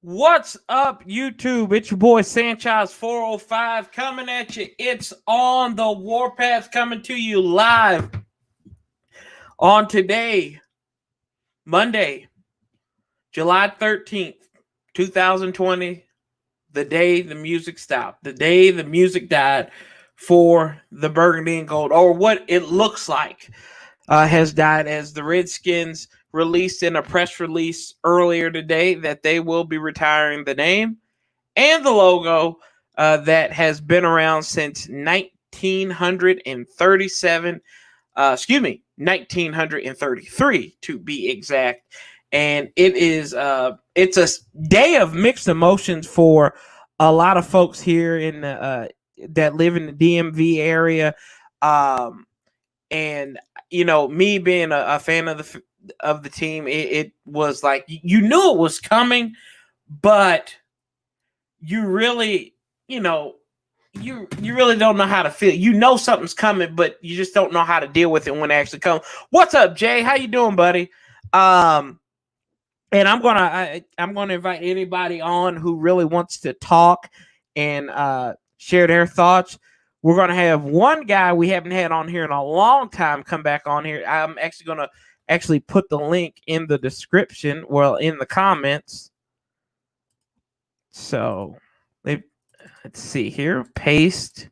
What's up, YouTube? It's your boy Sanchez 405 coming at you. It's on the Warpath coming to you live on today, Monday, July 13th, 2020, the day the music stopped, the day the music died for the Burgundy and Gold, or what it looks like has died, as the Redskins released in a press release earlier today that they will be retiring the name and the logo that has been around since 1937. 1933 to be exact. And it's a day of mixed emotions for a lot of folks here in that live in the DMV area. And me being a fan of the team, it was like you knew it was coming, but you really, you really don't know how to feel. You know something's coming, but you just don't know how to deal with it when it actually comes. What's up, Jay? How you doing, buddy? And I'm gonna invite anybody on who really wants to talk and share their thoughts. We're gonna have one guy we haven't had on here in a long time come back on here. I'm actually gonna put the link in the description, well, in the comments. So let's see here. Paste.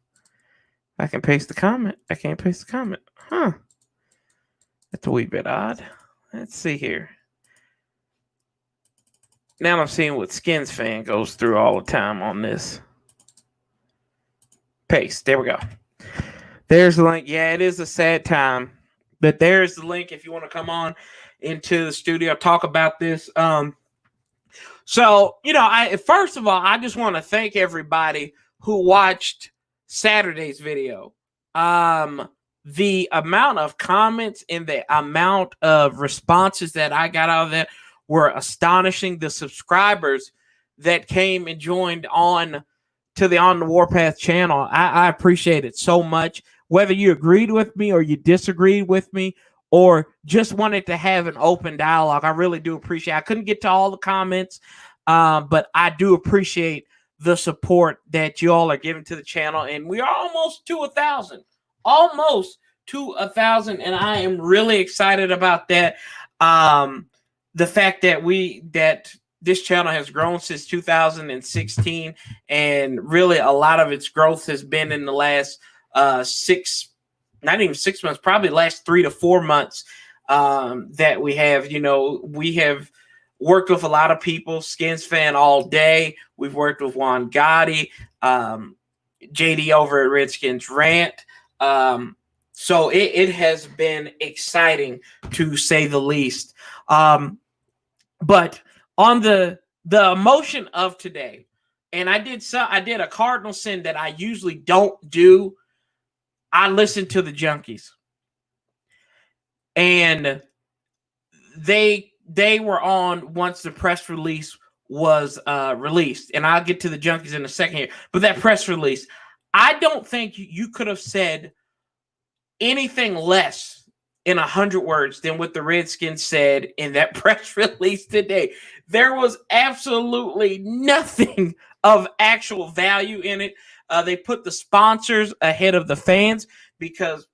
I can paste the comment. I can't paste the comment. Huh. That's a wee bit odd. Let's see here. Now I'm seeing what Skins fan goes through all the time on this. Paste. There we go. There's the link. Yeah, it is a sad time. But there's the link if you want to come on into the studio, talk about this. So, first of all, I just want to thank everybody who watched Saturday's video. The amount of comments and the amount of responses that I got out of that were astonishing. The subscribers that came and joined on to the On the Warpath channel, I appreciate it so much. Whether you agreed with me or you disagreed with me or just wanted to have an open dialogue, I really do appreciate it. I couldn't get to all the comments, but I do appreciate the support that you all are giving to the channel. And we are almost to 1,000. Almost to 1,000. And I am really excited about that. The fact that this channel has grown since 2016, and really a lot of its growth has been in the last not even 6 months, probably last 3 to 4 months, that we have. We have worked with a lot of people. Skins fan all day. We've worked with Juan Gotti, JD over at Redskins Rant. So it has been exciting, to say the least. But on the emotion of today, and I did a cardinal sin that I usually don't do. I listened to the Junkies, and they were on once the press release was released, and I'll get to the Junkies in a second here. But that press release, I don't think you could have said anything less in 100 words than what the Redskins said in that press release today. There was absolutely nothing of actual value in it. They put the sponsors ahead of the fans because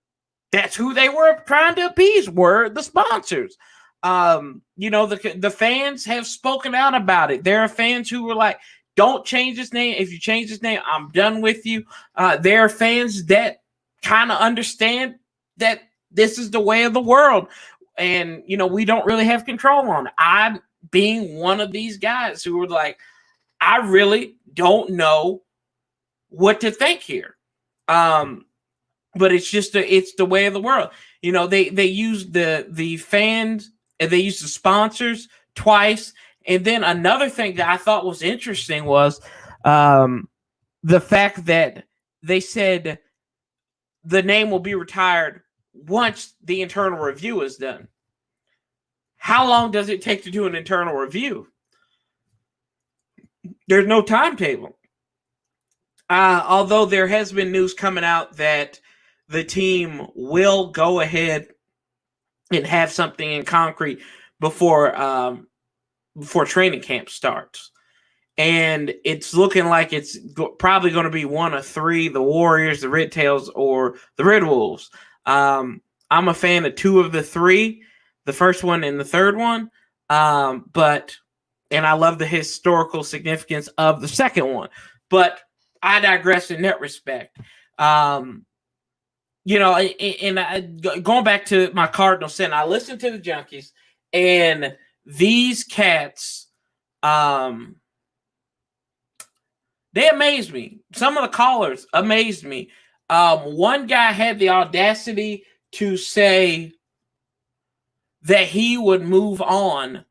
that's who they were trying to appease, were the sponsors. The fans have spoken out about it. There are fans who were like, don't change his name. If you change his name, I'm done with you. There are fans that kind of understand that this is the way of the world. And, we don't really have control on it. I'm being one of these guys who were like, I really don't know what to think here. But it's just it's the way of the world. They used the fans, and they used the sponsors twice. And then another thing that I thought was interesting was the fact that they said the name will be retired once the internal review is done. How long does it take to do an internal review? There's no timetable. Although there has been news coming out that the team will go ahead and have something in concrete before training camp starts. and it's looking like it's probably going to be one of three: the Warriors, the Red Tails, or the Red Wolves. I'm a fan of two of the three, the first one and the third one, and I love the historical significance of the second one. But I digress in that respect. Going back to my Cardinal sin, I listened to the Junkies, and these cats, they amazed me. Some of the callers amazed me. One guy had the audacity to say that he would move on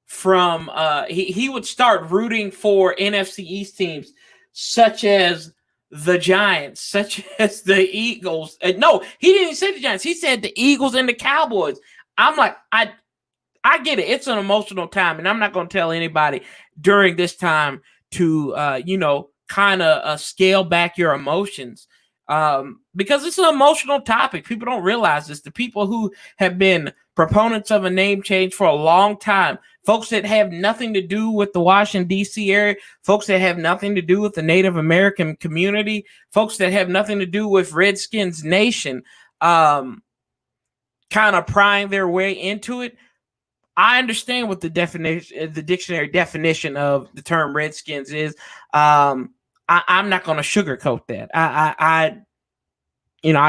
from he would start rooting for NFC East teams such as the Giants, such as the Eagles. No, he didn't say the Giants. He said the Eagles and the Cowboys. I'm like, I get it. It's an emotional time, and I'm not going to tell anybody during this time to kind of scale back your emotions, because it's an emotional topic. People don't realize this. The people who have been proponents of a name change for a long time, folks that have nothing to do with the Washington, D.C. area, folks that have nothing to do with the Native American community, folks that have nothing to do with Redskins Nation, kind of prying their way into it. I understand what the definition, the dictionary definition of the term Redskins is. I'm not going to sugarcoat that. I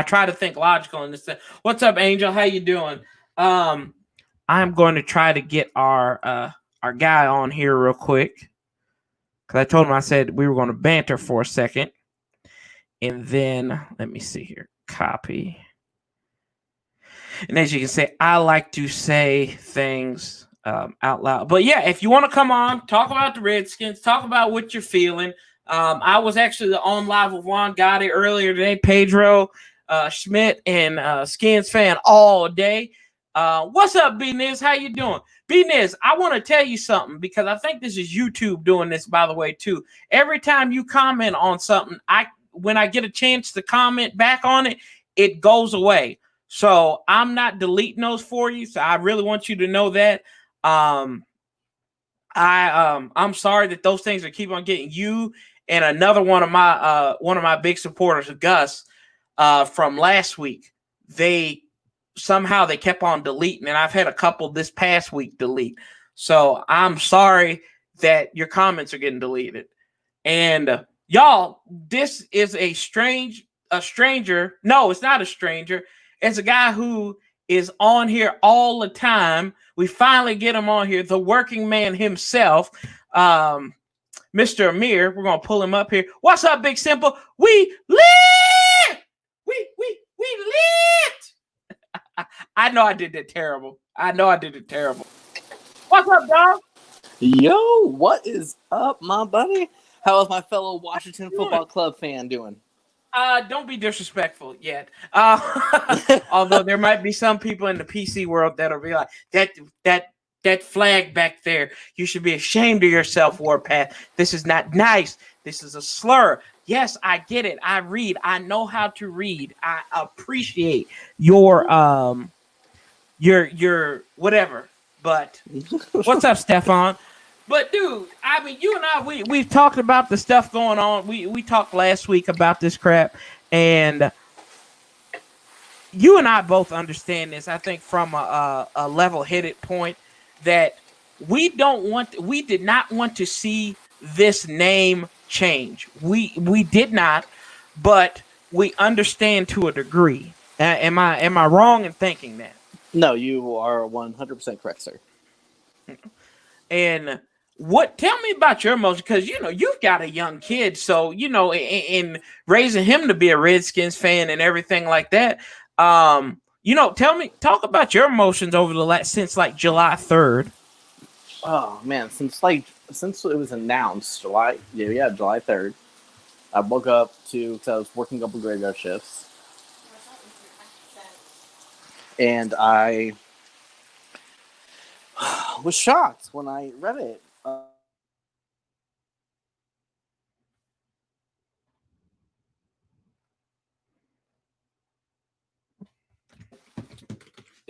try to think logical in this. What's up, Angel? How you doing? I'm going to try to get our guy on here real quick, because I told him, I said we were going to banter for a second, and then let me see here. Copy. And as you can see, I like to say things out loud. But yeah, if you want to come on, talk about the Redskins, talk about what you're feeling. I was actually on live with Juan Gotti earlier today, Pedro Schmidt, and Skins fan all day. What's up, B-Niz? How you doing? B-Niz, I want to tell you something, because I think this is YouTube doing this, by the way, too. Every time you comment on something, when I get a chance to comment back on it, it goes away. So I'm not deleting those for you. So I really want you to know that. I'm sorry that those things are keep on getting you and another one of my big supporters, Gus, from last week. They kept on deleting, and I've had a couple this past week delete. So I'm sorry that your comments are getting deleted. And y'all, this is a stranger. No, it's not a stranger. It's a guy who is on here all the time. We finally get him on here, the working man himself, Mr. Amir. We're gonna pull him up here. What's up, Big Simple? We lit. We lit. I know I did that terrible. What's up, dog? Yo, what is up, my buddy? How is my fellow Washington Football Club fan doing? Don't be disrespectful yet. Although there might be some people in the PC world that'll be like, that flag back there, you should be ashamed of yourself, Warpath. This is not nice. This is a slur. Yes, I get it. I read. I know how to read. I appreciate your whatever. But what's up, Stefan? But dude, I mean, you and I, we've talked about the stuff going on. We talked last week about this crap, and you and I both understand this. I think from a level-headed point that we did not want to see this name change. We did not, but we understand to a degree. Am I wrong in thinking that? No, you are 100% correct, sir. And tell me about your emotions, because you've got a young kid, so in raising him to be a Redskins fan and everything like that. Talk about your emotions over since like July 3rd. Oh man, since it was announced July 3rd, I woke up because I was working a couple graveyard shifts, and I was shocked when I read it.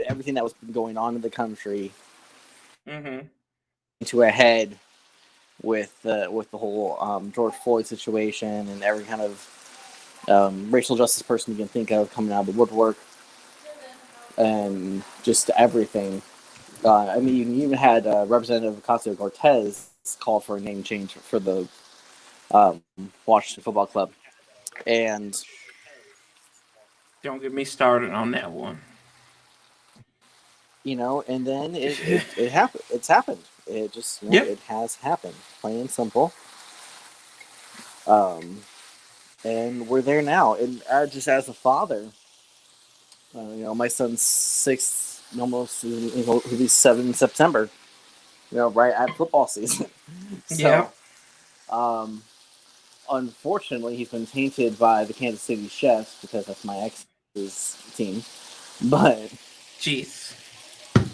Everything that was going on in the country into a head with the whole George Floyd situation and every kind of racial justice person you can think of coming out of the woodwork, and just everything. I mean, you even had Representative Ocasio-Cortez call for a name change for the Washington Football Club, and Don't get me started on that one. And then it happened. It's happened. It just it has happened, plain and simple. And we're there now. And just as a father, my son's 6, almost he'll be 7 in September. Right at football season. So, unfortunately, he's been tainted by the Kansas City Chiefs because that's my ex's team. But jeez,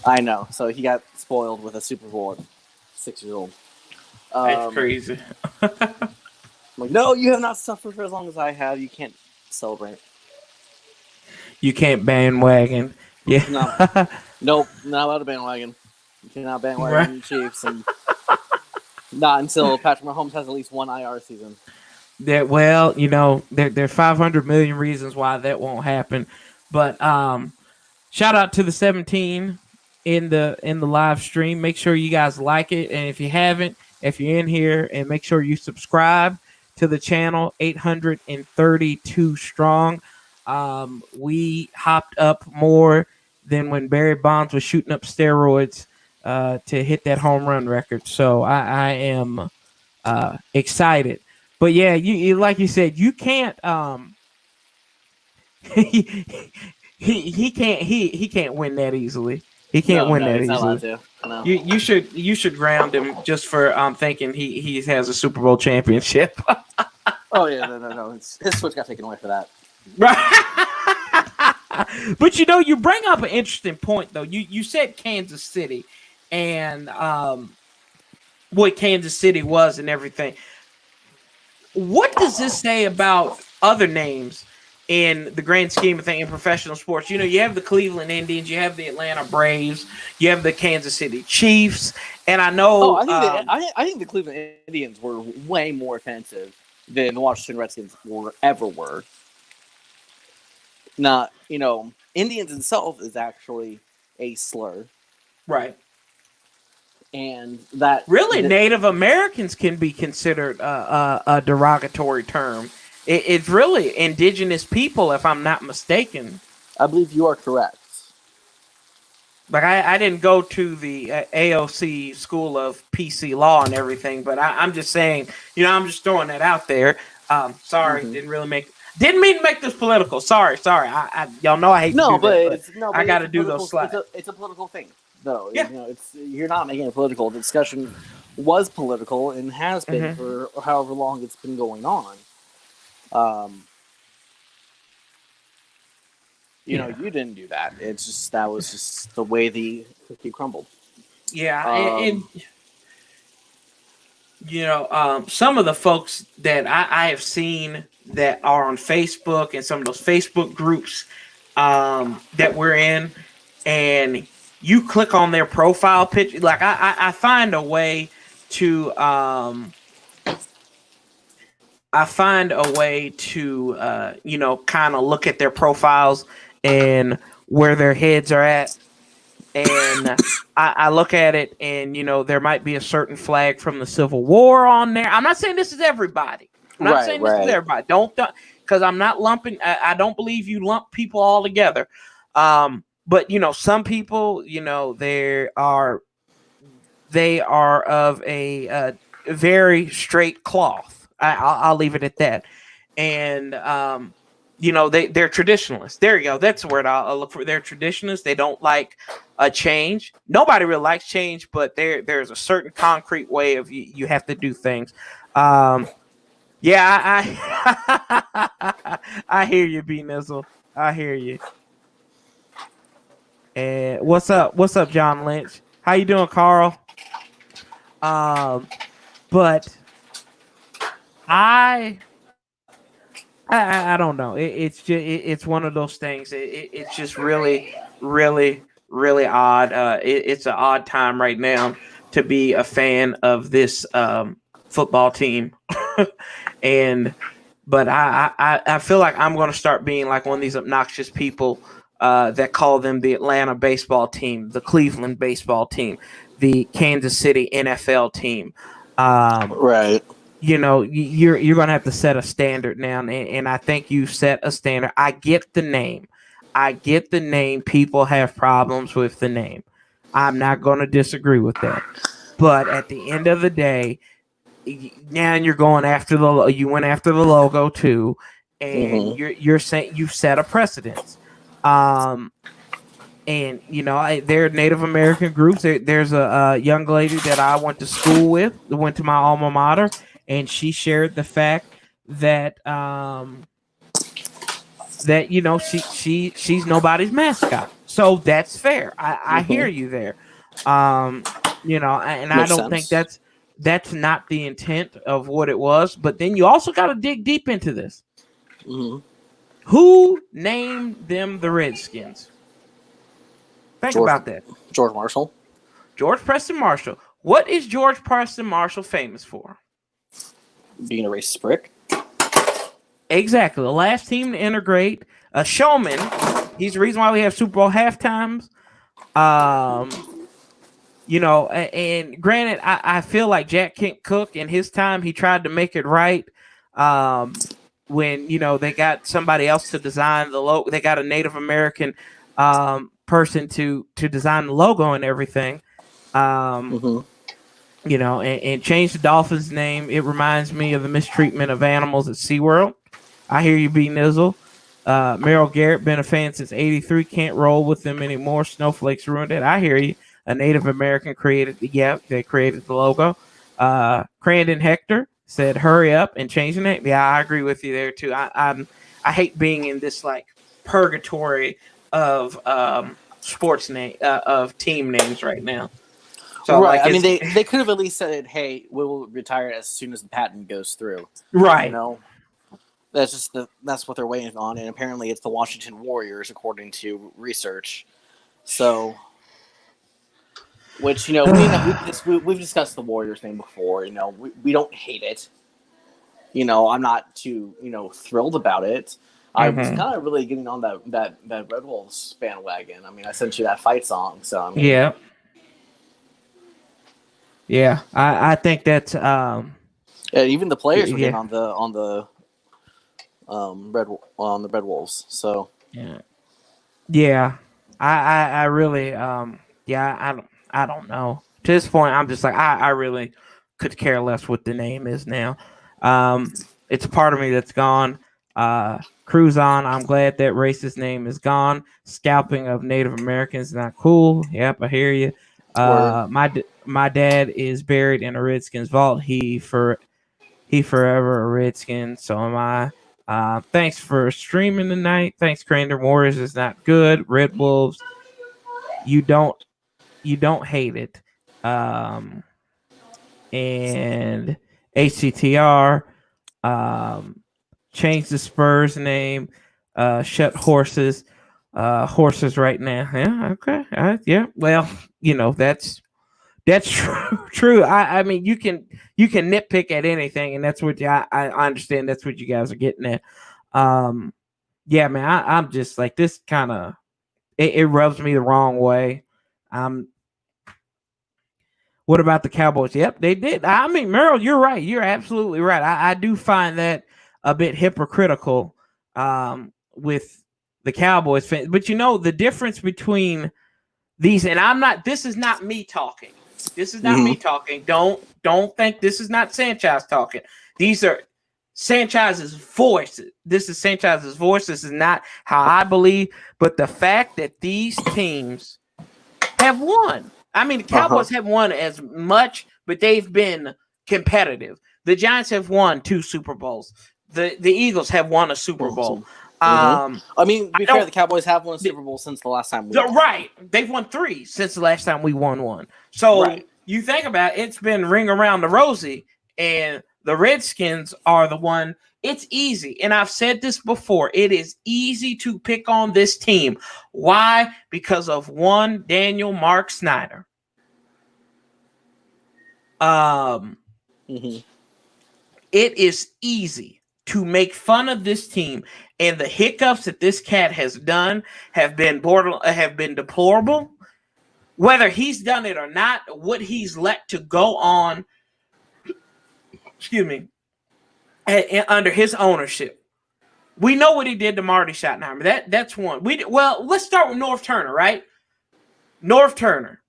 I know. So he got spoiled with a Super Bowl at 6-year-old. That's crazy. I'm like, no, you have not suffered for as long as I have. You can't celebrate. You can't bandwagon. Yeah. No. Nope, not allowed to bandwagon. You cannot bandwagon the Chiefs, and not until Patrick Mahomes has at least one IR season. There are 500 million reasons why that won't happen, but shout out to the 17 in the live stream. Make sure you guys like it, and if you haven't, if you're in here, and make sure you subscribe to the channel. 832 strong. We hopped up more than when Barry Bonds was shooting up steroids to hit that home run record. So I am excited. But yeah, you like you said, you can't. He can't win that easily. He can't win that easily. No. You should ground him just for thinking he has a Super Bowl championship. Oh yeah, no. His switch got taken away for that. Right. But you bring up an interesting point though. You said Kansas City, and what Kansas City was and everything. What does this say about other names in the grand scheme of things in professional sports? You have the Cleveland Indians, you have the Atlanta Braves, you have the Kansas City Chiefs, and I know. I think the Cleveland Indians were way more offensive than the Washington Redskins ever were. Not, Indians itself is actually a slur, right? And that really Native Americans can be considered a derogatory term. It's really indigenous people, if I'm not mistaken. I believe you are correct. Like I didn't go to the AOC School of PC Law and everything, but I'm just saying, I'm just throwing that out there. Sorry, didn't mean to make this political. Sorry. Y'all know I hate to do that, but I got to do those slides. It's a political thing, though. Yeah. You're not making it political. The discussion was political and has been for however long it's been going on. You didn't do that. It's just that was just the way the cookie crumbled. Yeah, some of the folks that I have seen that are on Facebook and some of those Facebook groups that we're in, and you click on their profile picture. Like I find a way to kind of look at their profiles and where their heads are at. And I look at it, and there might be a certain flag from the Civil War on there. I'm not saying this is everybody. I'm not saying this is everybody. Don't, because I'm not lumping. I don't believe you lump people all together. But some people, they are of a very straight cloth. I'll leave it at that. And they're traditionalists. There you go. That's the word I'll look for. They're traditionalists. They don't like a change. Nobody really likes change, but there's a certain concrete way of you have to do things. Yeah, I hear you, B Nizzle. I hear you. And what's up, John Lynch? How you doing, Carl? But I don't know. It's just it's one of those things. It's just really, really, really odd. It's an odd time right now to be a fan of this football team, but I feel like I'm going to start being like one of these obnoxious people that call them the Atlanta baseball team, the Cleveland baseball team, the Kansas City NFL team. Right. You're going to have to set a standard now, and I think you set a standard. I get the name. People have problems with the name. I'm not going to disagree with that. But at the end of the day, now you're going after you went after the logo too, and you're saying you set a precedence. And they're Native American groups. There's a young lady that I went to school with, went to my alma mater, and she shared the fact that she's nobody's mascot. So that's fair. I hear you there. And I don't think that's not the intent of what it was. But then you also got to dig deep into this. Who named them the Redskins? Think about that. George Marshall. George Preston Marshall. What is George Preston Marshall famous for? Being a racist prick. Exactly. The last team to integrate a showman. He's the reason why we have Super Bowl halftimes. And granted, I feel like Jack Kent Cooke in his time, he tried to make it right. When they got somebody else to design the logo, they got a Native American person to design the logo and everything. And change the Dolphins' name. It reminds me of the mistreatment of animals at SeaWorld. I hear you, B. Nizzle. Merrill Garrett, been a fan since '83. Can't roll with them anymore. Snowflakes ruined it. I hear you. A Native American they created the logo. Crandon Hector said, "Hurry up and change the name." Yeah, I agree with you there too. I hate being in this like purgatory of sports name of team names right now. So, right. I mean, they could have at least said, "Hey, we will retire as soon as the patent goes through." Right. That's what they're waiting on, and apparently it's the Washington Warriors, according to research. So, which we've discussed the Warriors name before. We don't hate it. I'm not too thrilled about it. I was kind of really getting on that Red Wolves bandwagon. I mean, I sent you that fight song, so I mean, yeah. Yeah, I think that's even the players were getting on the Red Wolves. So yeah, I really I don't know. To this point, I'm just like I really could care less what the name is now. It's a part of me that's gone. Cruise on. I'm glad that racist name is gone. Scalping of Native Americans is not cool. Yep, I hear you. My dad is buried in a Redskins vault. He forever a Redskin. So am I. Thanks for streaming tonight. Thanks, Crandon. Warriors is not good. Red Wolves, you don't hate it. And HCTR, change the Spurs name. Shut horses. Horses right now. Yeah. Okay. Yeah. Well, that's true. I mean, you can nitpick at anything, and that's what I understand. That's what you guys are getting at. Yeah, man. I'm just like this kind of it rubs me the wrong way. What about the Cowboys? Yep, they did. I mean, Merrill, you're right. You're absolutely right. I do find that a bit hypocritical with the Cowboys fans. But the difference between these, and I'm not. This is not me talking. This is not me talking. Don't think this is not Sanchez talking. These are Sanchez's voice. This is Sanchez's voice. This is not how I believe. But the fact that these teams have won. I mean, the Cowboys have won as much, but they've been competitive. The Giants have won 2 Super Bowls. The Eagles have won a Super Bowl. I mean, to be fair, the Cowboys have won a Super Bowl since the last time we won. Right. They've won 3 since the last time we won one. So you think about it, it's been ring around the rosy, and the Redskins are the one. It's easy. And I've said this before. It is easy to pick on this team. Why? Because of one Daniel Mark Snyder. Um, Mhm. it is easy to make fun of this team, and the hiccups that this cat has done have been deplorable. Whether he's done it or not, what he's let to go on, excuse me, under his ownership. We know what he did to Marty Schottenheimer. That's one. Let's start with North Turner, right? North Turner.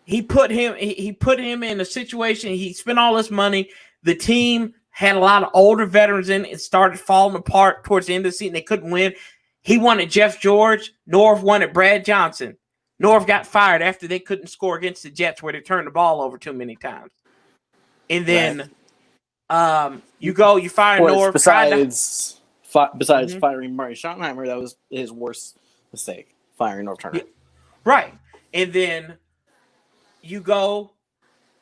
He put him in a situation. He spent all this money. The team had a lot of older veterans in it. It started falling apart towards the end of the season. They couldn't win. He wanted Jeff George. North wanted Brad Johnson. North got fired after they couldn't score against the Jets, where they turned the ball over too many times. And then you fire North. Besides Mhm. firing Marty Schottenheimer, that was his worst mistake, firing North Turner. Yeah, right. And then you go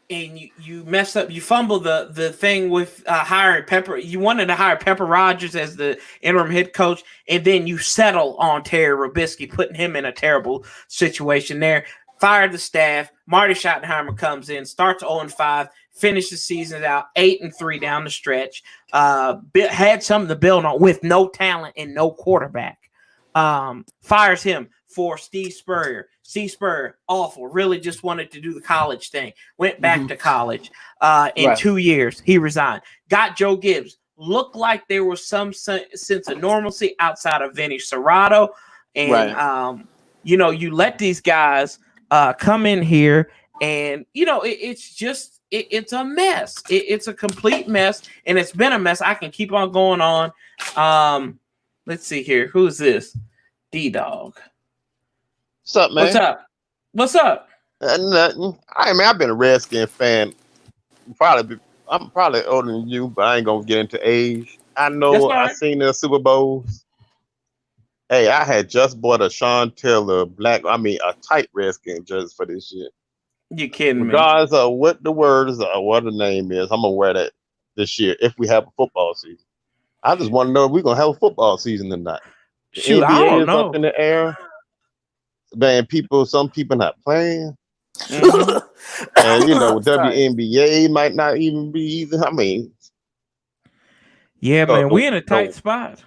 and you mess up, you fumble the thing with hiring Pepper. You wanted to hire Pepper Rogers as the interim head coach, and then you settle on Terry Robisky, putting him in a terrible situation there. Fired the staff. Marty Schottenheimer comes in, starts 0-5, finished the season out 8-3 down the stretch. Had something to build on with no talent and no quarterback. Fires him for Steve Spurrier. Steve Spurrier, awful. Really just wanted to do the college thing. Went back to college. In 2 years, he resigned. Got Joe Gibbs. Looked like there was some sense of normalcy outside of Vinny Serrato. And, you let these guys come in here, and, it's a mess. It's a complete mess, and it's been a mess. I can keep on going on. Let's see here. Who's this? D-Dog. What's up, man? What's up? Nothing. I've been a Redskins fan. I'm probably older than you, but I ain't gonna get into age. I know I seen the Super Bowls. Hey, I had just bought a Sean Taylor a tight Redskin jersey for this year. You kidding me? Regardless of what the words or what the name is, I'm gonna wear that this year if we have a football season. I just want to know if we're gonna have a football season or not. The Shoot, NBA I don't is know. up in the air. Man, some people not playing. Mm-hmm. And WNBA might not even be either. Yeah, man, we in a tight spot.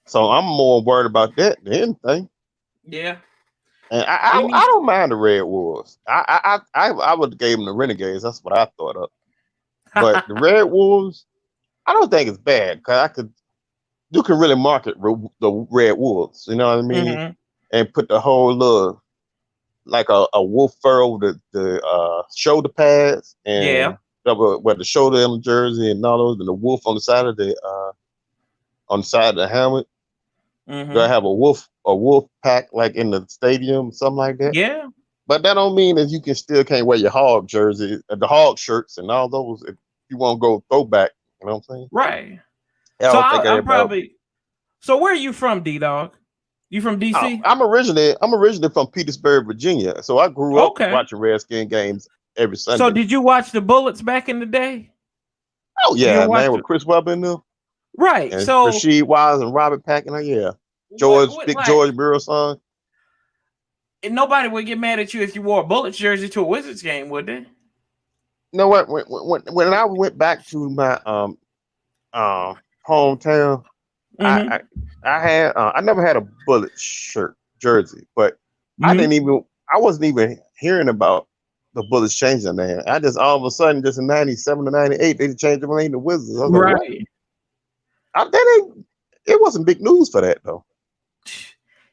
So I'm more worried about that than anything. Yeah. And I don't mind the Red Wolves. I would have gave them the Renegades. That's what I thought of. But the Red Wolves, I don't think it's bad because you can really market the Red Wolves. You know what I mean? Mm-hmm. And put the whole little like a wolf fur over the shoulder pads and where the shoulder on the jersey and all those, and the wolf on the side of the helmet. Mm-hmm. Gotta have a wolf pack like in the stadium, something like that. Yeah. But that don't mean that you can't wear your hog jersey, the hog shirts and all those if you want to go throwback. You know what I'm saying? Right. So where are you from, D-Dog? You from DC? I'm originally from Petersburg, Virginia. So I grew up watching Redskin games every Sunday. So did you watch the Bullets back in the day? Oh yeah, man, with Chris Webber in there. Right. And so Rasheed Wise and Robert Packner, yeah. George Burrow's son. And nobody would get mad at you if you wore a Bullets jersey to a Wizards game, would they? You know what? When I went back to my hometown, mm-hmm. I never had a Bullet jersey, but mm-hmm. I wasn't even hearing about the Bullets changing their name. I just all of a sudden, just in 97 to 98, they changed their name to Wizards. I was right. It wasn't big news for that though.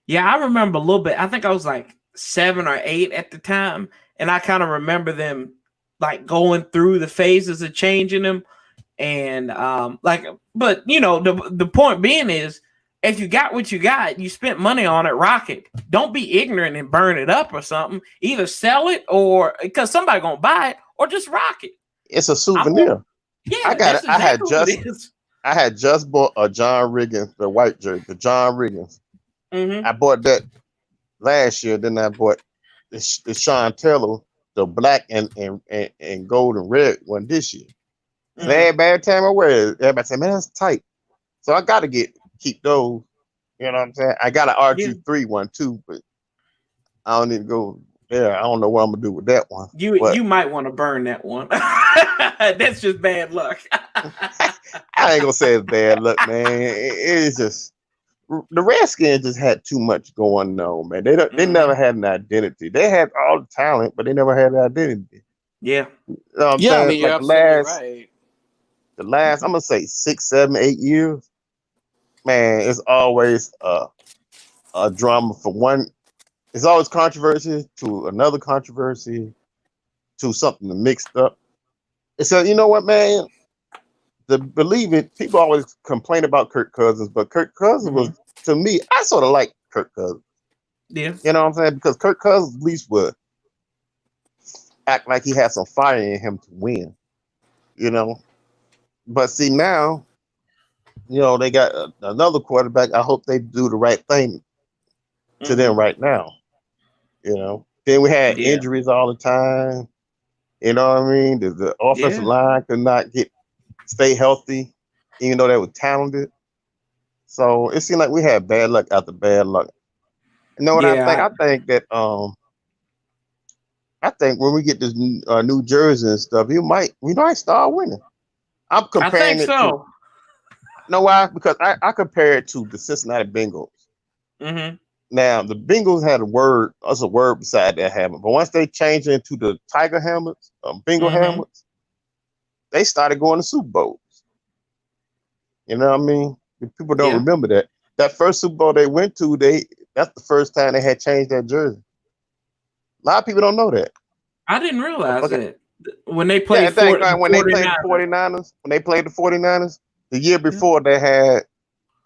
Yeah, I remember a little bit. I think I was like 7 or 8 at the time, and I kind of remember them like going through the phases of changing them, and but the point being is, if you got what you got, you spent money on it, rock it. Don't be ignorant and burn it up or something. Either sell it or because somebody gonna buy it, or just rock it. It's a souvenir. I got it. Exactly I had just bought a John Riggins, the white jersey, the John Riggins. Mm-hmm. I bought that last year. Then I bought the Sean Taylor, the black and gold and red one this year. Mm-hmm. And every time I wear it, everybody say, "Man, that's tight." So I got to keep those. You know what I'm saying? I got an RG3 one too, but I don't need to go Yeah, I don't know what I'm gonna do with that one. You might want to burn that one. That's just bad luck. I ain't gonna say it's bad luck, man. It's just the Redskins just had too much going on, man. They never had an identity. They had all the talent, but they never had an identity. Yeah. You know what I'm Yeah, saying? I mean, you're Like absolutely right. the last, I'm gonna say 6, 7, 8 years, man, it's always a drama from one. It's always controversy to another controversy to something mixed up. And so, you know what, man? To believe it, people always complain about Kirk Cousins, but Kirk Cousins was, to me, I sort of like Kirk Cousins. Yeah. You know what I'm saying? Because Kirk Cousins at least would act like he had some fire in him to win. You know? But see, now, you know, they got another quarterback. I hope they do the right thing to them right now. You know? Then we had injuries all the time. You know what I mean? The offensive line could not stay healthy, even though they were talented. So it seemed like we had bad luck after bad luck. You know what I think? I think that I think when we get this New Jersey and stuff, we might start winning. I'm comparing it to. You know why? Because I compare it to the Cincinnati Bengals. Now the Bengals had a word beside that helmet, but once they changed into the Tiger helmets, Bengal helmets, they started going to Super Bowls. You know what I mean? People don't remember that. That first Super Bowl they went to, that's the first time they had changed that jersey. A lot of people don't know that. I didn't realize that. When they played when they played the 49ers, the year before they had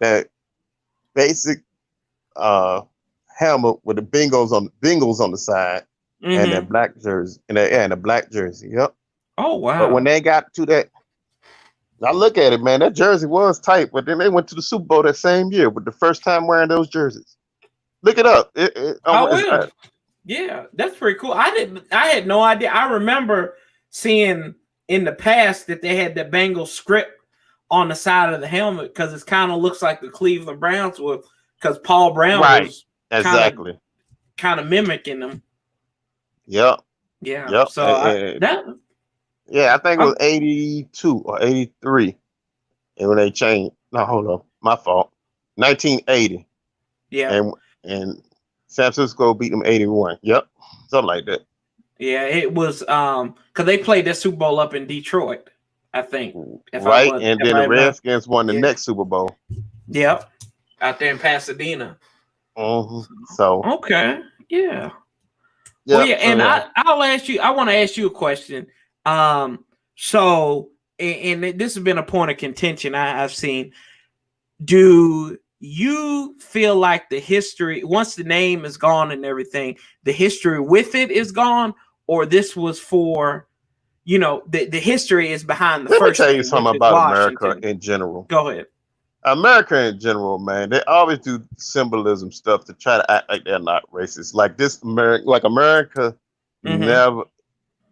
that basic helmet with the Bengals on the side and that black jersey and the black jersey. Yep. Oh wow. But when they got to that, I look at it, man, that jersey was tight, but then they went to the Super Bowl that same year with the first time wearing those jerseys. Look it up. Yeah, that's pretty cool. I had no idea. I remember seeing in the past that they had the Bengals script on the side of the helmet because it kind of looks like the Cleveland Browns would, because Paul Brown was kind of mimicking them. Yep. Yeah. Yep. So I think it was 82 or 83. And when they changed, no, hold on, my fault. 1980. Yeah. And San Francisco beat them 81. Yep. Something like that. Yeah, it was because they played that Super Bowl up in Detroit, I think. Right. And then the Redskins won the next Super Bowl. Yep. Out there in Pasadena. So okay. Yeah. Well, yeah, and I'll ask you. I want to ask you a question. So, and this has been a point of contention I've seen. Do you feel like the history, once the name is gone and everything, the history with it is gone, or this was for, the history is behind the first? Let me tell you something about America in general. Go ahead. America in general, man, they always do symbolism stuff to try to act like they're not racist. Like this America never.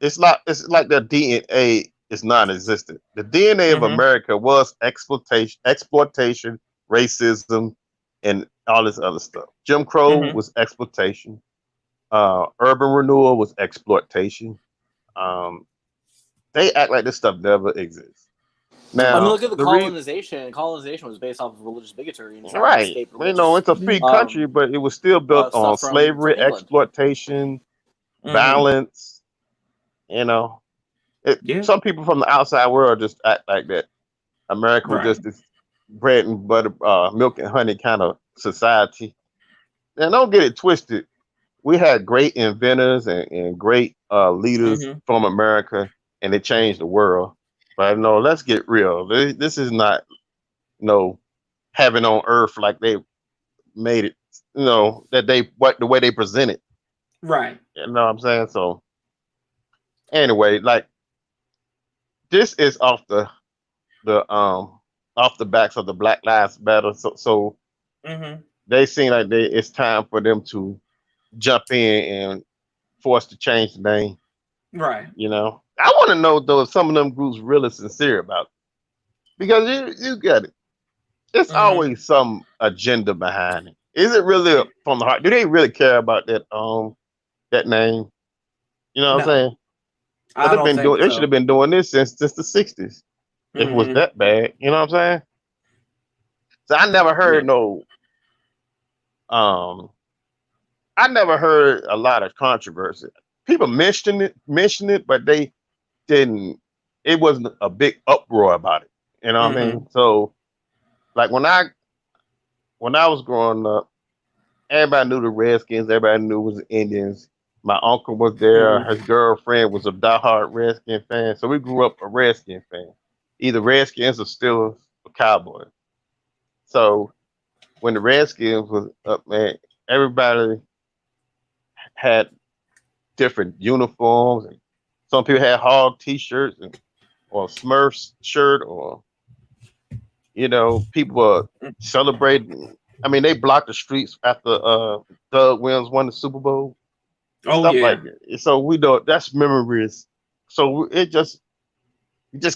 It's like their DNA is non-existent. The DNA of America was exploitation, racism, and all this other stuff. Jim Crow was exploitation. Urban renewal was exploitation. They act like this stuff never exists. Now, I mean, look at the colonization. Colonization was based off of religious bigotry. And right. It's a free country, but it was still built on slavery, exploitation, violence. Some people from the outside world just act like that. America was just this bread and butter, milk and honey kind of society. And don't get it twisted. We had great inventors and great leaders from America, and they changed the world. But no, let's get real. This is not, heaven on earth like they made it. The way they present it. Right. You know what I'm saying? So anyway, like this is off the backs of the Black Lives Matter. So they seem like it's time for them to jump in and force to change the name. Right. I want to know though if some of them groups really sincere about it. Because you get it. It's always some agenda behind it. Is it really from the heart? Do they really care about that that name. You know what No, I'm saying? I don't think They so. should have been doing this since the 60s. If it was that bad, you know what I'm saying? So Yeah. Um I never heard a lot of controversy. People mentioned it, but they didn't. It wasn't a big uproar about it. You know what I mean? So, like when I was growing up, everybody knew the Redskins. Everybody knew it was the Indians. My uncle was there. His girlfriend was a diehard Redskin fan. So we grew up a Redskin fan, either Redskins or Steelers or Cowboys. So when the Redskins was up, man, everybody had different uniforms. And some people had hog T-shirts or Smurfs shirt, or people were celebrating. I mean, they blocked the streets after Doug Williams won the Super Bowl, Oh stuff yeah. like that. So we know that's memories. So we just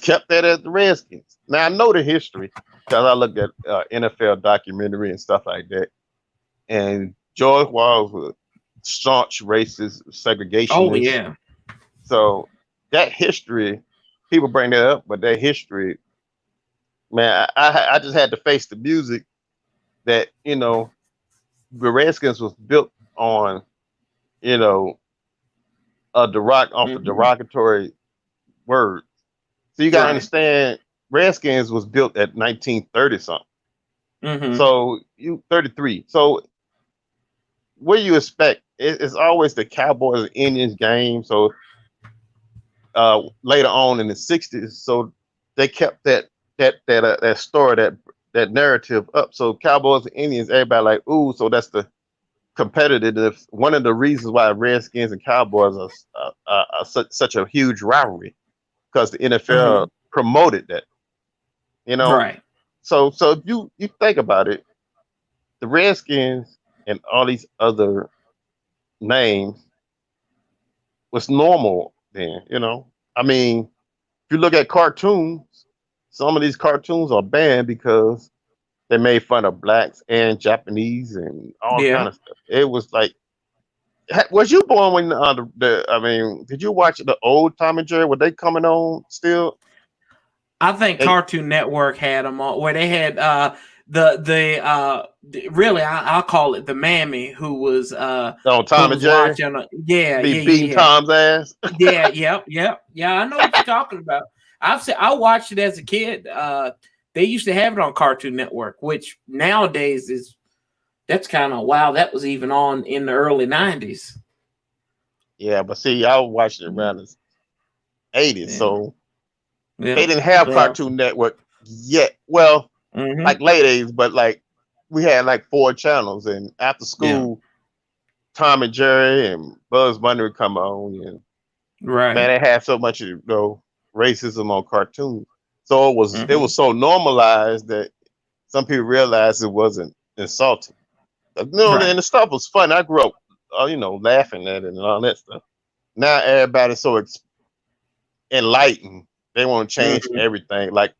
kept that as the Redskins. Now I know the history because I looked at NFL documentary and stuff like that. And George Wallace was a staunch racist Oh segregationist. yeah. So that history, people bring that up, but that history, man, I just had to face the music that the Redskins was built on, off a derogatory word. So you gotta Right. understand, Redskins was built at 1930 something. So you 33. So what do you expect? It's always the Cowboys and Indians game. So later on in the 60s, so they kept that story, that narrative up. So Cowboys and Indians, everybody like, ooh, so that's the competitive. One of the reasons why Redskins and Cowboys are such a huge rivalry, because the NFL promoted that. Right. So if you think about it, the Redskins and all these other names was normal then. I mean, if you look at cartoons, some of these cartoons are banned because they made fun of blacks and Japanese and all kind Yeah. of stuff. It was like, was you born when I mean, did you watch the old Tom and Jerry? Were they coming on still? I think Cartoon Network had them on, where they had really I'll call it the mammy who was Tom who and was Jerry watching. be beating Tom's ass. Yeah, yep. I know what you're talking about. I watched it as a kid. They used to have it on Cartoon Network, which nowadays that's kind of wow. That was even on in the early 90s. Yeah, but see, I watched it around the 80s, so yeah. they didn't have Cartoon Network yet. Well, like late 80s, but like we had like 4 channels, and after school, Tom and Jerry and Bugs Bunny would come on, and man, they had so much racism on cartoons. So it was so normalized that some people realized it wasn't insulting. And the stuff was fun. I grew up, laughing at it and all that stuff. Now everybody's so enlightened. They want to change everything. Like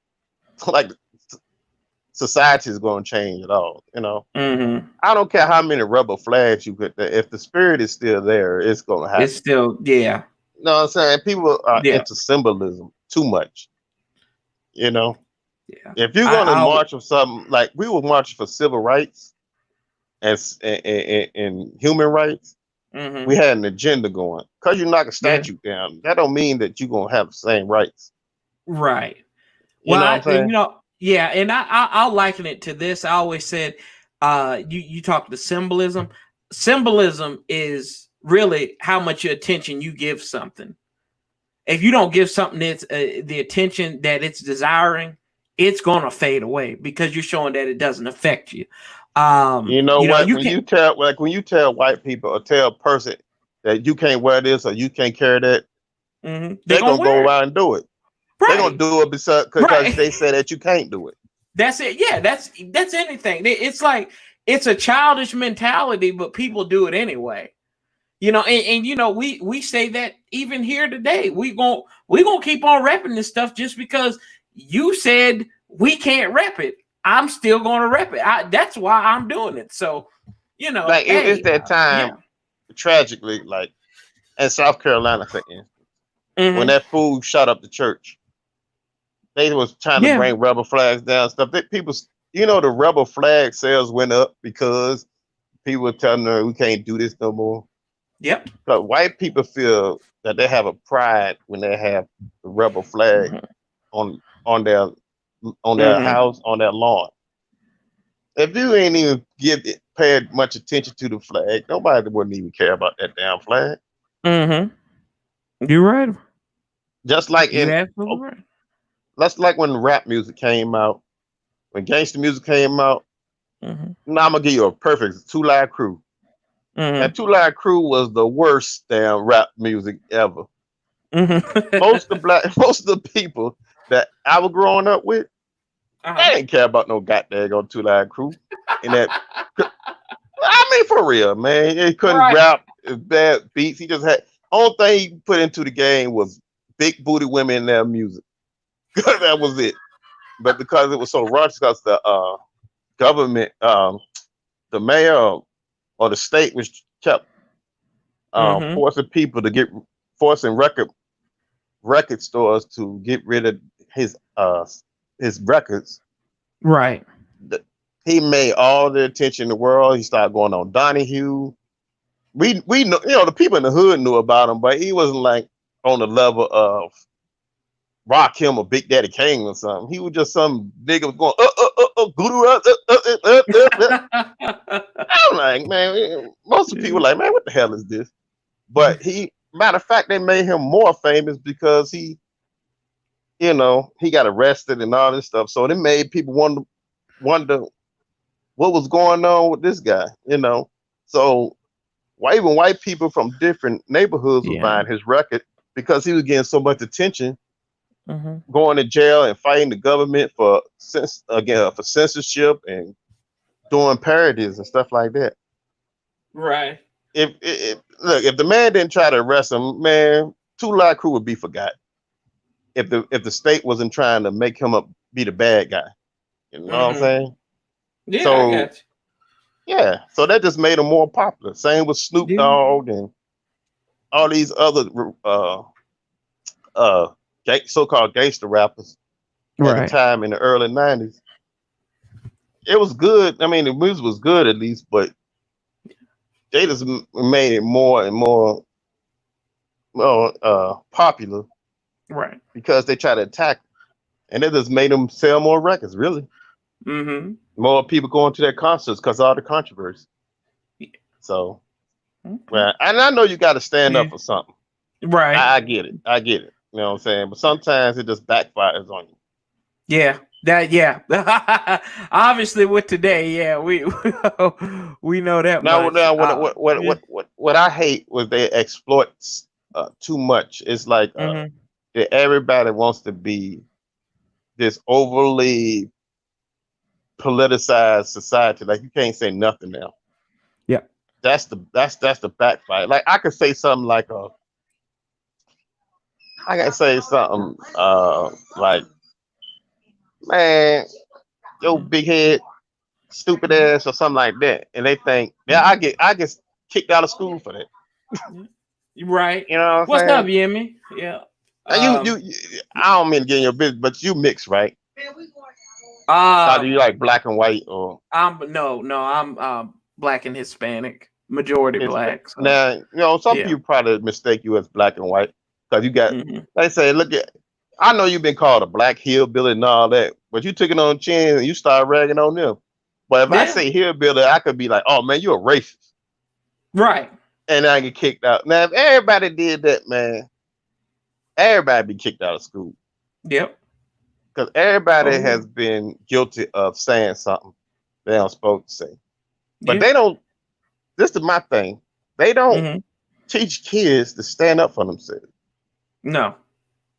society is going to change at all. I don't care how many rubber flags you put there. If the spirit is still there, it's going to happen. It's still, yeah. You know what I'm saying? People are into symbolism too much. Yeah. If you're going to march for something, like we were marching for civil rights and human rights, we had an agenda going. Because you knock a statue down, that don't mean that you're going to have the same rights. Right. You know what I'm saying? Yeah, and I'll liken it to this. I always said, you talk to symbolism. Symbolism is really how much attention you give something. If you don't give something the attention that it's desiring, it's going to fade away because you're showing that it doesn't affect you. When you tell white people or tell a person that you can't wear this or you can't carry that, they're gonna go around and do it. Right. They're gonna do it because they say that you can't do it. That's it. Yeah, that's anything. It's like it's a childish mentality, but people do it anyway. And we say that even here today. We gonna keep on repping this stuff just because you said we can't rep it. I'm still gonna rep it. That's why I'm doing it. So, it's that time. Tragically, like and South Carolina, for instance, when Mm-hmm. that fool shot up the church, they was trying to Yeah. bring rebel flags down. Stuff that people, the rebel flag sales went up because people were telling them we can't do this no more. Yep. But white people feel that they have a pride when they have the rebel flag on their house, on their lawn. If you ain't even paid much attention to the flag, nobody wouldn't even care about that damn flag. Mm-hmm. You're right. Just like You're absolutely right. that's like when rap music came out, when gangster music came out. Mm-hmm. Now I'm gonna give you a perfect 2 Live Crew. Mm-hmm. And 2 Live Crew was the worst damn rap music ever. Mm-hmm. Most of the people that I was growing up with, they didn't care about no goddamn 2 Live Crew. And that, I mean, for real, man, he couldn't rap, bad beats. He just had only thing he put into the game was big booty women in their music. That was it. But because it was so raunchy, because the government, the mayor or the state was kept forcing record stores to get rid of his records. Right. He made all the attention in the world. He started going on Donahue. We know, the people in the hood knew about him, but he wasn't like on the level of Rakim or Big Daddy Kane or something. He was just some nigga going I'm like, man, most of the people were like, man, what the hell is this? But matter of fact, they made him more famous because he got arrested and all this stuff. So it made people wonder what was going on with this guy, So even white people from different neighborhoods was buying his record because he was getting so much attention, going to jail and fighting the government for censorship and doing parodies and stuff like that. Right. If the man didn't try to arrest him, man, 2 Live Crew would be forgot. If the state wasn't trying to make him be the bad guy, you know what I'm saying? Yeah, so, I got you. Yeah, so that just made him more popular. Same with Snoop Dogg and all these other so-called gangster rappers at the time in the early 90s. It was good. I mean, the music was good at least, but they just made it more and more popular, right? Because they try to attack, and it just made them sell more records. Really, more people going to their concerts because of all the controversy. So, well, and I know you got to stand up for something, right? I get it. You know what I'm saying? But sometimes it just backfires on you. Yeah. Obviously with today, we know that much. What I hate was they exploit too much. It's like that everybody wants to be this overly politicized society. Like you can't say nothing now. Yeah, that's the backfire. Like I could say something like like, man, yo big head, stupid ass, or something like that, and they think, I get kicked out of school for that. Right. You know what's up, Yemi? Yeah. You I don't mean to get in your business, but you mix, right? Do you like black and white or? I'm black and Hispanic, majority black. So. Now, some people probably mistake you as black and white because you got. They say, look at. I know you've been called a black hillbilly and all that, but you took it on the chin and you start ragging on them. But if I say hillbilly, I could be like, oh man, you're a racist, right? And I get kicked out. Now, if everybody did that, man, everybody be kicked out of school. Yep. Because everybody has been guilty of saying something they aren't supposed to say. But they don't, this is my thing, they don't teach kids to stand up for themselves. No.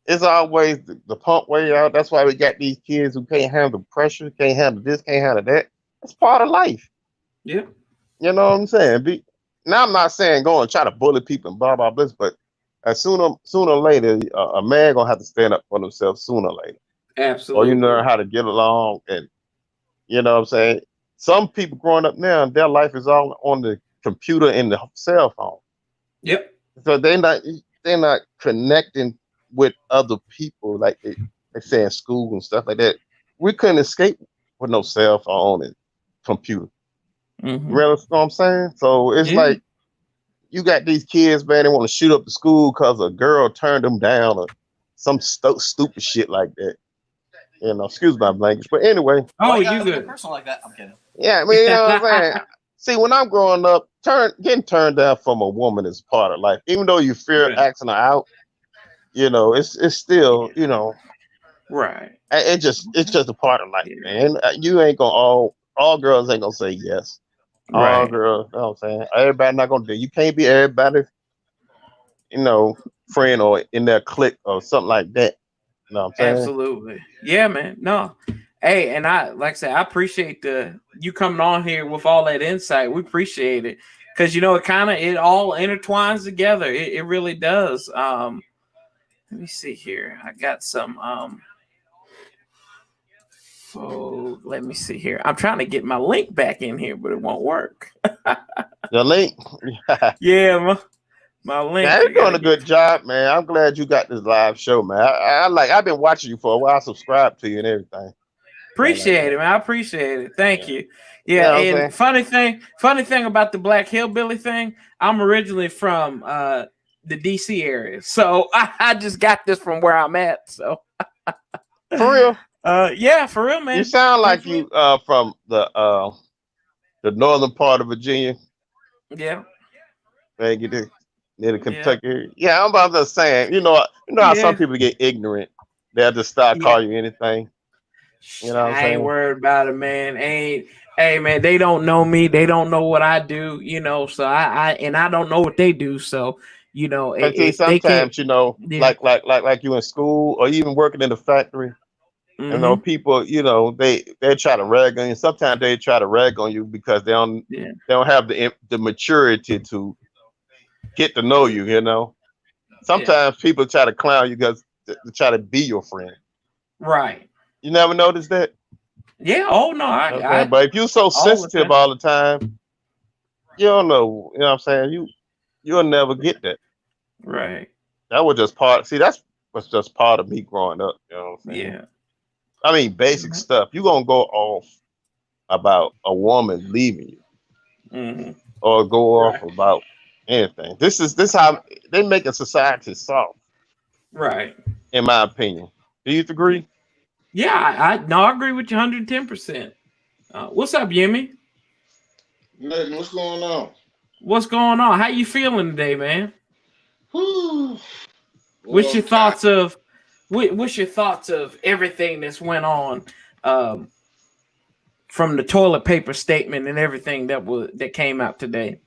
It's always the punk way out. That's why we got these kids who can't handle pressure, can't handle this, can't handle that. It's part of life. Yeah. You know what I'm saying? Now, I'm not saying go and try to bully people and blah, blah, blah, but sooner or later, a man going to have to stand up for himself sooner or later. Absolutely. Or you learn how to get along, and you know what I'm saying? Some people growing up now, their life is all on the computer and the cell phone. Yep. So they're not connecting with other people like they say in school and stuff like that. We couldn't escape with no cell phone and computer. You know what I'm saying? So it's like you got these kids, man, they want to shoot up the school because a girl turned them down or some stupid shit like that. Excuse my language. But anyway. Oh, you good. Personal like that? I'm kidding. Yeah, I mean, you know what I'm saying? See, when I'm growing up, getting turned down from a woman is part of life. Even though you fear asking her out, it's still, right. It's just a part of life, man. You ain't gonna all girls ain't gonna say yes. All girls, you know what I'm saying? Everybody not gonna do. You can't be everybody, friend or in their clique or something like that. You know what I'm saying? Absolutely. Yeah, man. No. Hey, and like I said, I appreciate you coming on here with all that insight. We appreciate it. Because it all intertwines together. It really does. Let me see here. I got some let me see here. I'm trying to get my link back in here, but it won't work. The link? Yeah, my link. Yeah, you're doing a good job, man. I'm glad you got this live show, man. I've been watching you for a while. I subscribe to you and everything. Appreciate it, man. I appreciate it. Thank you. Yeah, and funny thing about the Black Hillbilly thing, I'm originally from the DC area, so I just got this from where I'm at. So for real, yeah, for real, man. You sound like you from the northern part of Virginia. Yeah, man, get it near the Kentucky. Yeah, I'm about to say, you know how some people get ignorant. They'll just start calling you anything. You know what I'm saying? I ain't worried about it, man. Hey, man, they don't know me. They don't know what I do, so I don't know what they do. So, sometimes, like you in school or even working in the factory, people, they try to rag on you. Sometimes they try to rag on you because they don't have the maturity to get to know you, Sometimes people try to clown you because to try to be your friend. Right. You never noticed that? Yeah. Oh no. But if you're so sensitive all the time, you don't know. You know what I'm saying? You'll never get that. Right. That was just part. See, that's was just part of me growing up. You know what I'm saying? Yeah. I mean, basic stuff. You're gonna go off about a woman leaving you, or go off about anything. This how they make a society soft. Right. In my opinion. Do you agree? Yeah, I agree with you 110%. What's up, Yemi? Nothing. What's going on? What's going on? How you feeling today, man? Well, what's your thoughts of everything that's went on from the toilet paper statement and everything that came out today?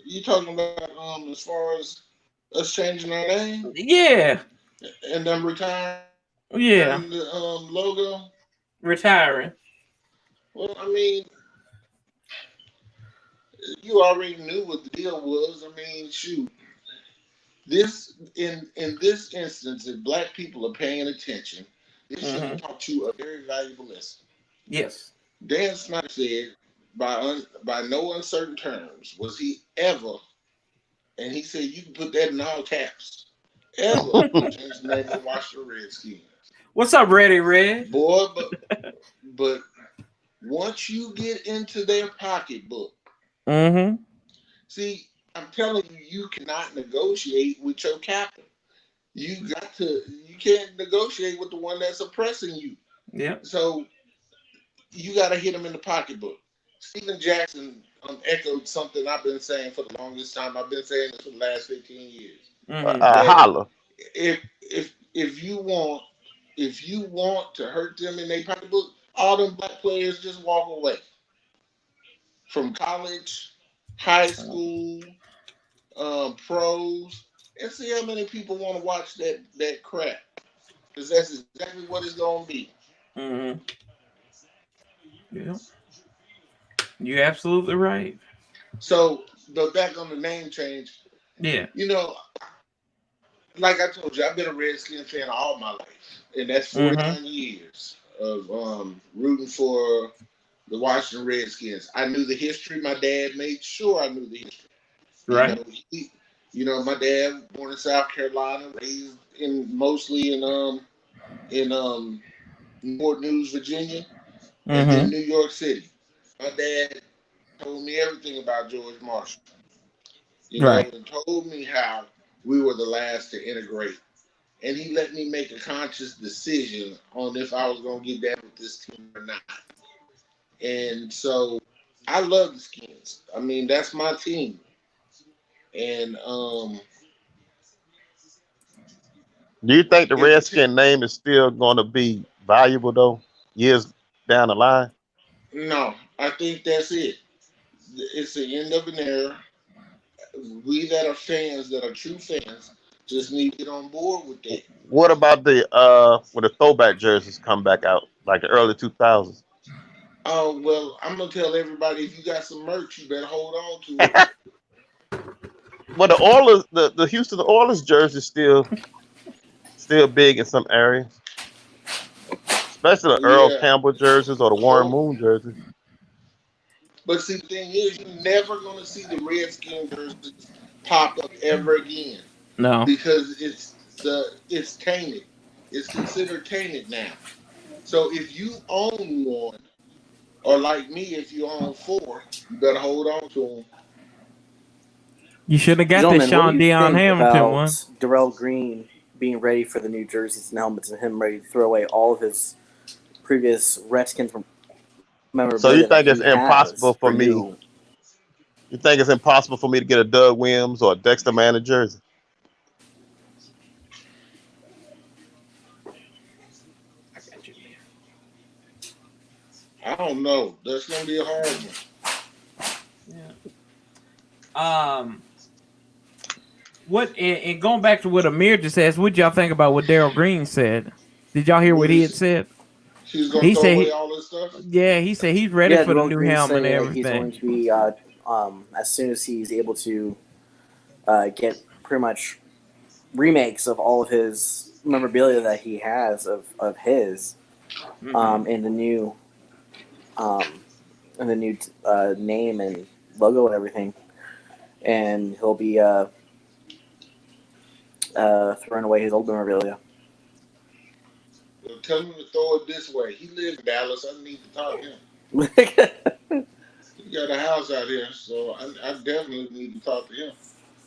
You talking about as far as us changing our name? Yeah. And them retiring? Yeah. The logo? Retiring. Well, I mean, you already knew what the deal was. I mean, shoot. This in this instance, if black people are paying attention, this should have taught you a very valuable lesson. Yes. Dan Snyder said, by no uncertain terms, was he ever, and he said you can put that in all caps, ever change the name of Washington Redskins. What's up, Ready Red? Boy, but once you get into their pocketbook, see, I'm telling you, you cannot negotiate with your captain. You can't negotiate with the one that's oppressing you. Yeah. So you got to hit them in the pocketbook. Stephen Jackson echoed something I've been saying for the longest time. I've been saying this for the last 15 years. Holla. If you want to hurt them in their pocketbook, all them black players just walk away from college, high school, pros, and see how many people want to watch that crap. Because that's exactly what it's gonna be. Yeah, you're absolutely right. So, but back on the name change. Yeah. Like I told you, I've been a Redskins fan all my life, and that's 49 years of rooting for the Washington Redskins. I knew the history. My dad made sure I knew the history. Right. My dad born in South Carolina, raised mostly in Newport News, Virginia, and then New York City. My dad told me everything about George Marshall, Right. and told me how we were the last to integrate. And he let me make a conscious decision on if I was going to get down with this team or not. And so I love the Skins. I mean, that's my team. And do you think the Redskin name is still going to be valuable though, years down the line? no, I think that's it. It's the end of an era. We that are fans, that are true fans, just need to get on board with that. What about the when the throwback jerseys come back out, like the early 2000s? Oh well, I'm gonna tell everybody if you got some merch, you better hold on to it. Well, the Oilers, the Houston Oilers jersey still big in some areas, especially the Earl Yeah, Campbell jerseys or the Warren so Moon jerseys. but see, the thing is, you're never gonna see the Redskin jerseys pop up ever again No. because it's tainted. It's considered tainted now. So if you own one, or like me, if you own four, you better hold on to them. You should have got the Gentlemen, what do Sean you Dion think Hamilton one. about Darrell Green being ready for the new jerseys and helmets and him ready to throw away all of his previous Redskins memorabilia? So you think that it's he has impossible for me? new? You think it's impossible for me to get a Doug Williams or a Dexter Manley jersey? I don't know. That's gonna be a hard one. Yeah. What and going back to what Amir just asked, what y'all think about what Darryl Green said? Did y'all hear what he had said? He's gonna throw away all this stuff. Yeah, he said he's ready for the new Green helmet and said everything. he's going to be as soon as he's able to get pretty much remakes of all of his memorabilia that he has of his in the new name and logo and everything, and he'll be throwing away his old memorabilia. Well, tell him to throw it this way. He lives in Dallas. I need to talk to him. He got a house out here, so I definitely need to talk to him.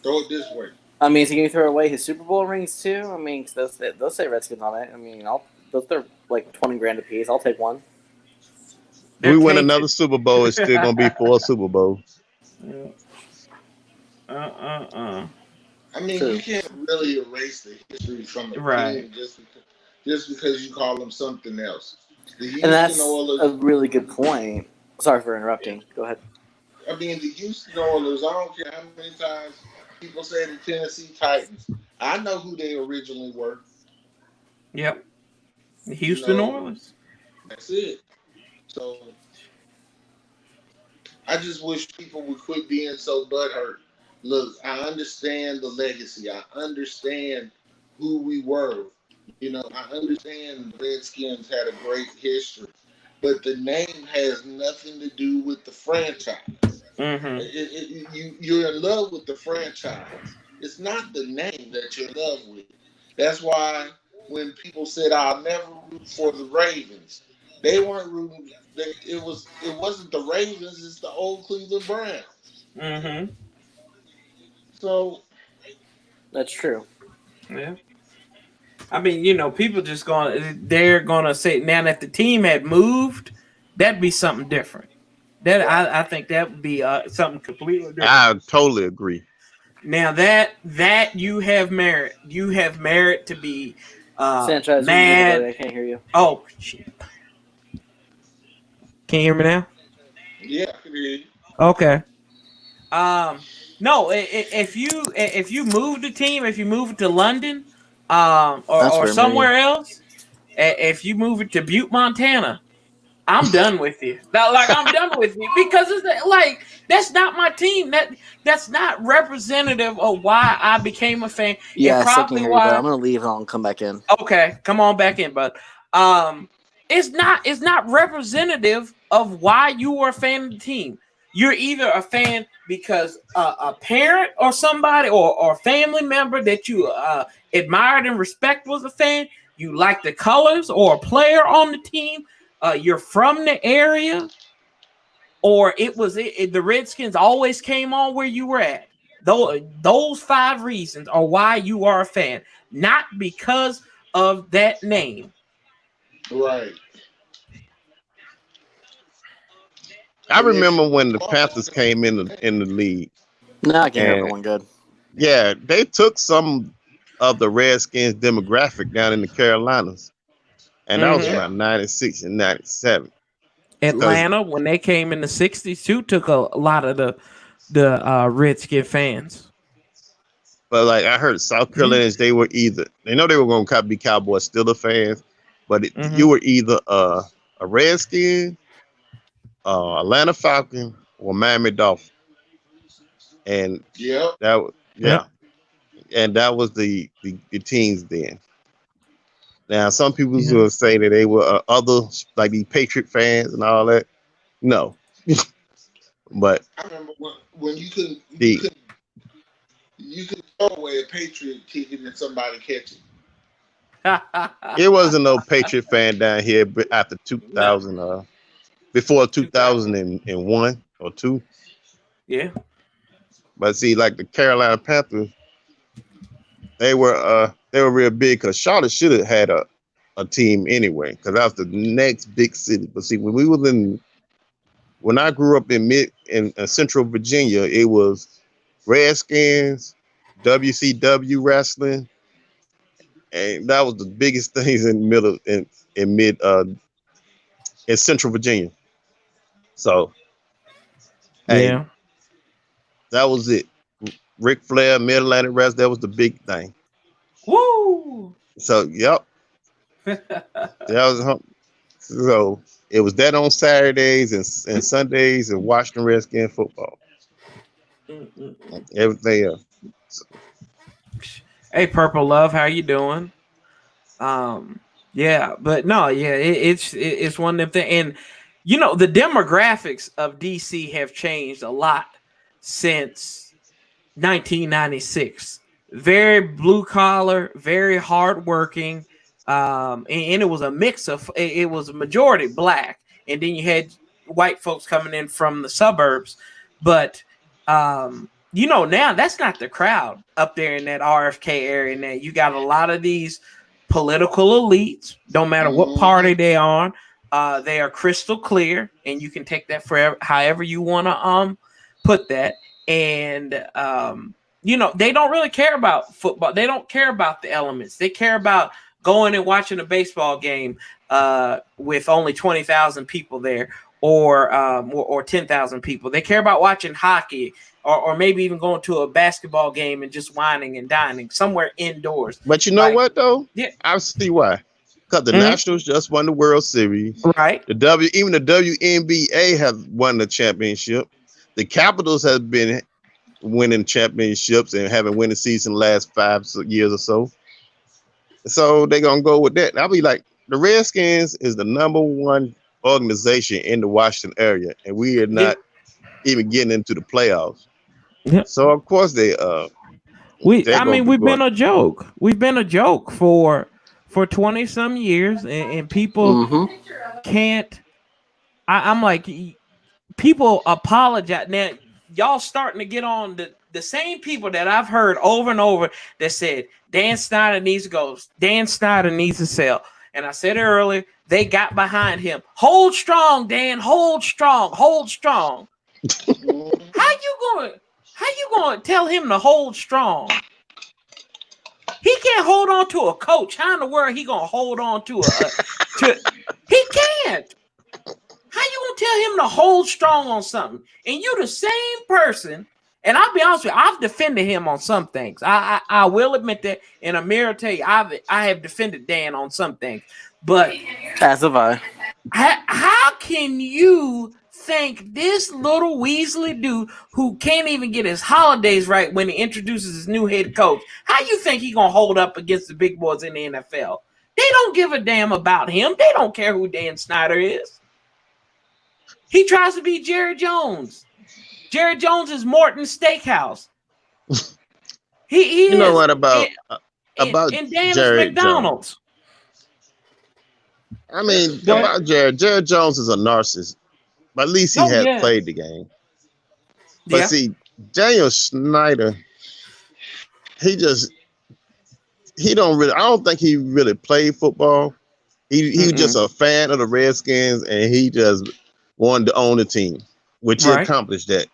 Throw it this way. I mean, is he going to throw away his Super Bowl rings too? I mean, cause those say Redskins on it. I mean, they're like $20,000 a piece. I'll take one. We win another Super Bowl, it's still gonna be 4 Super Bowls. I mean, you can't really erase the history from a team just because you call them something else. And that's a really good point. Sorry for interrupting. Go ahead. I mean, the Houston Oilers, I don't care how many times people say the Tennessee Titans. I know who they originally were. Yep. The Houston Oilers. That's it. So I just wish people would quit being so butthurt. Look, I understand the legacy. I understand who we were. I understand the Redskins had a great history. But the name has nothing to do with the franchise. You're in love with the franchise. It's not the name that you're in love with. That's why when people said, "I'll never root for the Ravens," they weren't rooting. It wasn't the Ravens. It's the old Cleveland Browns. So that's true. Yeah. I mean, people they're gonna say now that the team had moved, that'd be something different. I think that would be something completely different. I totally agree. Now that you have merit to be Sanchez, mad. I can't hear you. Oh, shit. Can you hear me now? Yeah, I can hear you. Okay. No, if you move the team, if you move it to London, or somewhere else, if you move it to Butte, Montana, I'm done with you. I'm done with you because it's like that's not my team. That's not representative of why I became a fan. Yeah, and probably you, why I'm gonna leave and I'll come back in. Okay, come on back in, bud. It's not representative of why you were a fan of the team. You're either a fan because a parent or somebody or a family member that you admired and respect was a fan. You like the colors or a player on the team. You're from the area, or the Redskins always came on where you were at. Those 5 reasons are why you are a fan, not because of that name. Right. I remember when the Panthers came in the league. No, I can't hear everyone good. Yeah, they took some of the Redskins demographic down in the Carolinas, and that was around 96 and 97. Atlanta, when they came in the 60s too, took a lot of the Redskin fans. But like I heard South Carolinians, they were either, they know they were going to be Cowboy Steeler fans, but you were either a Redskin, Atlanta Falcon, or Miami Dolphin. And and that was the teams then. Now some people will say that they were other, like the Patriot fans and all that. No, but I remember when you couldn't throw away a Patriot kicking and somebody catch it. It wasn't no Patriot fan down here after 2000, before 2001 or 2. Yeah. But see, like the Carolina Panthers, they were real big because Charlotte should have had a team anyway, because that was the next big city. But see, when I grew up in Central Virginia, it was Redskins, WCW wrestling, and that was the biggest things in the middle in Central Virginia. So, hey, that was it. Ric Flair, Mid Atlantic Wrestling, that was the big thing. Woo! So, yep. So it was that on Saturdays and Sundays and Washington Redskins football. Everything else. Hey, Purple Love, how you doing? It's one of them things. And the demographics of DC have changed a lot since 1996. Very blue collar, very hardworking. And it was a mix of, it was a majority black, and then you had white folks coming in from the suburbs. But now that's not the crowd up there in that RFK area. Now you got a lot of these political elites. Don't matter what party they are, they are crystal clear, and you can take that for however you want to put that. And they don't really care about football. They don't care about the elements. They care about going and watching a baseball game with only 20,000 people there, or 10,000 people. They care about watching hockey, or maybe even going to a basketball game and just whining and dining somewhere indoors. But you know what though? Yeah, I see why. Because the Nationals just won the World Series. Right. Even the WNBA has won the championship. The Capitals have been winning championships and having winning season the last 5 years or so. So they're going to go with that. I'll be like, the Redskins is the #1 organization in the Washington area, and we are not even getting into the playoffs. Yeah. So of course we've been a joke. We've been a joke for 20 some years, and people can't. I'm like, people apologize now. Y'all starting to get on the same people that I've heard over and over that said Dan Snyder needs to go. Dan Snyder needs to sell. And I said it earlier, they got behind him. Hold strong, Dan. Hold strong. Hold strong. How you going to tell him to hold strong? He can't hold on to a coach. How in the world he going to hold on to he can't. How you going to tell him to hold strong on something? And you the same person. And I'll be honest with you, I've defended him on some things. I will admit that, and Amir will tell you, I have defended Dan on some things. But as have I. How can you think this little Weasley dude who can't even get his holidays right when he introduces his new head coach, how you think he gonna hold up against the big boys in the NFL? They don't give a damn about him. They don't care who Dan Snyder is. He tries to be Jerry Jones. Jerry Jones is Morton's Steakhouse. He You know is. what about And Dan is Jerry McDonald's. Jones? I mean, Go about Jerry Jones is a narcissist, but at least he has played the game. But see, Daniel Snyder, he don't really. I don't think he really played football. He was just a fan of the Redskins, and he just wanted to own the team, which he accomplished that.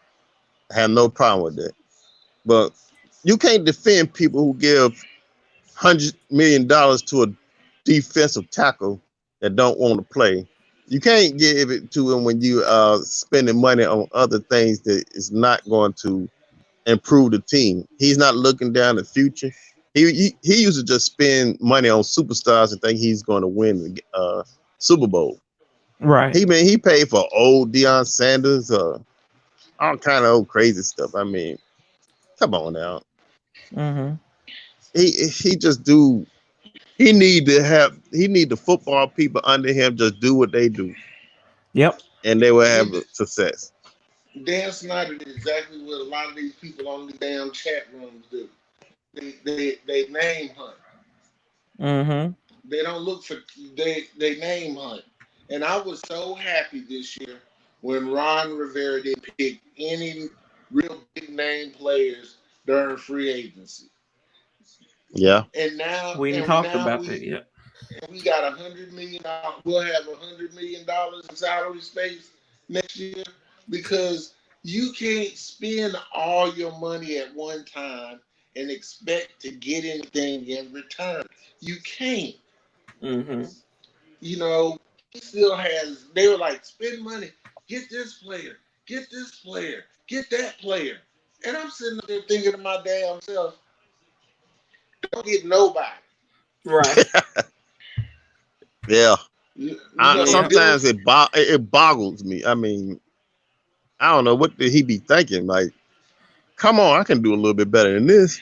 I have no problem with that. But you can't defend people who give $100 million to a defensive tackle that don't want to play. You can't give it to him when you are spending money on other things that is not going to improve the team. He's not looking down the future. He used to just spend money on superstars and think he's going to win the Super Bowl. Right. He paid for old Deion Sanders, all kind of old crazy stuff. I mean, come on now. Mm-hmm. He just do. He need the football people under him just do what they do. Yep. And they will have success. Dan Snyder did exactly what a lot of these people on the damn chat rooms do. They name hunt. Mm-hmm. They don't look for they name hunt. And I was so happy this year when Ron Rivera didn't pick any real big name players during free agency. Yeah. And now we talked about that yet. And we got $100 million. We'll have $100 million in salary space next year because you can't spend all your money at one time and expect to get anything in return. You can't. Mm-hmm. You know, he still has. They were like, spend money, get this player, get that player, and I'm sitting there thinking to my damn self, don't get nobody. Right. Yeah. Sometimes it boggles me. I mean, I don't know, what did he be thinking? Like, come on, I can do a little bit better than this.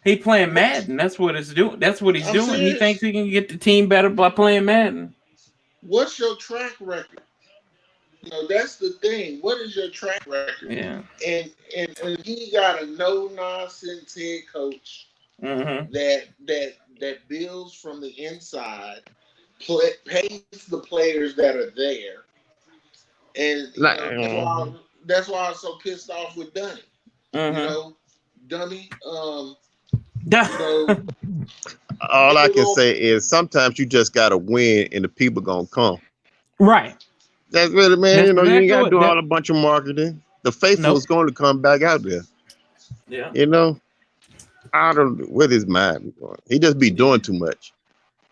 He playing Madden. That's what it's doing. That's what he's doing. Serious. He thinks he can get the team better by playing Madden. What's your track record? You know, that's the thing. What is your track record? Yeah. And he got a no nonsense head coach that builds from the inside, pays the players that are there, and that's why I'm so pissed off with Dunny. You know, Dummy. All I can say is sometimes you just gotta win, and the people gonna come. Right. That's really, man. You ain't gotta do all a bunch of marketing. The faithful is going to come back out there. Yeah. You know, I don't know where his mind be going. He just be doing too much.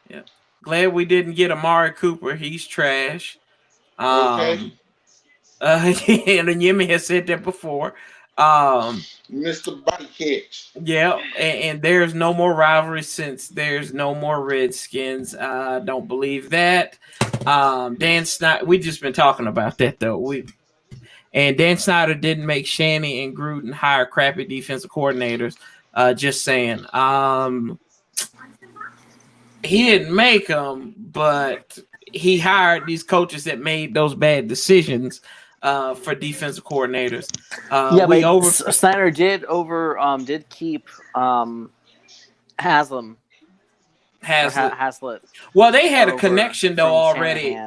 Yeah. Glad we didn't get Amari Cooper. He's trash. Okay. And Yemi has said that before. Mr. Body Catch. Yeah, and there's no more rivalry since there's no more Redskins. Don't believe that. Dan Snyder, we just been talking about that though. And Dan Snyder didn't make Shanny and Gruden hire crappy defensive coordinators. Just saying. He didn't make them, but he hired these coaches that made those bad decisions. For defensive coordinators, Snyder did keep Haslett. Well, they had a connection though already.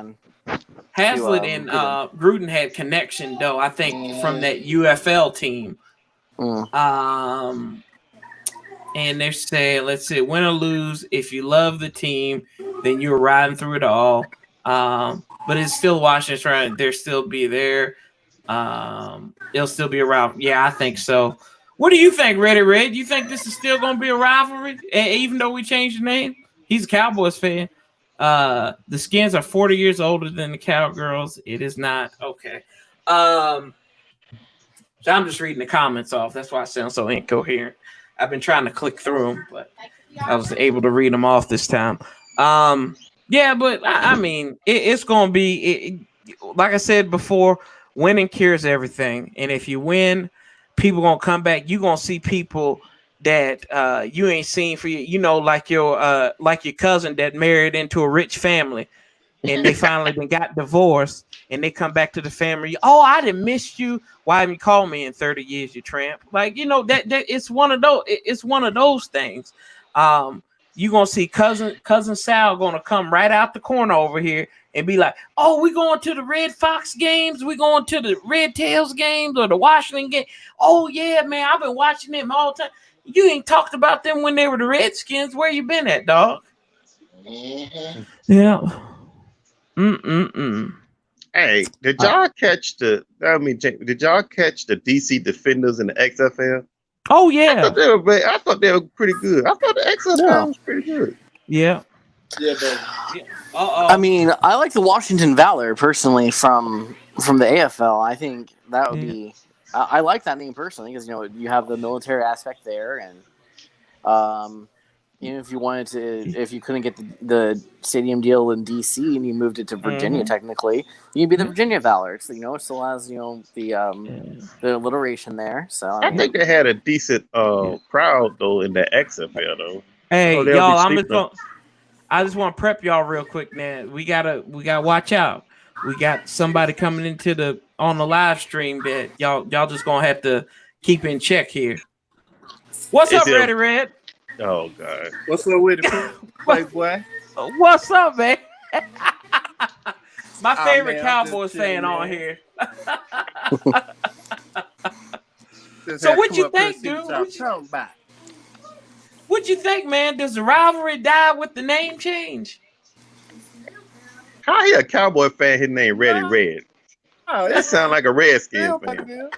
Haslett and Gruden had connection though. I think from that UFL team. And they're saying, let's see, win or lose. If you love the team, then you're riding through it all. But it's still Washington's trying. They'll still be there. It'll still be around. Yeah, I think so. What do you think, Reddy Red? You think this is still going to be a rivalry, even though we changed the name? He's a Cowboys fan. The Skins are 40 years older than the Cowgirls. It is not. Okay. So I'm just reading the comments off. That's why I sound so incoherent. I've been trying to click through them, but I was able to read them off this time. Yeah, but I mean, it's going to be, like I said before, winning cures everything. And if you win, people going to come back. You're going to see people that you ain't seen for you, like your cousin that married into a rich family. and they finally then got divorced, and they come back to the family. Oh, I didn't miss you. Why haven't you called me in 30 years, you tramp? Like, that it's one of those. It's one of those things. You gonna see cousin Sal gonna come right out the corner over here and be like, "Oh, we going to the Red Fox games? We going to the Red Tails games or the Washington game? Oh yeah, man, I've been watching them all the time. You ain't talked about them when they were the Redskins. Where you been at, dog?" Mm-hmm. Yeah. Hey, did y'all catch the DC Defenders in the XFL? Oh yeah. I thought they were pretty good. I thought the XFL was pretty good. Yeah. Yeah, but I mean, I like the Washington Valor personally from the AFL. I think that would be. I like that name personally because you have the military aspect there, and even if you wanted to, if you couldn't get the stadium deal in DC and you moved it to Virginia, technically, you'd be the Virginia Valor. So it still has the alliteration there. So I think they had a decent crowd though in the XFL though. Hey, y'all, I just want to prep y'all real quick, man. We gotta watch out. We got somebody coming on the live stream that y'all just gonna have to keep in check here. What's up, Ready Red? Oh God. What's up with it, Playboy? What's up, man? My favorite Cowboys fan on here. So what you think, dude? What you think, man? Does the rivalry die with the name change? How he a Cowboy fan? His name Ready Red. Oh, that sounds like a Redskins fan.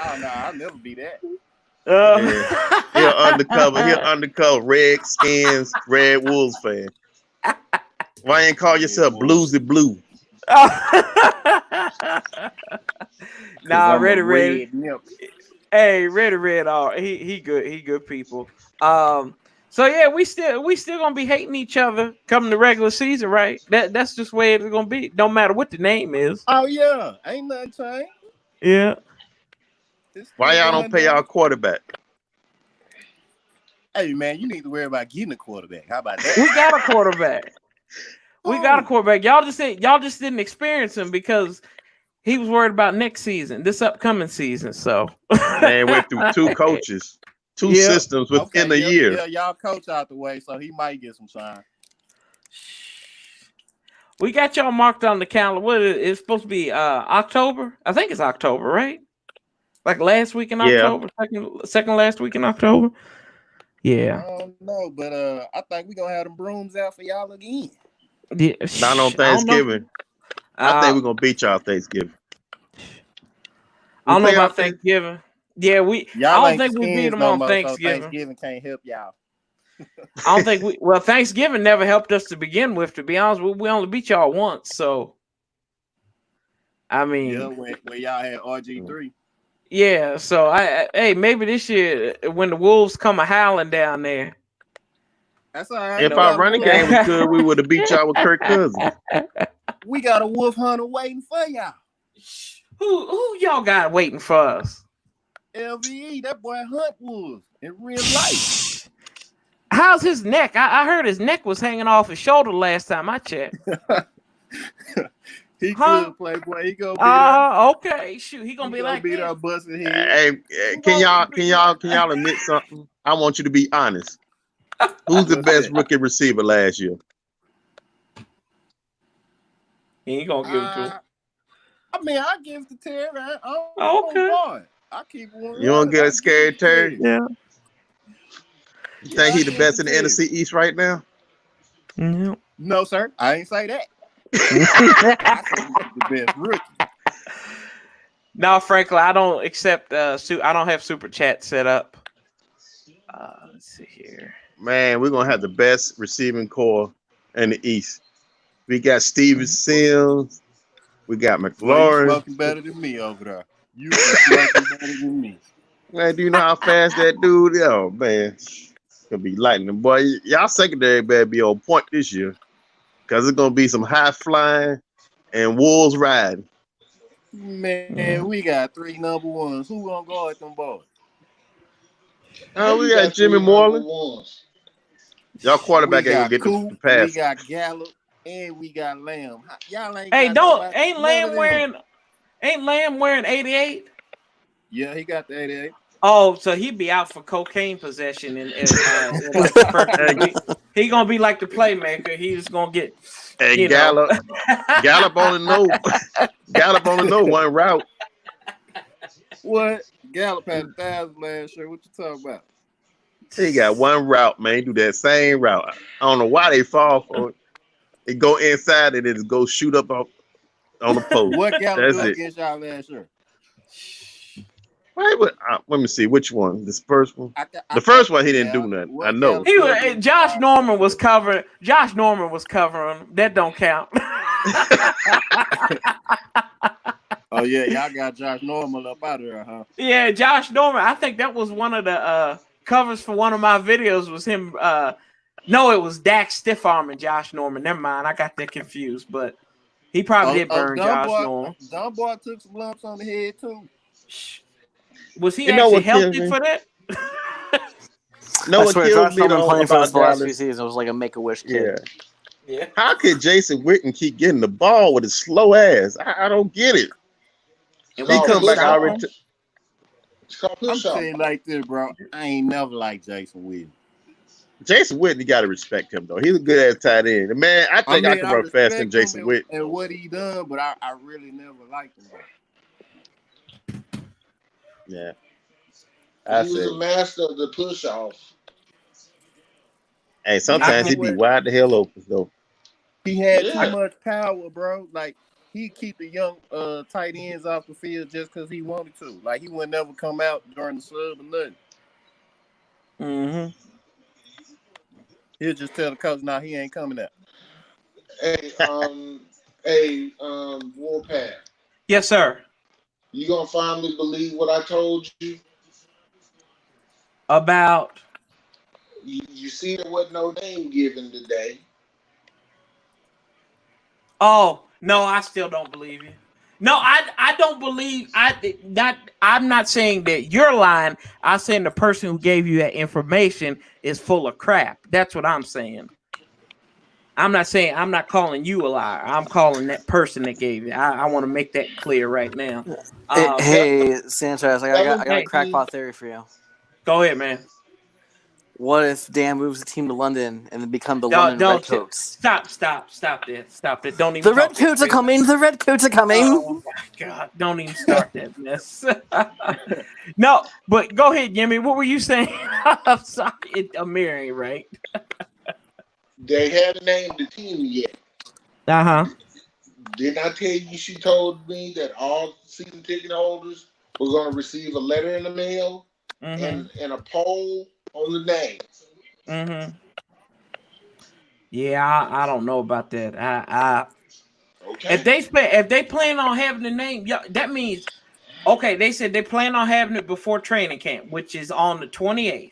Oh no, I'll never be that. He'll undercover Redskins, Red Wolves fan. Why ain't call yourself Bluesy Blue? Nah, Ready Red. Hey, Ready Red. He good. He good people. So yeah, we still gonna be hating each other coming the regular season, right? That's just the way it's gonna be. No matter what the name is. Oh yeah, ain't nothing changed. Yeah. Why y'all don't pay y'all quarterback? Hey man, you need to worry about getting a quarterback. How about that? We got a quarterback. Y'all just didn't experience him because he was worried about next season, this upcoming season. So man went through two coaches, two systems within a year. Yeah, y'all coach out the way, so he might get some shine. We got y'all marked on the calendar. What is it? It's supposed to be October? I think it's October, right? Like last week in October, second last week in October. Yeah. I don't know, but I think we're gonna have them brooms out for y'all again. Yeah. Not on Thanksgiving. I think we're gonna beat y'all Thanksgiving. I don't know about Thanksgiving. Yeah, I don't think we beat them on Thanksgiving. So Thanksgiving can't help y'all. I don't think Thanksgiving never helped us to begin with, to be honest. We only beat y'all once, so I mean, where y'all had RG3. Yeah, so hey, maybe this year when the Wolves come a howling down there. That's all right. If our running game was good, we would have beat y'all with Kirk Cousins. We got a wolf hunter waiting for y'all. Who y'all got waiting for us? LVE, that boy hunt wolves in real life. How's his neck? I heard his neck was hanging off his shoulder last time I checked. He good, Playboy. He gonna be okay. Shoot, he gonna be like beat our busted head. Hey, can y'all admit something? I want you to be honest. Who's the best rookie receiver last year? He ain't gonna give it to him. I mean, I give it to Terry. Okay. I keep one. You don't get scared, Terry? Yeah. You think he the best in the NFC East right now? No. No, sir. I ain't say that. The best rookie. No, frankly, I don't accept. I don't have super chat set up. Let's see here. Man, we're gonna have the best receiving core in the East. We got Steven Sims. We got McLaurin. Well, you smoking better than me over there. You smoking better than me. Man, do you know how fast that dude? Oh man, gonna be lightning, boy. Y'all secondary better be on point this year, cause it's gonna be some high flying and wolves riding. Man, we got 3 number ones. Who gonna guard them boys? We got Jimmy Moreland. Y'all quarterback We ain't gonna got get Coop, the pass. we got Gallup, and we got Lamb. Y'all ain't Hey, got don't nobody, ain't Lamb wearing 88? Yeah, he got the 88. Oh, so he'd be out for cocaine possession in like the first 2 weeks. He gonna be like the playmaker. He's gonna get And Gallup only know one route. What? Gallup had 1,000 last year. What you talking about? He got one route, man. He do that same route. I don't know why they fall for it. It go inside and it go shoot up on the post. What Gallup That's do it. against y'all last year? Wait, let me see which one. This first one. The first one he didn't do nothing. I know. Josh Norman was covering. Josh Norman was covering. That don't count. Oh yeah, y'all got Josh Norman up out of there, huh? Yeah, Josh Norman. I think that was one of the covers for one of my videos. Was him? No, it was Dak Stiffarm and Josh Norman. Never mind, I got that confused. But he probably did burn Josh Norman. Dunbar took some lumps on the head too. Was he actually healthy for that? I swear, Josh Norman playing for us the last few seasons was like a Make-A-Wish kid. Yeah. How could Jason Witten keep getting the ball with his slow ass? I don't get it. He come back already. I'm saying like this, bro. I ain't never liked Jason Witten. Jason Witten, you gotta respect him though. He's a good ass tight end. Man, I think I can run faster than Jason Witten. And what he done, but I really never liked him. Yeah. He was a master of the push off. Hey, sometimes he be wide the hell open though. He had too much power, bro. Like he keep the young tight ends off the field just because he wanted to. Like he would never come out during the sub or nothing. Mm-hmm. He'll just tell the coach, "Nah, he ain't coming out." Hey, Warpath. Yes, sir. You gonna finally believe what I told you about? You see, there wasn't no name given today. Oh no, I still don't believe you. No, I don't believe I'm not saying that you're lying. I'm saying the person who gave you that information is full of crap. That's what I'm saying. I'm not calling you a liar. I'm calling that person that gave you. I want to make that clear right now. Hey, Sanchez, I got a crackpot theory for you. Go ahead, man. What if Dan moves the team to London and then become the London Redcoats? Stop that. Don't even. The Redcoats are coming. The Redcoats are coming. Oh my God! Don't even start that mess. No, but go ahead, Jimmy. What were you saying? I'm sorry, Amir ain't right. They haven't named the team yet. Didn't I tell you she told me that all season ticket holders were going to receive a letter in the mail and a poll on the names? Yeah, I don't know about that. Okay. If they plan on having the name, that means okay. They said they plan on having it before training camp, which is on the 28th.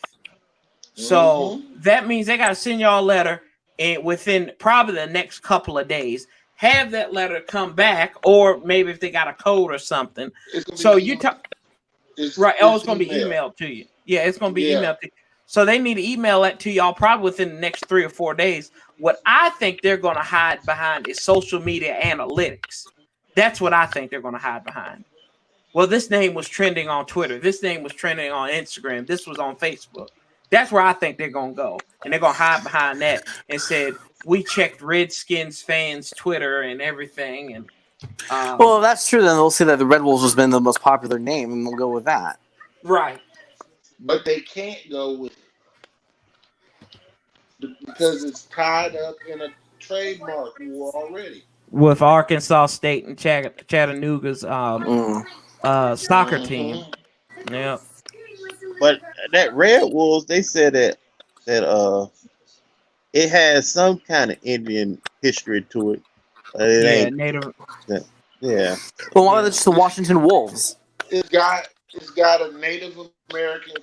So that means they got to send y'all a letter, and within probably the next couple of days, have that letter come back, or maybe if they got a code or something. So you talk right? Oh, it's going to be emailed to you. Yeah, it's going to be emailed to you. So they need to email that to y'all probably within the next 3 or 4 days. What I think they're going to hide behind is social media analytics. That's what I think they're going to hide behind. Well, this name was trending on Twitter. This name was trending on Instagram. This was on Facebook. That's where I think they're going to go. And they're going to hide behind that and said, we checked Redskins fans' Twitter and everything. And well, if that's true, then they'll say that the Red Wolves has been the most popular name, and they'll go with that. Right. But they can't go with it because it's tied up in a trademark war already. With Arkansas State and Chattanooga's soccer team. Yeah. But that Red Wolves, they said that it has some kind of Indian history to it. Ain't native. Yeah. Well, why are they just the Washington Wolves? It's got a Native American.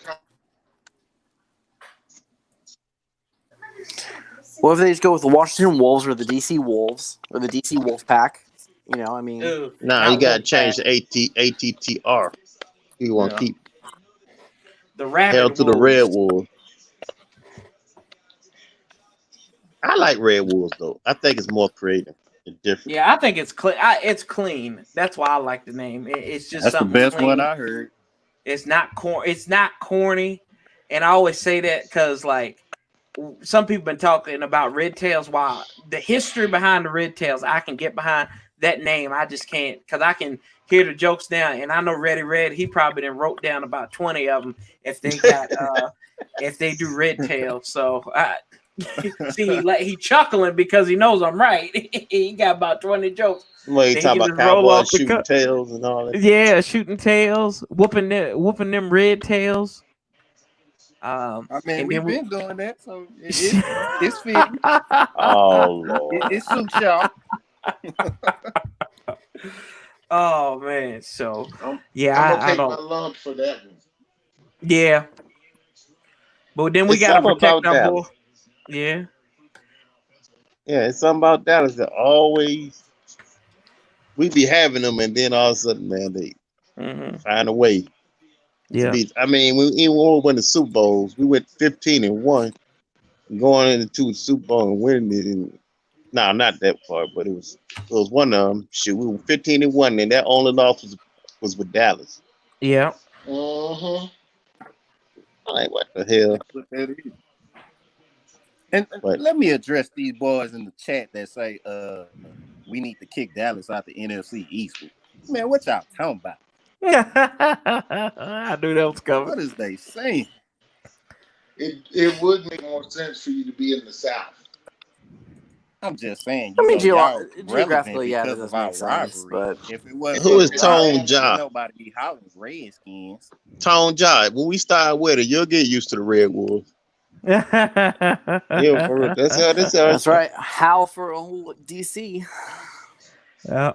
What if they just go with the Washington Wolves or the DC Wolves or the DC Wolf Pack? You know, I mean. Nah, you got to change the ATTR. You want to keep the Rabbit held to the Red Wolves. I like Red Wolves though. I think it's more creative and different. Yeah, I think it's clean. It's clean. That's why I like the name. It's just That's the something best clean. one I heard. It's not It's not corny, and I always say that because like some people been talking about Red Tails. While the history behind the Red Tails, I can get behind that name. I just can't because I can hear the jokes now, and I know Reddy Red. He probably done wrote down about 20 of them if they got if they do Red Tails. So see, like he chuckling because he knows I'm right. He got about 20 jokes. Well, you talking about cowboys shooting tails and all that. Yeah, shooting tails, whooping them red tails. I mean, we've been doing that, so it's fitting. Oh Lord, it suits y'all. Oh man, so yeah, I'm gonna take my lump for that one. Yeah, but then we gotta protect our boy. Yeah, it's something about Dallas that always we be having them, and then all of a sudden, man, they find a way. Yeah, I mean, even when we went to Super Bowls, we went 15-1, going into the Super Bowl and winning it. And no, not that far, but it was one of them. Shoot, we were 15-1, and that only loss was with Dallas. Yeah. Mm-hmm. Like, what the hell? And let me address these boys in the chat that say we need to kick Dallas out the NFC East. Man, what y'all talking about? I knew that was coming. What is they saying? It would make more sense for you to be in the South. I'm just saying. Geographically, yeah, that doesn't make sense. But if it wasn't who is Tone Job? Nobody be hollering Redskins. Tone Job. When we start with it, you'll get used to the Red Wolves. Yeah, for real. That's right. How for DC? Yeah.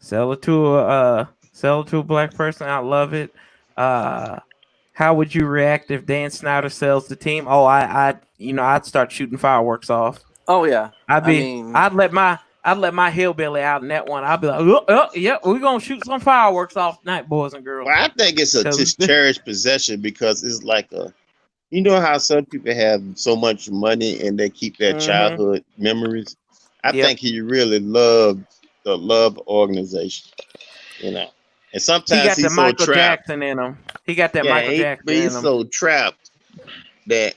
Sell it to a black person. I love it. How would you react if Dan Snyder sells the team? Oh, I'd start shooting fireworks off. Oh yeah. I'd let my hillbilly out in that one. I'd be like, yeah, we're gonna shoot some fireworks off tonight, boys and girls. Well, I think it's a just cherished possession because it's like you know how some people have so much money and they keep their childhood memories. I think he really loved the organization, and sometimes he got the Michael Jackson in him. He got that Michael Jackson in him. He's so trapped that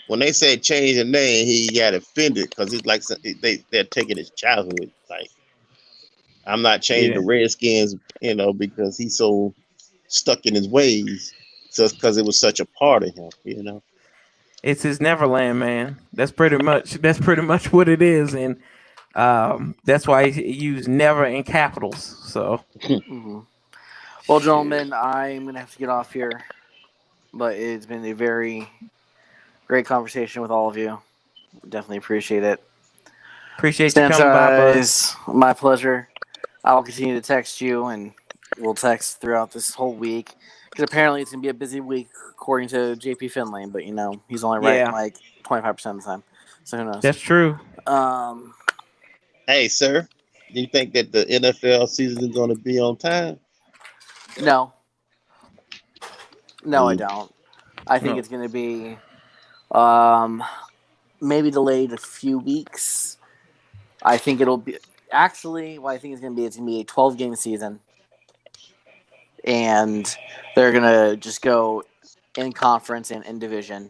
when they said change the name, he got offended because it's like they're taking his childhood. Like, I'm not changing the Redskins, because he's so stuck in his ways, just because it was such a part of him, It's his Neverland, man. That's pretty much what it is, and that's why he used never in capitals. So, well, gentlemen, I'm gonna have to get off here, but it's been a very great conversation with all of you. Definitely appreciate it. Appreciate you coming by, bud. It's my pleasure. I'll continue to text you, and we'll text throughout this whole week. Because apparently it's going to be a busy week, according to JP Finlay. But, he's only writing like 25% of the time. So who knows? That's true. Hey, sir, do you think that the NFL season is going to be on time? No. No, I don't. I think it's going to be maybe delayed a few weeks. I think it'll be actually what I think it's going to be. It's going to be a 12-game season, and they're going to just go in conference and in division.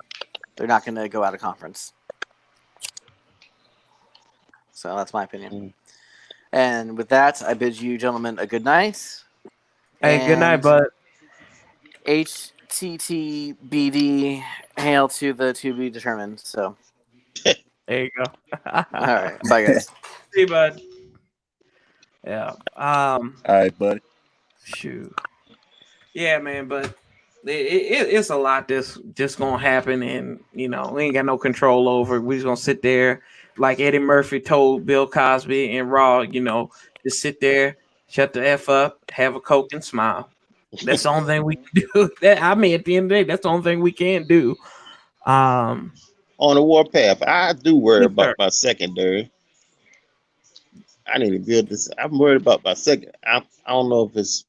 They're not going to go out of conference. So that's my opinion. And with that, I bid you gentlemen a good night. Hey, good night, bud. HTTBD, hail to the to be determined. So there you go. All right, bye guys. See you, bud. Yeah. All right, buddy. Shoot. Yeah, man, but it's a lot that's just gonna happen, and we ain't got no control over it. We just gonna sit there like Eddie Murphy told Bill Cosby in Raw. Just sit there, shut the F up, have a Coke, and smile. That's the only thing we can do. At the end of the day, that's the only thing we can do. On the Warpath, I do worry about my secondary. I need to build this. I'm worried about my second. I don't know if it's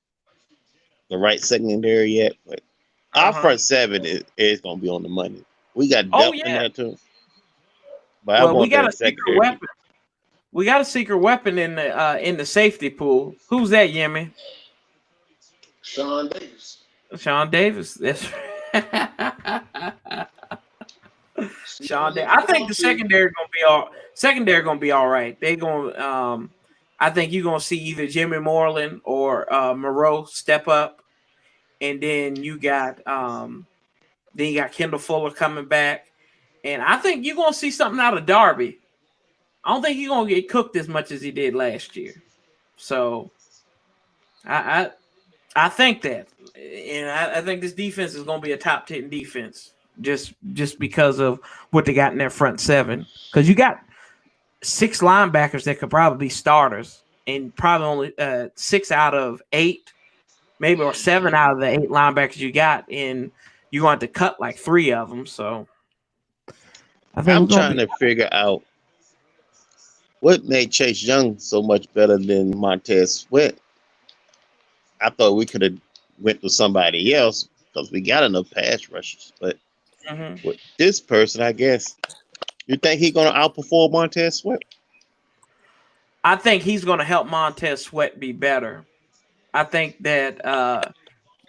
the right secondary yet, but our front seven is going to be on the money. We got depth in there too. But I Well, we want got that a secret secondary. weapon. We got a secret weapon in the safety pool. Who's that, Yemi? Sean Davis. Sean Davis. That's Sean Davis. I think the secondary gonna be all right. They gonna I think you're gonna see either Jimmy Moreland or Moreau step up, and then you got Kendall Fuller coming back, and I think you're gonna see something out of Darby. I don't think he's gonna get cooked as much as he did last year. So I think that, and I think this defense is going to be a top 10 defense just because of what they got in their front seven. Because you got 6 linebackers that could probably be starters, and probably only 6 out of 8, maybe, or 7 out of the 8 linebackers you got, and you're going to have to cut like 3 of them. So I think I'm trying to figure out what made Chase Young so much better than Montez Sweat. I thought we could have went to somebody else because we got enough pass rushers. But with this person, I guess, you think he's going to outperform Montez Sweat? I think he's going to help Montez Sweat be better. I think that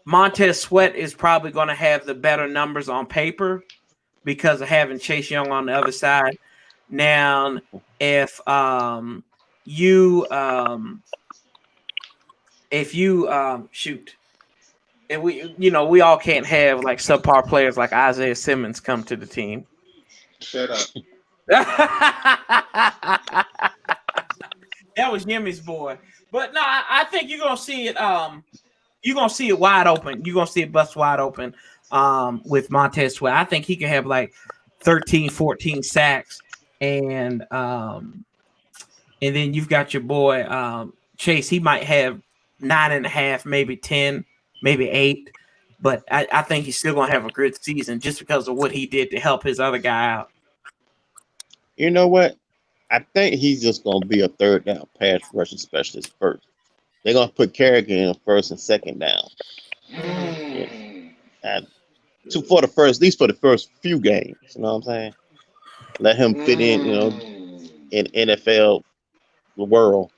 Montez Sweat is probably going to have the better numbers on paper because of having Chase Young on the other side. Now, if you shoot, and we all can't have like subpar players like Isaiah Simmons come to the team. Shut up. That was Yemi's boy. But no, I think you're gonna see it. You're gonna see it wide open. You're gonna see it bust wide open with Montez Sweat. I think he can have like 13, 14 sacks, and then you've got your boy Chase. He might have 9.5, maybe 10, maybe 8. But I think he's still gonna have a good season just because of what he did to help his other guy out. You know what? I think he's just going to be a third down pass rushing specialist first. They're going to put Kerrigan in first and second down. And for the first, at least for the first few games, you know what I'm saying? Let him fit in, in NFL world.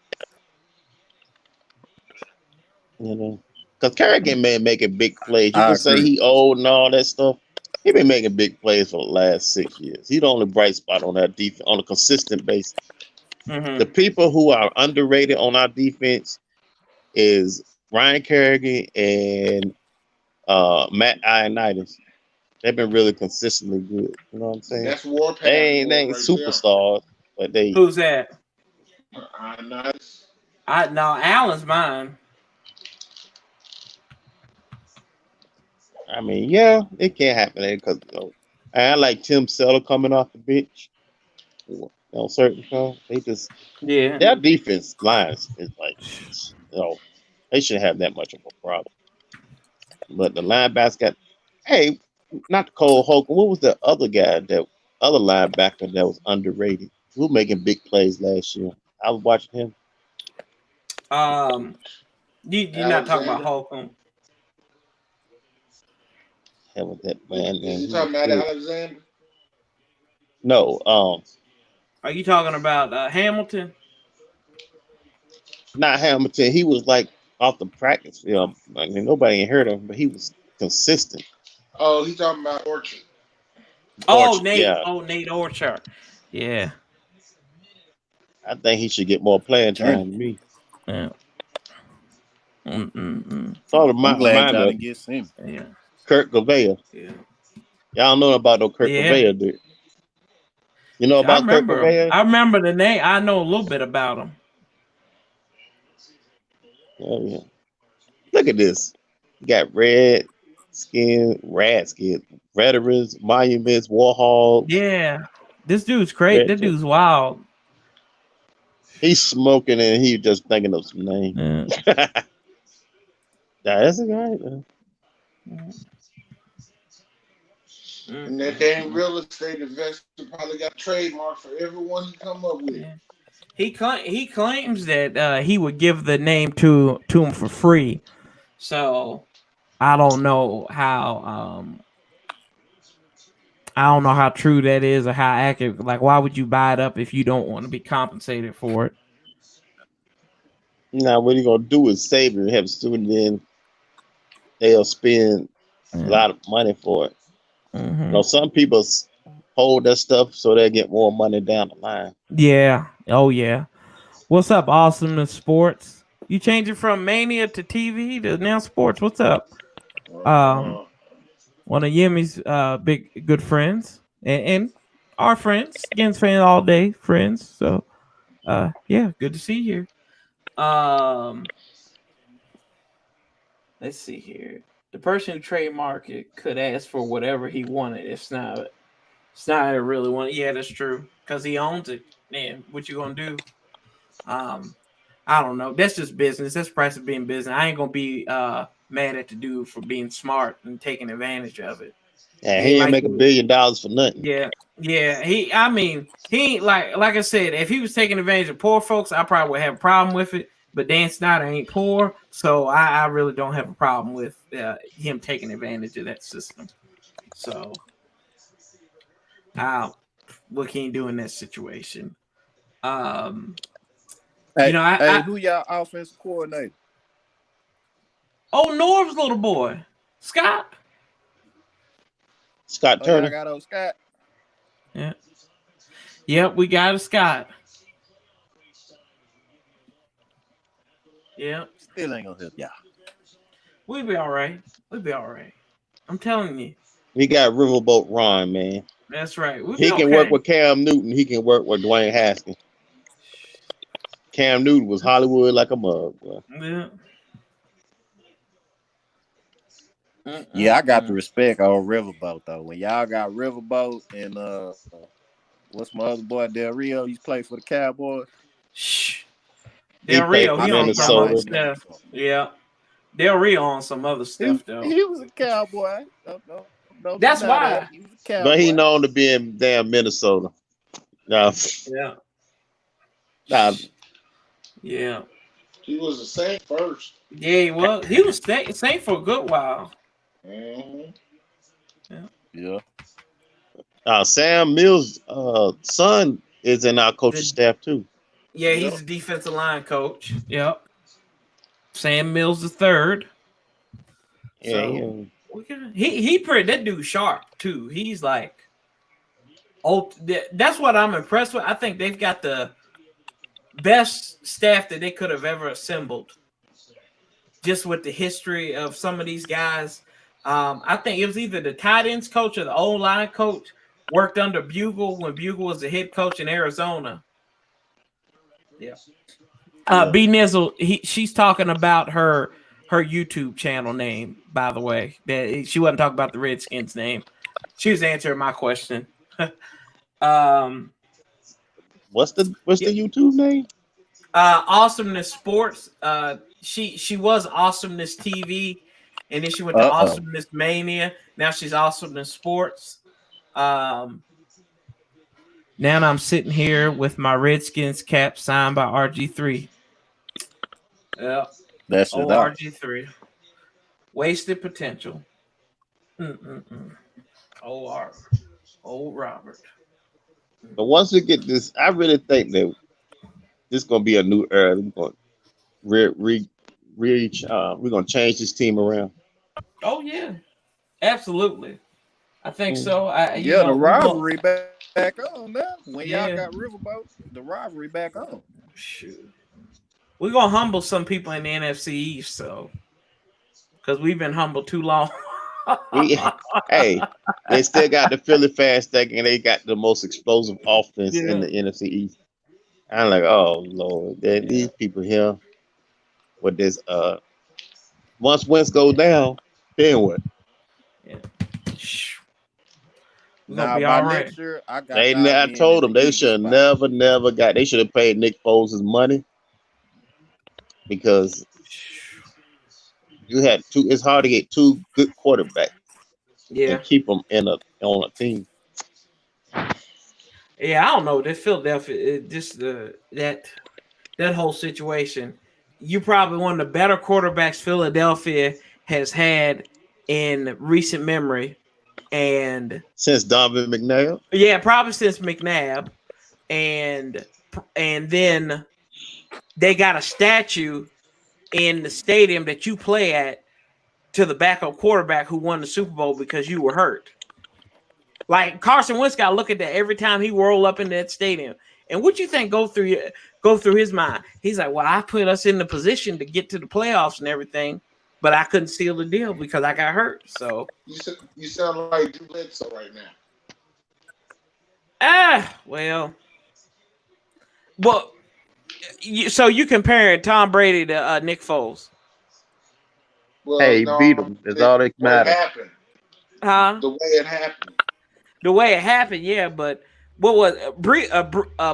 Because Kerrigan been making big plays. You can say he old and all that stuff. He been making big plays for the last 6 years. He's the only bright spot on that defense on a consistent basis. The people who are underrated on our defense is Ryan Kerrigan and Matt Ioannidis. They've been really consistently good. You know what I'm saying? That's Warpath. They ain't superstars, but they. Who's that? Ioannidis. No, Allen's mine. I mean, yeah, it can't happen there because I like Tim Seller coming off the bench. On certain times, their defense lines is like, they shouldn't have that much of a problem. But the linebackers got, not Cole Holcomb. What was the other guy other linebacker that was underrated? Who was making big plays last year? I was watching him. You're not talking about Holcomb. Hell with that man. You talking about Alexander? No. Are you talking about Hamilton? Not Hamilton. He was like off the practice field. I mean, nobody ain't heard of him, but he was consistent. Oh, he's talking about Orchard. Nate. Yeah. Oh, Nate Orchard. Yeah. I think he should get more playing time than me. Yeah. So I'm glad y'all didn't get him. Yeah. Kurt Gouveia. Yeah. Y'all know about no Kurt Gouveia, dude. You know about Kurt Gouveia? I remember the name. I know a little bit about him. Oh, yeah. Look at this. You got Redskins, Veterans, Monuments, Warhol. Yeah. This dude's crazy. This dude's wild. He's smoking and he just thinking of some names. Yeah. That's a guy, man. And that damn real estate investor probably got trademark for everyone he come up with. Yeah. He claims that he would give the name to him for free. So I don't know how I don't know how true that is or how accurate. Like, why would you buy it up if you don't want to be compensated for it? Now, what you gonna do is save it and have a student, then they'll spend a lot of money for it. Mm-hmm. You know, some people hold that stuff so they get more money down the line. Yeah. Oh yeah. What's up, Awesomeness Sports? You changing from Mania to TV to now sports. What's up? One of Yemi's big good friends and our friends, Skins fan all day friends. So yeah, good to see you. Let's see here. The person who trademarked it could ask for whatever he wanted if Snyder really wanted. Yeah, that's true. Because he owns it. Man, what you gonna do? I don't know. That's just business. That's the price of being business. I ain't gonna be mad at the dude for being smart and taking advantage of it. Yeah, he ain't make $1 billion for nothing. Yeah. He ain't like I said, if he was taking advantage of poor folks, I probably would have a problem with it. But Dan Snyder ain't poor, so I really don't have a problem with him taking advantage of that system. So, what can you do in that situation? Hey, who y'all offensive coordinator? Oh, Norv's little boy, Scott Turner. I got old Scott. Yeah. Yep, we got a Scott. Yeah. Still ain't gonna help y'all. We'll be all right. I'm telling you. He got Riverboat Ron, man. That's right. He can work with Cam Newton. He can work with Dwayne Haskins. Cam Newton was Hollywood like a mug, bro. Yeah. Yeah, I got the respect on Riverboat though. When y'all got Riverboat and what's my other boy Del Rio? He's played for the Cowboys. Shh. Del Rio, he on some other stuff. Yeah. Del Rio on some other stuff though. He was a Cowboy. No, that's why. He was a Cowboy. But he known to be in damn Minnesota. No. Yeah. Yeah. He was a Saint first. Yeah, he was. He was Saint for a good while. Mm-hmm. Yeah. Sam Mills' son is in our coaching staff too. Yeah, he's a defensive line coach. Yep. Sam Mills the third. So, he pretty that dude sharp too. He's like, that's what I'm impressed with. I think they've got the best staff that they could have ever assembled. Just with the history of some of these guys, I think it was either the tight ends coach or the O-line coach worked under Bugle when Bugle was the head coach in Arizona. Yeah. B Nizzle, she's talking about her YouTube channel name, by the way. That she wasn't talking about the Redskins name. She was answering my question. What's the YouTube name? Awesomeness Sports. She was Awesomeness TV, and then she went to Awesomeness Mania. Now she's Awesomeness Sports. Now I'm sitting here with my Redskins cap signed by RG3. Yeah, that's RG3. Wasted potential. Old Robert. But once we get this, I really think that this is gonna be a new era. We're going we're gonna change this team around. Oh yeah, absolutely. I think so. The rivalry back on now. When y'all got Riverboat, the rivalry back on. Shoot, we're gonna humble some people in the NFC East, so because we've been humbled too long. Hey, they still got the Philly fast stack, and they got the most explosive offense in the NFC East. I'm like, oh Lord, these people here with this. Once Wentz go down, then what? Yeah. Now, by next year, I told them they should never got. They should have paid Nick Foles' money because you had two. It's hard to get two good quarterbacks. Yeah, and keep them on a team. Yeah, I don't know. This Philadelphia, that whole situation. You probably one of the better quarterbacks Philadelphia has had in recent memory. And since Donovan McNabb. Yeah, probably since McNabb. And then they got a statue in the stadium that you play at to the backup quarterback who won the Super Bowl because you were hurt. Like Carson Wentz got to look at that every time he roll up in that stadium. And what you think go through his mind? He's like, well, I put us in the position to get to the playoffs and everything, but I couldn't seal the deal because I got hurt. So you sound like Drew Bledsoe right now. Well, so you comparing Tom Brady to Nick Foles? Well, hey, no, beat him. That's all that matters. Huh? The way it happened. The way it happened, yeah. But what was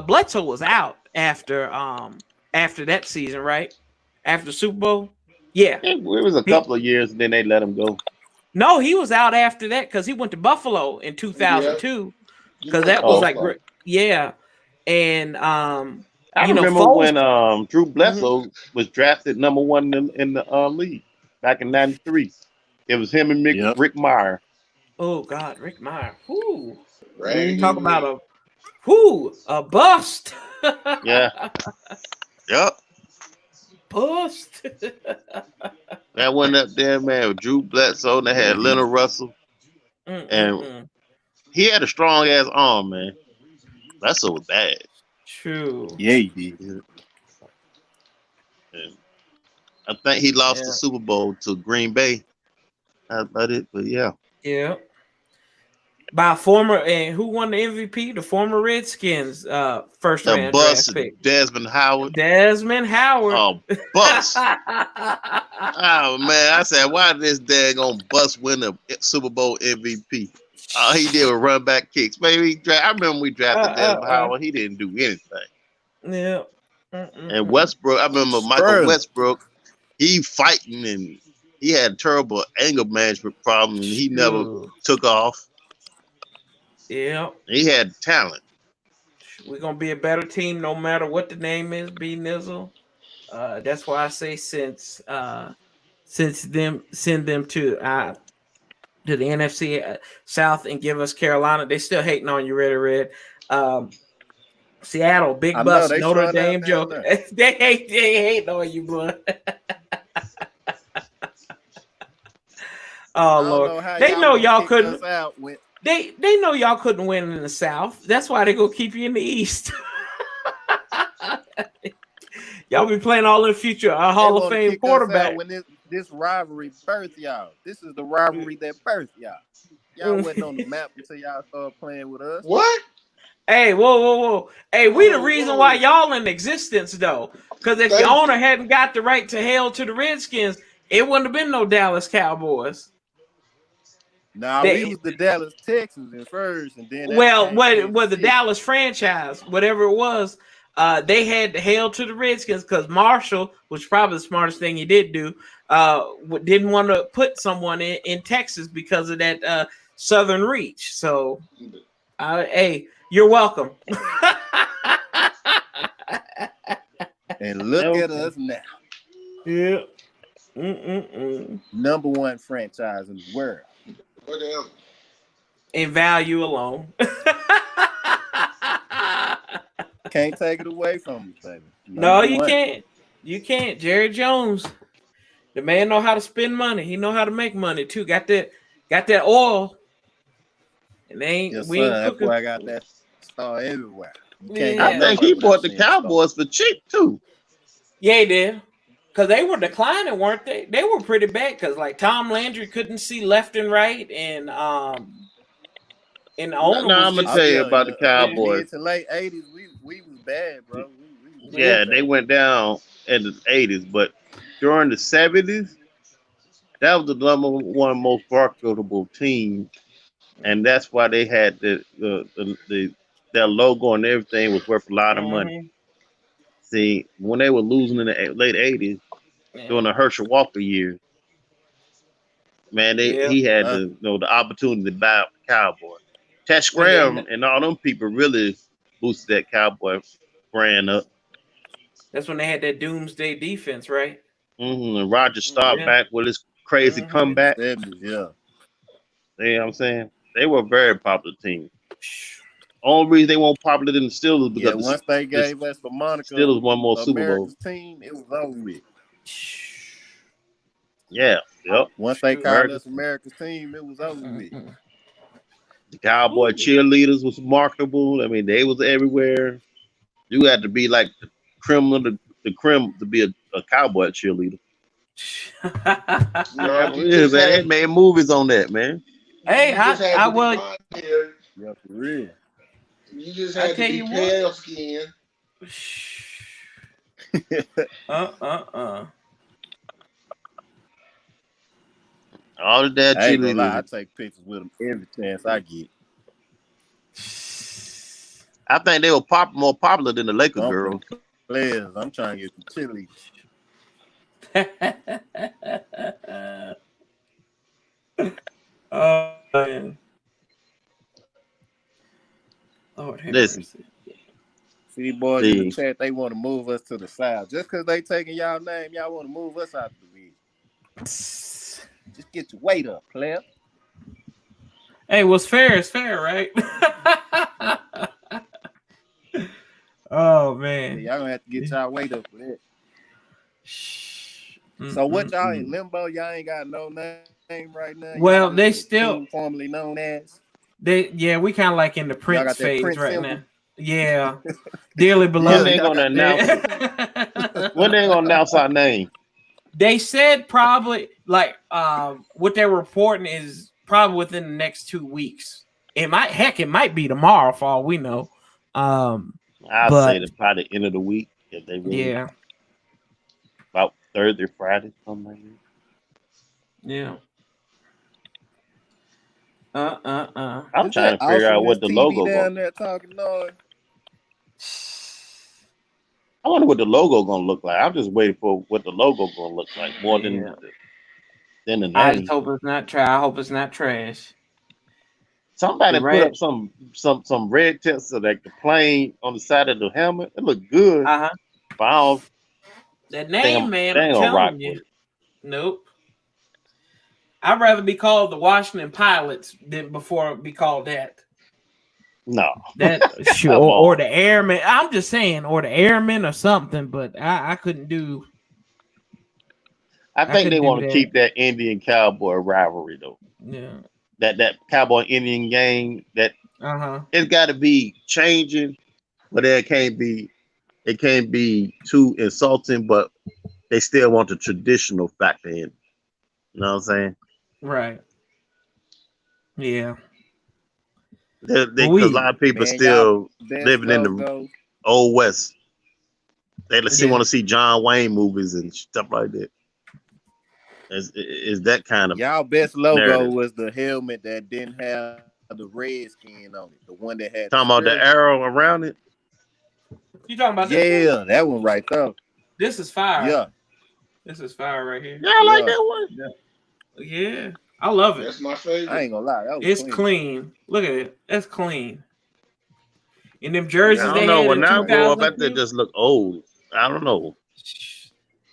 Bledsoe was out after that season, right? After the Super Bowl, yeah. It was a couple of years, and then they let him go. No, he was out after that because he went to Buffalo in 2002. Because that was yeah. And I remember when Drew Bledsoe was drafted number 1 in the league back in '93. It was him and Rick Meyer. Oh God, Rick Meyer. Whoo. Right. Talk about a bust. Yeah. Yep. Bust. That went up there, man, with Drew Bledsoe. They had Leonard Russell. And he had a strong ass arm, man. Bledsoe was bad. True. Yeah, he did. And I think he lost the Super Bowl to Green Bay. But yeah. Yeah. By who won the MVP? The former Redskins first round draft pick. Desmond Howard. Oh, bust. Oh man, I said, why did this daggone bust win the Super Bowl MVP? All he did was run back kicks. Maybe I remember we drafted Desmond Howard. He didn't do anything. Yeah. And Westbrook, I remember Michael Westbrook. He fighting and he had terrible anger management problems. And he never took off. Yeah. He had talent. We're gonna be a better team no matter what the name is, B Nizzle. That's why I say since them send them to the NFC South and give us Carolina. They still hating on you, Red. Seattle, big bus, Notre Dame joke. they hate on you, blood. Oh Lord, they know y'all couldn't. They know y'all couldn't win in the South. That's why they gonna keep you in the East. Y'all be playing all in the future Hall of Fame quarterback. When this rivalry birthed y'all. This is the rivalry that birthed y'all. Y'all wasn't on the map until y'all started playing with us. What? Hey, whoa. Hey, we the reason why y'all in existence, though. Because if the owner hadn't got the right to hail to the Redskins, it wouldn't have been no Dallas Cowboys. Nah, we was the Dallas Texans at first, and then the Dallas franchise, whatever it was, they had to hail to the Redskins because Marshall, which is probably the smartest thing he did do, didn't want to put someone in Texas because of that Southern reach. So, hey, you're welcome. And look at us now. Yeah. Number 1 franchise in the world. What else? In value alone. Can't take it away from you, baby. No, you can't. You can't. Jerry Jones, the man know how to spend money. He know how to make money too. Got that oil. And That's why I got that star everywhere. I think he bought the Cowboys for cheap too. Yeah, he did. Because they were declining, weren't they? They were pretty bad because like Tom Landry couldn't see left and right, and the owner. No, I'm gonna tell you about the Cowboys. Mid to late '80s, we was bad, bro. They went down in the '80s, but during the '70s, that was the number 1 most marketable team, and that's why they had their logo and everything was worth a lot of money. See, when they were losing in the late '80s, during the Herschel Walker years, man, he had the opportunity to buy out the Cowboys. Tesh Graham and all them people really boosted that Cowboy brand up. That's when they had that doomsday defense, right? And Roger Staubach back with his crazy comeback. Yeah. You know what I'm saying? They were a very popular team. Only reason they weren't popular than the Steelers because once they gave us the moniker Steelers won more Super America's Bowls. team, it was over with. Yeah, yep. Once they called us America's team, it was over with. The Cowboy cheerleaders was marketable. I mean, they was everywhere. You had to be like the creme of the creme to be a Cowboy cheerleader. They made movies on that, man. Hey, I will. Yeah, for real. You just had to be pale skin. All of that I ain't gonna lie, I take pictures with them every chance I get. I think they were more popular than the Laker girls. Players, I'm trying to get some chili. Oh man. Lord have mercy. See, boys in the chat, they want to move us to the South. Just because they taking y'all name, y'all want to move us out the league. Just get your weight up, player. Hey, what's fair is fair, right? Oh man. Yeah, y'all gonna have to get y'all weight up for that. So what y'all in limbo? Y'all ain't got no name right now. Well, they still formerly known as. We kind of like in the Prince phase right symbol? now. Yeah, dearly beloved. When they gonna announce it? When they gonna announce our name? They said probably like what they're reporting is probably within the next 2 weeks. It might be tomorrow for all we know. I'd say probably the end of the week if they really about Thursday, Friday, something like that. Yeah. I'm trying to figure out what the logo down there talking noise. I wonder what the logo gonna look like. I'm just waiting for what the logo gonna look like more than the name. I just hope it's not trash. I hope it's not trash. Somebody put up some red text of like the plane on the side of the helmet. It looked good. But that name, man, I'm telling you. Nope. I'd rather be called the Washington Pilots than before be called that. No. That sure or the Airmen. I'm just saying, or the Airmen or something, but I couldn't do. I think they want to keep that Indian Cowboy rivalry though. Yeah. That Cowboy Indian game that it's got to be changing, but it can't be too insulting, but they still want the traditional factor in. You know what I'm saying? Right. Yeah. Because a lot of people still living in the Old West. They still want to see John Wayne movies and stuff like that. Is that kind of y'all best logo narrative. Was the helmet that didn't have the Redskin on it, the one that had talking about the arrow around it. You talking about that one right there. This is fire. Yeah, this is fire right here. Yeah, I like that one. Yeah, I love it. That's my favorite. I ain't gonna lie, it's clean. Look at it. That's clean. In them jerseys, I don't know. When I grow up, I think just look old. I don't know.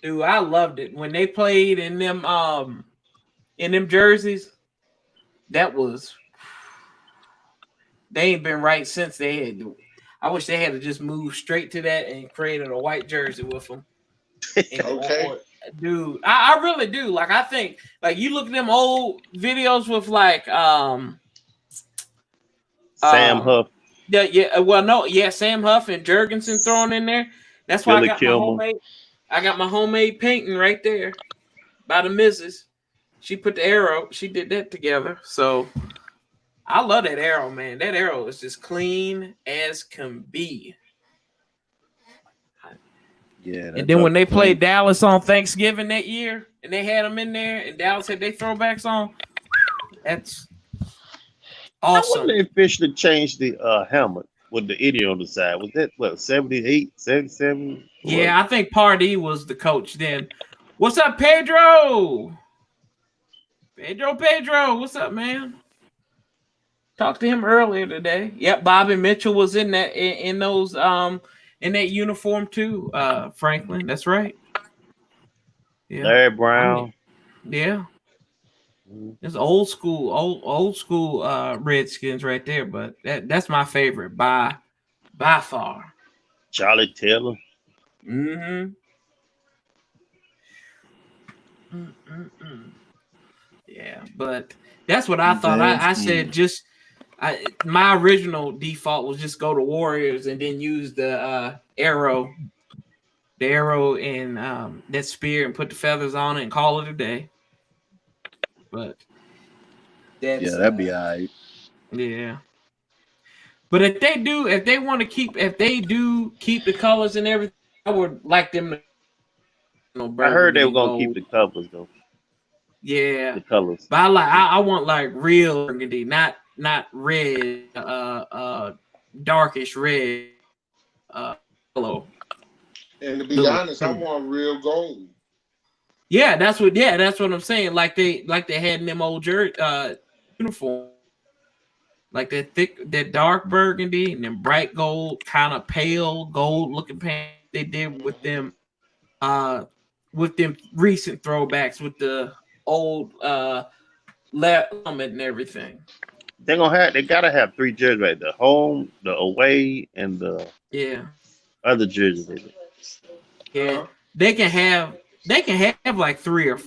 Dude, I loved it when they played in them jerseys. That was they ain't been right since they had to. I wish they had to just move straight to that and created a white jersey with them. Dude, I really do. Like I think like you look at them old videos with like Sam Huff. Sam Huff and Jurgensen thrown in there. That's why I got my homemade painting right there by the missus. She put the arrow. She did that together. So I love that arrow, man. That arrow is just clean as can be. Yeah. And then when they played Dallas on Thanksgiving that year, and they had them in there, and Dallas had their throwbacks on, that's awesome. I wonder if officially changed the helmet with the idiot on the side. Was that what 78, 77? Yeah, I think Pardee was the coach then. What's up, Pedro? Pedro, what's up, man? Talked to him earlier today. Yep, Bobby Mitchell was in that in those in that uniform too, Franklin. That's right. Yeah. Larry Brown. Yeah. It's old school Redskins right there, but that's my favorite by far. Charlie Taylor. Mm-hmm. Yeah, but that's what I thought. I said just my original default was just go to Warriors and then use the arrow and that spear and put the feathers on it and call it a day. But that's that'd be all right. Yeah. But if they do keep the colors and everything, I would like them to I heard they burgundy were and gonna gold. keep the covers though. Yeah. The colors. But I want like real burgundy, not red, darkish red, yellow. And to be honest, I want real gold. Yeah, that's what I'm saying. Like they had in them old uniform. Like that dark burgundy and then bright gold, kind of pale gold looking pants they did with them recent throwbacks with the old helmet and everything. They gotta have 3 jerseys, right? The home, the away, and the other jerseys. Yeah, they can have like 3 or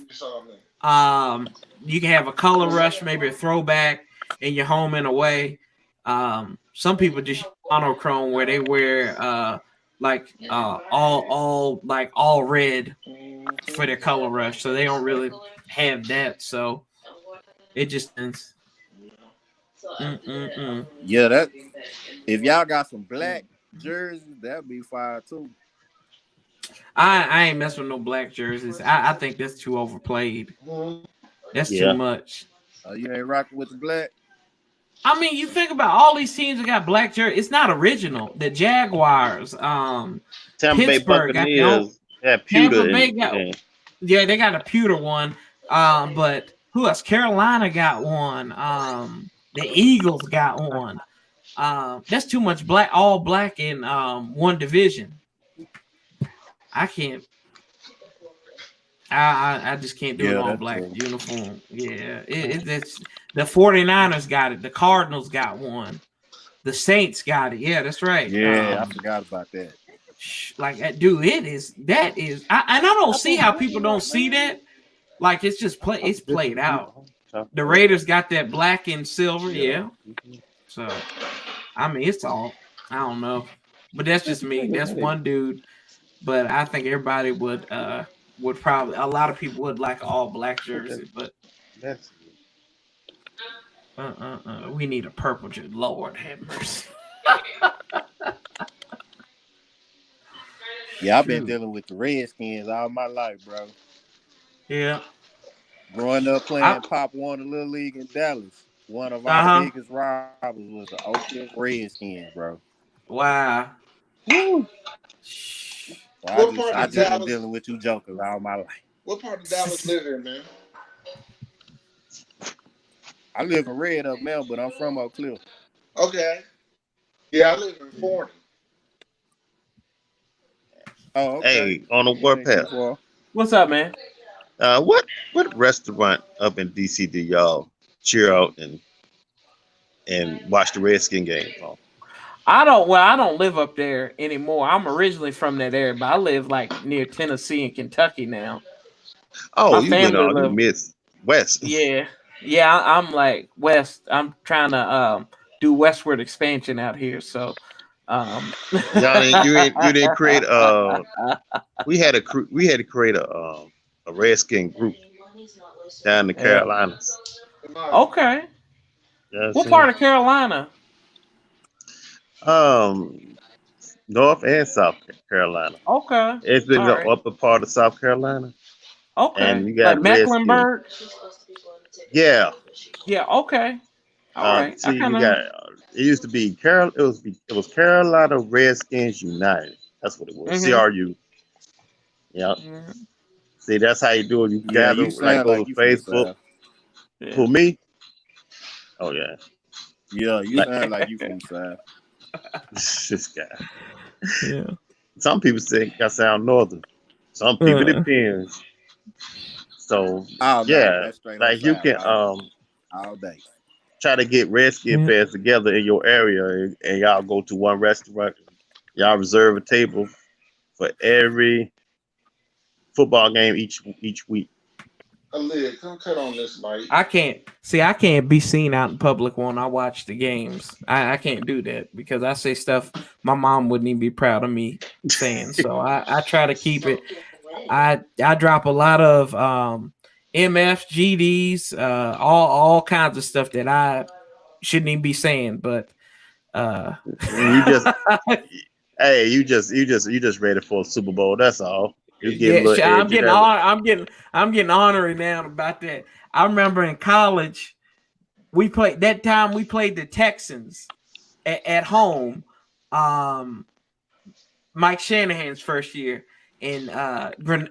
you can have a color rush, maybe a throwback, and your home and away. Some people just monochrome where they wear all red for their color rush, so they don't really have that. So it just ends. Yeah, that if y'all got some black jerseys, that'd be fire too. I ain't mess with no black jerseys. I think that's too overplayed. That's too much. You ain't rocking with the black? I mean, you think about all these teams that got black jerseys. It's not original. The Jaguars, Tampa Pittsburgh Bay Buccaneers have pewter. They got a pewter one. But who else? Carolina got one. The Eagles got one. That's too much black, all black in one division. I can't. I just can't do an all black uniform. Yeah, it's the 49ers got it. The Cardinals got one. The Saints got it. Yeah, that's right. Yeah, I forgot about that. Like that, dude. That is. I don't see how people don't see that. Like it's just it's played out. The Raiders got that black and silver. Yeah. So, I mean, it's all. I don't know, but that's just me. That's one dude. But I think everybody would probably, a lot of people would like all black jersey, but we need a purple jersey. Lord have mercy. Yeah, I've been dealing with the Redskins all my life, bro. Yeah. Growing up playing Pop Warner Little League in Dallas, one of our biggest rivals was the Oakland Redskins, bro. Wow. Woo. What I just been dealing with you jokers all my life. What part of Dallas live in, man? I live in Red up now, but I'm from Oak Cliff. Okay. Yeah, I live in Forney. Oh, okay. Hey, on the Warpath. What's up, man? What restaurant up in DC do y'all cheer out and watch the Redskin game from? I don't live up there anymore. I'm originally from that area, but I live like near Tennessee and Kentucky now. Oh, you went on West. Yeah. I'm like West. I'm trying to do westward expansion out here. So, you didn't create we had to create a Redskin group down in the Carolinas. Okay. What part of Carolina? North and South Carolina. Okay. It's in the upper part of South Carolina. Okay. And you got like Mecklenburg. Yeah. Yeah. Okay. All right. See, it used to be it was Carolina Redskins United. That's what it was. CRU. Yeah. Mm-hmm. See, that's how you do it. You gather like go to Facebook. For me? Oh yeah. Yeah, you sound like you from the side. This guy. Yeah. Some people say I sound northern. Some people it depends. So All day. yeah, That's straight up like you South. can All day. try to get Redskin fans together in your area, and y'all go to one restaurant. Y'all reserve a table for every football game each week. Aaliyah, come cut on this light. I can't be seen out in public when I watch the games. I can't do that because I say stuff my mom wouldn't even be proud of me saying. So I try to keep it. I drop a lot of MF, GDs, all kinds of stuff that I shouldn't even be saying, but you just hey, you just ready for a Super Bowl. That's all. You get a little I'm edgy. I'm getting honorary now about that. I remember in college we played the Texans at home. Mike Shanahan's first year, and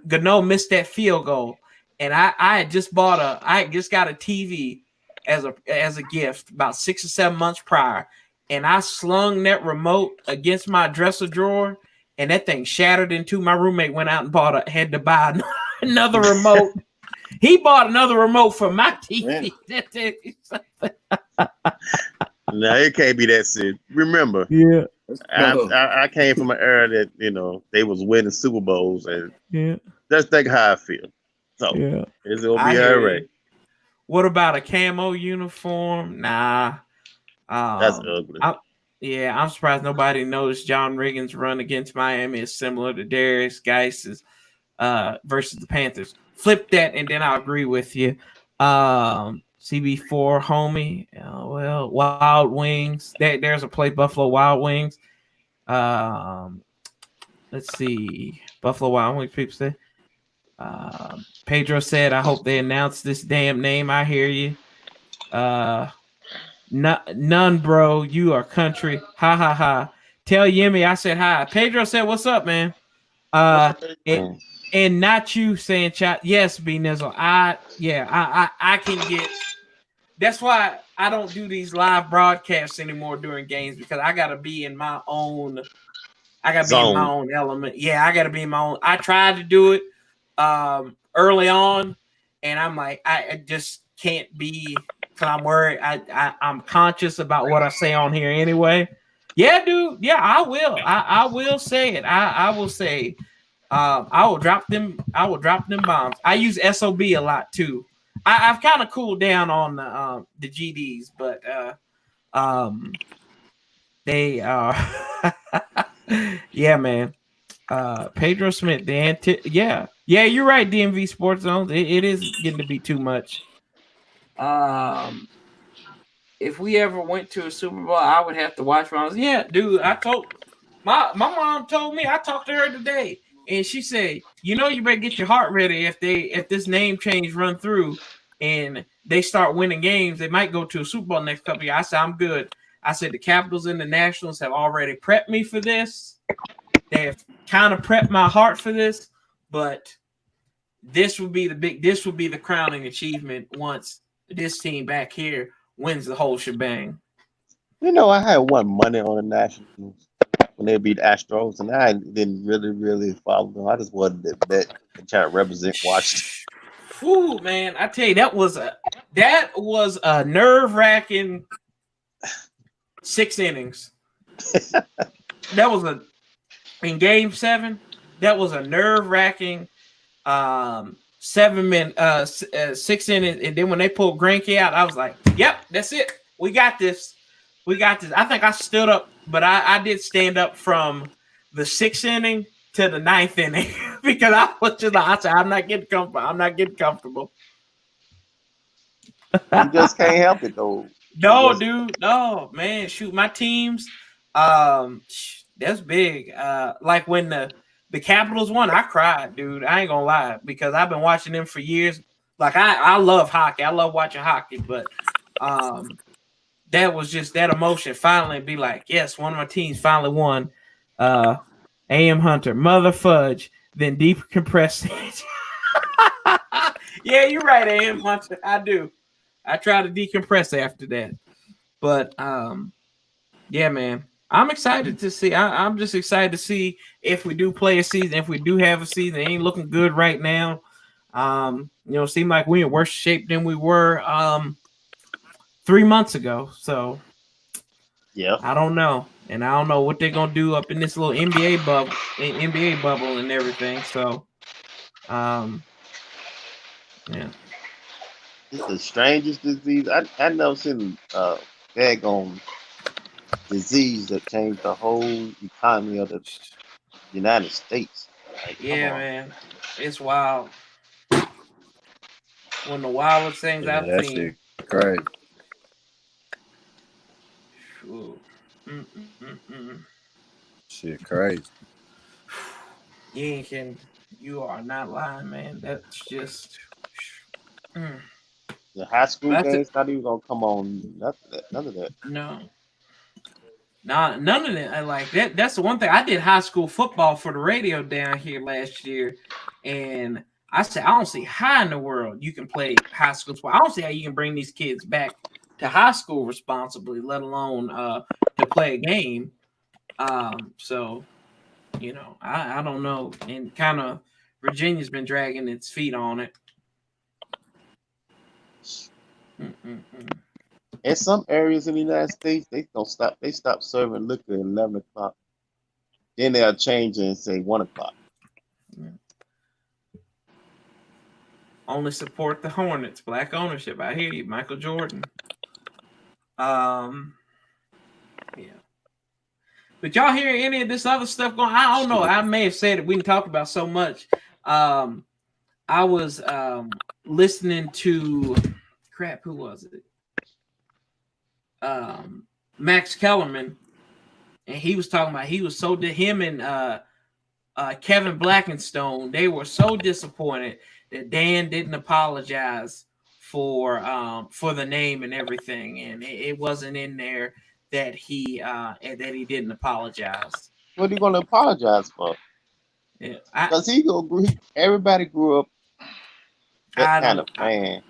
Gano missed that field goal, and I had just got a TV as a gift about 6 or 7 months prior, and I slung that remote against my dresser drawer, and that thing shattered in two. My roommate went out and had to buy another remote. He bought another remote for my TV. No, it can't be that serious. Remember, Yeah. I came from an era that they was winning Super Bowls, and just think how I feel. So it's gonna be all right. What about a camo uniform? Nah, that's ugly. I'm surprised nobody noticed John Riggins' run against Miami is similar to Darius Geis's versus the Panthers. Flip that, and then I'll agree with you. CB4 homie. Well, Wild Wings. There's a play, Buffalo Wild Wings. Let's see. Buffalo Wild Wings people say. Pedro said, I hope they announce this damn name. I hear you. None, bro. You are country. Ha ha ha. Tell Yemi I said hi. Pedro said, what's up, man? And not you saying chat. Yes, B Nizzle. I can get. That's why I don't do these live broadcasts anymore during games because I gotta be in my own. I gotta be in my own element. Yeah, I gotta be in my own. I tried to do it early on, and I'm like, I just can't be because I'm worried. I'm conscious about what I say on here anyway. Yeah, dude. Yeah, I will. I will say it. I will say. I will drop them bombs. I use SOB a lot too. I've kind of cooled down on the GDs, but they are yeah, man. Pedro Smith, yeah, you're right. DMV Sports Zones, it is getting to be too much. If we ever went to a Super Bowl, I would have to watch my. Yeah, dude. I told my mom told me. I talked to her today. And she said, you better get your heart ready if this name change run through and they start winning games, they might go to a Super Bowl next couple of years. I said, I'm good. I said, the Capitals and the Nationals have already prepped me for this. They have kind of prepped my heart for this, but this would be the crowning achievement once this team back here wins the whole shebang. I had won money on the Nationals when they beat Astros, and I didn't really follow them. I just wanted to bet and try to represent Washington. Whew, man, I tell you, that was a nerve-wracking 6 innings. That was in Game 7. That was a nerve-wracking 6 innings, and then when they pulled Greinke out, I was like, "Yep, that's it. We got this. We got this." I think I stood up, but I did stand up from the 6th inning to the 9th inning because I was just like, I said, I'm not getting comfortable. You just can't help it though. No, dude. No, man. Shoot, my teams. That's big. Like when the Capitals won, I cried, dude. I ain't gonna lie because I've been watching them for years. Like I love hockey. I love watching hockey, but that was just that emotion. Finally, be like, yes, one of my teams finally won. AM Hunter, mother fudge, then deep compressed. Yeah, you're right, AM Hunter. I do. I try to decompress after that. But yeah, man. I'm excited to see. I'm just excited to see if we do play a season, if we do have a season. It ain't looking good right now. seem like we're in worse shape than we were 3 months ago. So Yeah. I don't know. And I don't know what they're gonna do up in this little NBA bubble and everything. So yeah. It's the strangest disease. I never seen daggone disease that changed the whole economy of the United States. Like, Yeah, man. It's wild. One of the wildest things Yeah, I've that seen. shit crazy. Ooh. Mm. Shit crazy. You ain't kidding. You are not lying, man. That's just. Mm. the high school That's it. games not even gonna come on. None of that. No. None of that. I like that. That's the one thing. I did high school football for the radio down here last year, and I said I don't see how in the world you can play high school sport. I don't see how you can bring these kids back to high school responsibly, let alone to play a game. So I don't know, and kind of Virginia's been dragging its feet on it. In some areas in the United States, they don't stop. They stop serving liquor at 11 o'clock. Then they'll change and say 1 o'clock. Only support the Hornets. Black ownership. I hear you, Michael Jordan. Yeah. But y'all hear any of this other stuff going? I don't know. I may have said it. We didn't talk about so much. I was listening to crap. Who was it? Max Kellerman, and he was talking about him and Kevin Blackenstone. They were so disappointed that Dan didn't apologize for the name and everything, and it wasn't in there that he didn't apologize. What are you gonna apologize for? Yeah, because everybody grew up that kind of fan.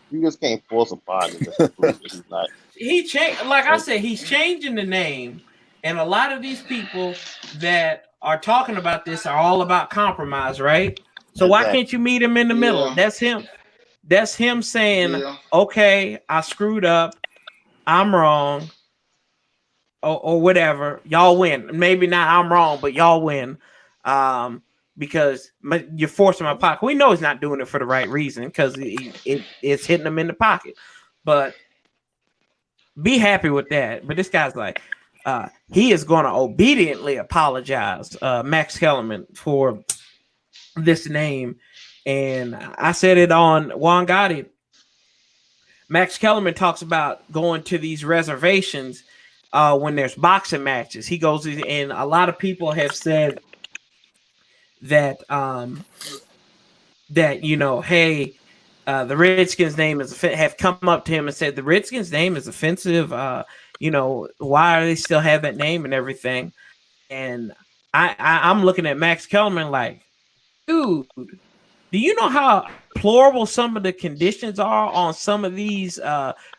You just can't force a party to prove that he's not. He changed, like I said, he's changing the name, and a lot of these people that are talking about this are all about compromise, right? So why can't you meet him in the middle? That's him. That's him saying, "Okay, I screwed up. I'm wrong, or whatever. Y'all win. Maybe not. I'm wrong, but y'all win." Because you're forcing my pocket. We know he's not doing it for the right reason because it's hitting him in the pocket. But be happy with that. But this guy's like, he is going to obediently apologize, Max Kellerman, for this name. And I said it on Juan Gotti. Max Kellerman talks about going to these reservations when there's boxing matches. He goes, and a lot of people have said that hey, the Redskins name have come up to him and said the Redskins name is offensive. Why do they still have that name and everything? And I'm looking at Max Kellerman like, dude, do you know how deplorable some of the conditions are on some of these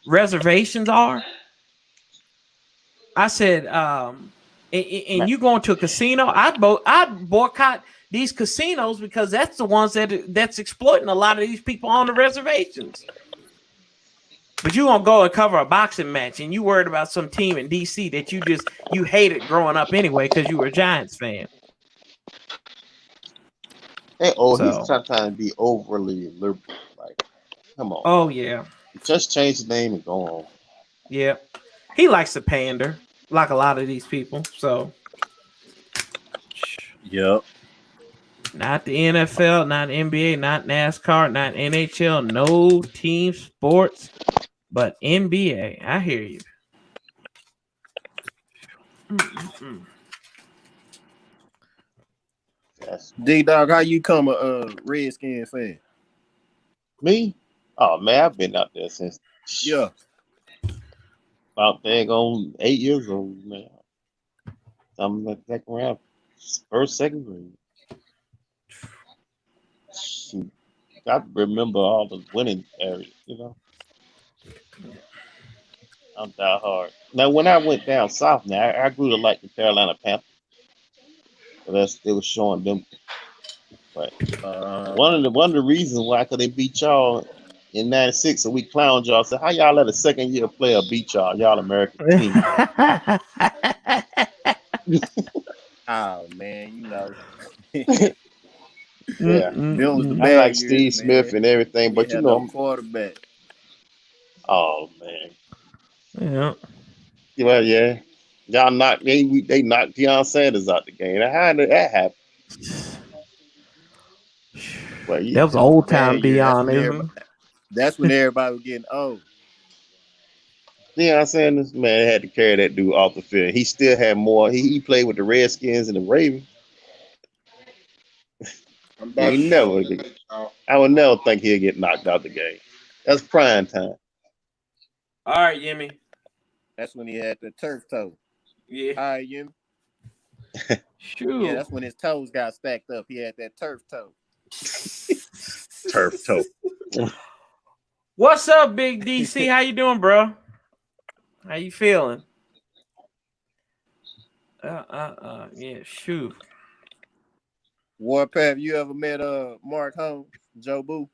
reservations are? I said, and you going to a casino? I'd boycott these casinos because that's the ones that's exploiting a lot of these people on the reservations. But you gonna go and cover a boxing match, and you worried about some team in DC that you hated growing up anyway because you were a Giants fan. He's trying to be overly liberal. Like, come on. Oh yeah. Just change the name and go on. Yeah, he likes to pander like a lot of these people. So. Yep. Not the NFL, not NBA, not NASCAR, not NHL, no team sports, but NBA. I hear you. D-Dog, how you come a Redskin fan? Me? Oh, man, I've been out there since about daggone 8 years old, man. I'm like around first, second grade. I remember all the winning areas, I'm that hard. Now, when I went down south, I grew to like the Carolina Panthers. But they was showing them Right. One of the reasons why could they beat y'all in '96 and we clowned y'all. So how y'all let a second year player beat y'all American team? Oh man, you know. Yeah. Them was the I bad like years, Steve Smith man. and everything, We but you had know no quarterback. oh man. Yeah. Well, yeah. Y'all knocked they knocked Deion Sanders out the game. How did that happen? Well, That was That was a old bad time year. Deion. That's when everybody was getting old. Deion Sanders, man, had to carry that dude off the field. He still had more. He played with the Redskins and the Ravens. I'm about He to call never. it a night, y'all. I would never think he'd get knocked out the game. That's prime time. All right, Yimmy. That's when he had the turf toe. Yeah. All right, you. Shoot. Yeah, that's when his toes got stacked up. He had that turf toe. Turf toe. What's up, Big DC? How you doing, bro? How you feeling? Yeah, shoot. Warpath, you ever met Mark Holmes, Joe Boo?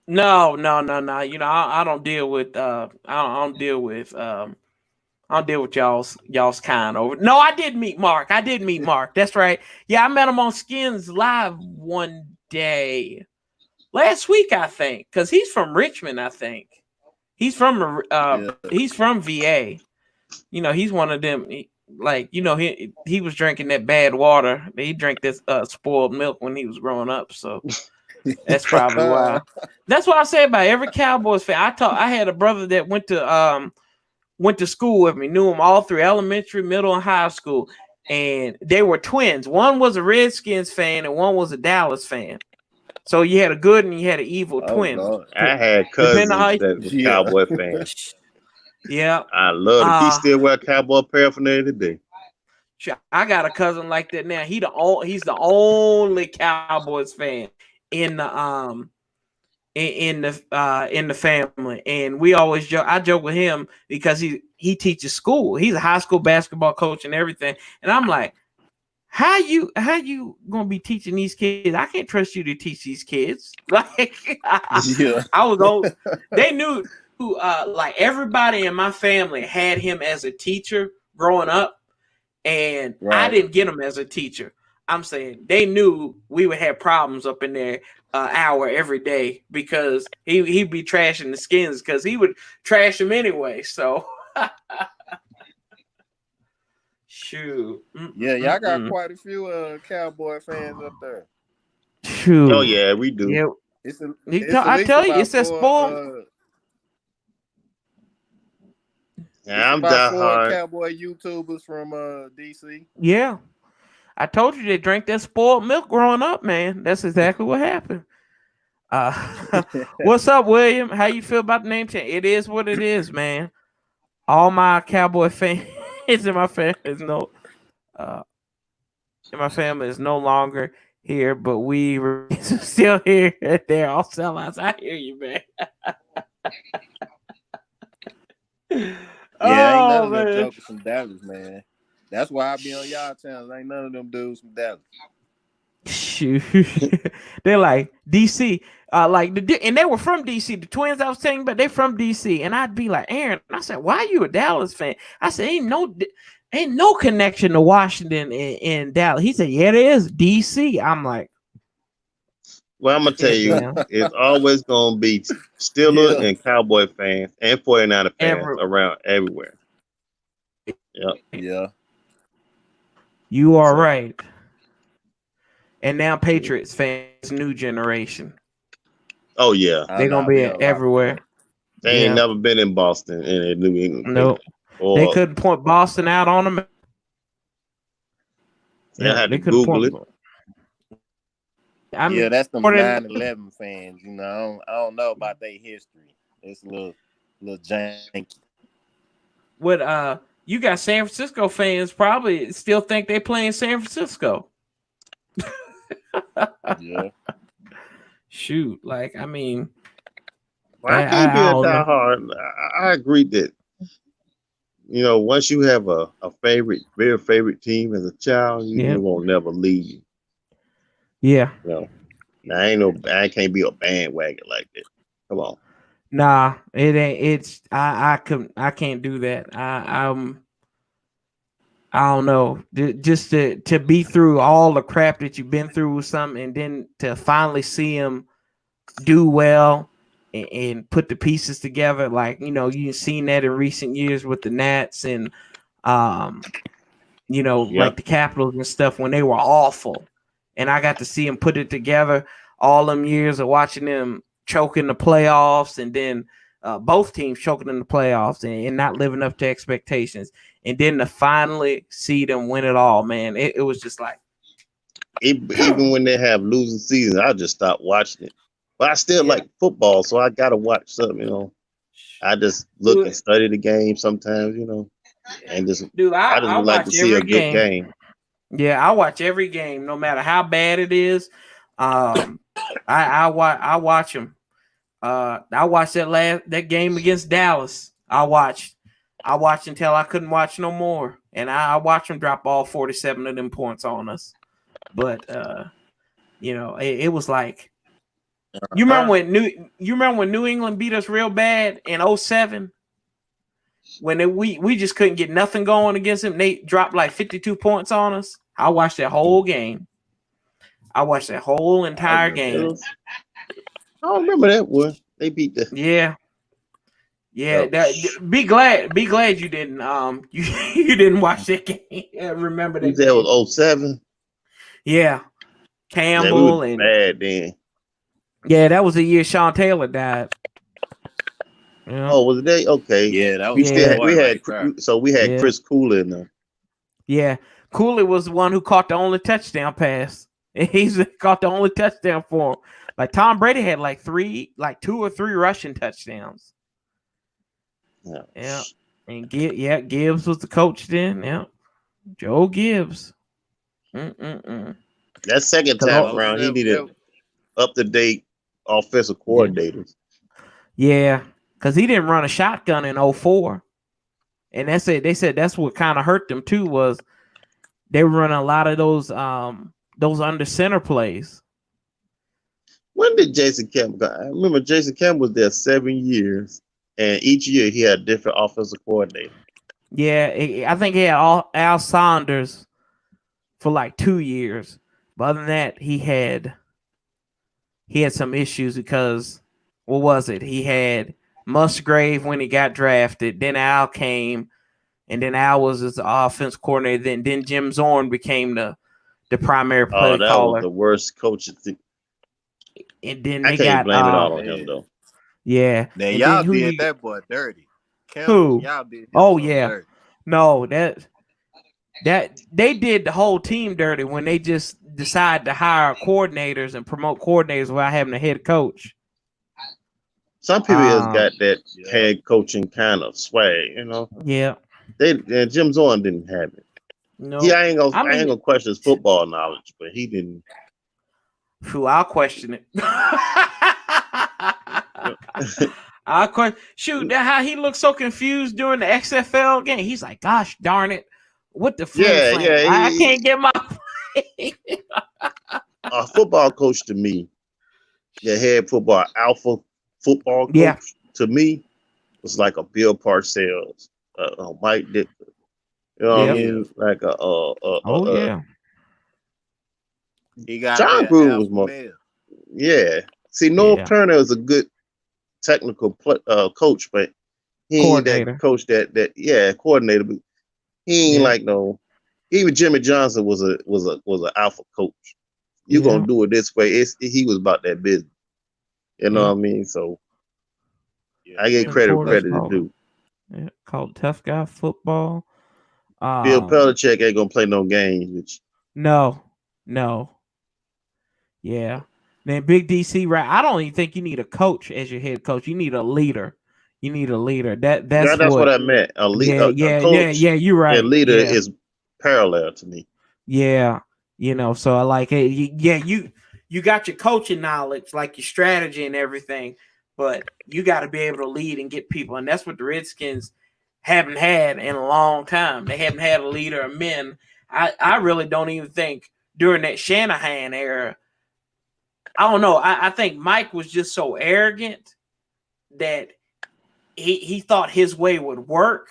No. You know, I don't deal with I don't deal with y'all's kind over. No, I did meet Mark. That's right. Yeah, I met him on Skins Live one day last week, I think, because he's from Richmond. I think he's from VA. You know, he's one of them. He was drinking that bad water. He drank this spoiled milk when he was growing up. So that's probably why. That's what I say about every Cowboys fan. I had a brother that went to school with me, knew him all through elementary, middle, and high school, and they were twins. One was a Redskins fan and one was a Dallas fan. So you had a good and you had an evil twin. God. I had cousins that was Cowboy fans. Yeah, I love it. He still wear Cowboy paraphernalia today. I got a cousin like that now. He's the only Cowboys fan in the in the family, and we always joke. I joke with him because he teaches school. He's a high school basketball coach and everything. And I'm like, how you gonna be teaching these kids? I can't trust you to teach these kids. Like I was old. They knew like everybody in my family had him as a teacher growing up, and I didn't get him as a teacher. I'm saying they knew we would have problems up in there hour every day because he'd be trashing the Skins because he would trash them anyway. So shoot. Yeah, y'all got quite a few Cowboy fans up there. Shoot. Oh yeah, we do. Yeah. I tell you, it's that spoiled. Yeah, I'm about that 4 hard. Cowboy YouTubers from DC. Yeah. I told you they drank that spoiled milk growing up, man. That's exactly what happened. What's up, William? How you feel about the name change? It is what it is, man. All my Cowboy fans in my family is no longer here, but we still here. They're all sellouts. I hear you, man. Ain't none of them jokers from Dallas, man. That's why I be on y'all channels. Ain't none of them dudes from Dallas. Shoot. They're like DC, and they were from DC. The twins I was telling you about, they from DC, and I'd be like, Aaron. I said, why are you a Dallas fan? I said, ain't no connection to Washington and Dallas. He said, yeah, there is DC. I'm like, well, I'm gonna tell you, it's always gonna be Steelers and Cowboy fans and 49er fans around everywhere. Yeah. You are right. And now Patriots fans, new generation. Oh yeah, they're gonna be everywhere. They ain't never been in Boston in New England. Nope. They couldn't point Boston out on them. They had to Google it. That's the 9/11 fans. You know, I don't know about their history. It's a little janky. What you got San Francisco fans probably still think they play in San Francisco. Yeah. Shoot, like I mean, I can't be a diehard. I agree that once you have a very favorite team as a child, you won't never leave. Yeah. Now I can't be a bandwagon like that. Come on. Nah, it ain't. It's I can't do that. I don't know. Just to be through all the crap that you've been through with something, and then to finally see him do well and put the pieces together, like you've seen that in recent years with the Nats and like the Capitals and stuff when they were awful, and I got to see him put it together all them years of watching them choke in the playoffs, and then both teams choking in the playoffs and not living up to expectations, and then to finally see them win it all, man, it was just like even when they have losing seasons, I just stop watching it. But I still like football, so I gotta watch something. I just look and study the game sometimes, and just I just would like to see a good game. Yeah, I watch every game, no matter how bad it is. I watch them. I watched that game against Dallas. I watched until I couldn't watch no more, and I watched them drop all 47 of them points on us. But it was like you remember when New England beat us real bad in 2007? When we just couldn't get nothing going against them. They dropped like 52 points on us. I watched that whole game. I watched that whole entire game. I don't remember that one. They beat the Be glad you didn't you didn't watch that game. Remember that? That was 2007. Yeah, Campbell and bad then. Yeah, that was the year Sean Taylor died. Yeah. Oh, was it? Okay. Yeah, that was we had Chris Cooley in there. Yeah, Cooley was the one who caught the only touchdown pass. He's caught the only touchdown for him. Like Tom Brady had like 2 or 3 rushing touchdowns. Yeah. And Gibbs was the coach then. Yeah. Joe Gibbs. That second time around, he needed up-to-date offensive coordinators. Yeah, because he didn't run a shotgun in 2004. And they said that's what kind of hurt them too, was they were running a lot of those under center plays. When did Jason Campbell go? I remember Jason Campbell was there 7 years, and each year he had a different offensive coordinator. Yeah, I think he had Al Saunders for like 2 years. But other than that, he had some issues because what was it? He had Musgrave when he got drafted. Then Al came, and then Al was his offense coordinator. Then Jim Zorn became the primary play that caller. Was the worst coach. And then I can't blame it all on him though. Yeah. Now y'all did that boy dirty. Who? Y'all did. Dirty. No, that they did the whole team dirty when they just decided to hire coordinators and promote coordinators without having a head coach. Some people has got that head coaching kind of swag, Yeah. Jim Zorn didn't have it. No. Yeah, I ain't gonna question his football knowledge, but he didn't. I'll question it. I'll question. Shoot, how he looked so confused during the XFL game. He's like, "Gosh darn it, what the flip? I can't get my." A football coach to me, the head football alpha football coach to me was like a Bill Parcells, Mike Dick. You know what I mean? Like he got John Gruden was more. Yeah. See, Noel Turner is a good technical coach, but he ain't that coach that coordinator. But he ain't like no. Even Jimmy Johnson was an alpha coach. You're gonna do it this way. He was about that business. You know what I mean? So I get credit where credit is due. Yeah, called tough guy football. Bill Belichick ain't gonna play no games with you. No. Yeah. Man, Big DC, right? I don't even think you need a coach as your head coach. You need a leader. That's what I meant. A leader. Yeah, a coach you're right. A leader is parallel to me. Yeah. So like, you got your coaching knowledge, like your strategy and everything, but you got to be able to lead and get people. And that's what the Redskins haven't had in a long time. They haven't had a leader of men. I really don't even think during that Shanahan era, I don't know. I think Mike was just so arrogant that he thought his way would work,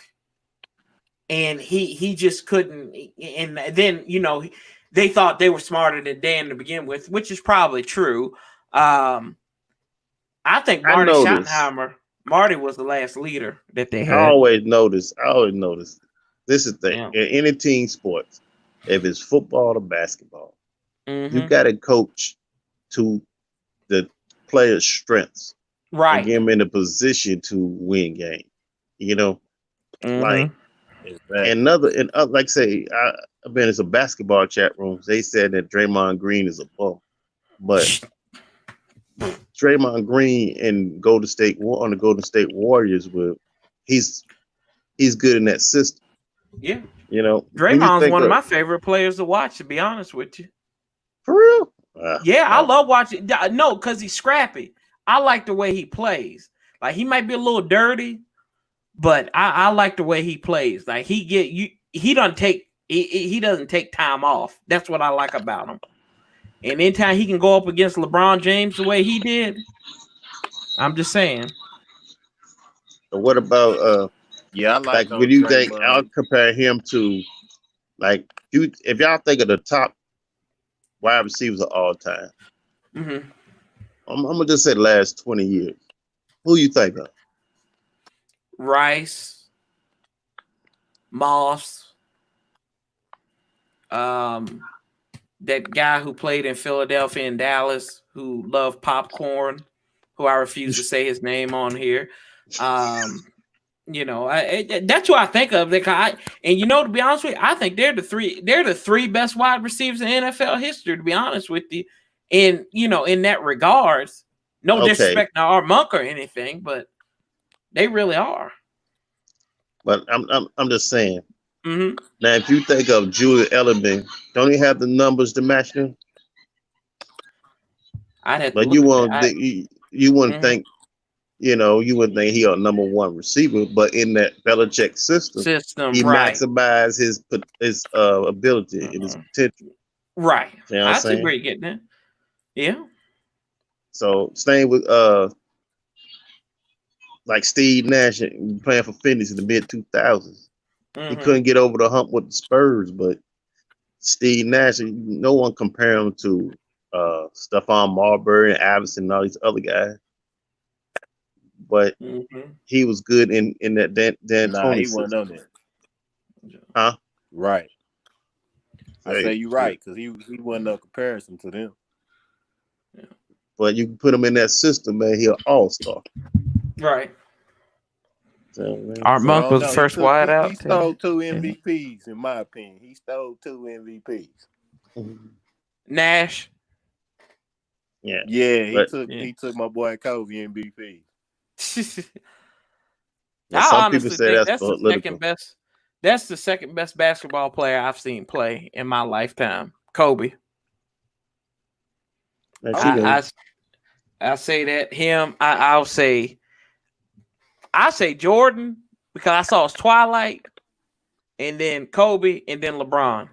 and he just couldn't. And then they thought they were smarter than Dan to begin with, which is probably true. I think Marty Marty was the last leader that they had. I always notice. This is the thing in any team sports. If it's football or basketball, you got to coach to the player's strengths, right? And get them in a position to win games. Like like say, I've been in some basketball chat rooms. They said that Draymond Green is a bum, but Draymond Green and on the Golden State Warriors, he's good in that system. Yeah. Draymond's one of my favorite players to watch, to be honest with you. For real? I love watching. No, because he's scrappy. I like the way he plays. Like, he might be a little dirty, but I like the way he plays. Like, he doesn't take time off. That's what I like about him. And anytime he can go up against LeBron James the way he did, I'm just saying. But what about I like when you think I'll compare him to, like, if y'all think of the top wide receivers of all time, I'm gonna just say the last 20 years. Who you think of? Rice, Moss, that guy who played in Philadelphia and Dallas, who loved popcorn, who I refuse to say his name on here. That's who I think of. To be honest with you, I think they're the three best wide receivers in NFL history, to be honest with you. And in that regards, no disrespect to our Monk or anything, but they really are. But I'm just saying. Mm-hmm. Now, if you think of Julian Edelman, don't he have the numbers to match them? I'd have to. But you wouldn't think, you wouldn't think he a number one receiver. But in that Belichick system, he maximized his ability and his potential. Right. I see where you're getting at. Yeah. So staying with like Steve Nash playing for Phoenix in the mid 2000s. He couldn't get over the hump with the Spurs, but Steve Nash, no one compared him to Stephon Marbury and Iverson and all these other guys. But he was good in that D'Antoni he wasn't on that. Huh? Right. I say you're right, because he wasn't a comparison to them. Yeah. But you can put him in that system, man, he'll all-star. Right. Art Monk was the first wide out. He stole 2 MVPs, in my opinion. He stole 2 MVPs. Nash. Yeah. He took my boy Kobe MVP. Some people say that's the second best. That's the second best basketball player I've seen play in my lifetime. Kobe. I say that him. I'll say. I say Jordan because I saw his Twilight, and then Kobe, and then LeBron.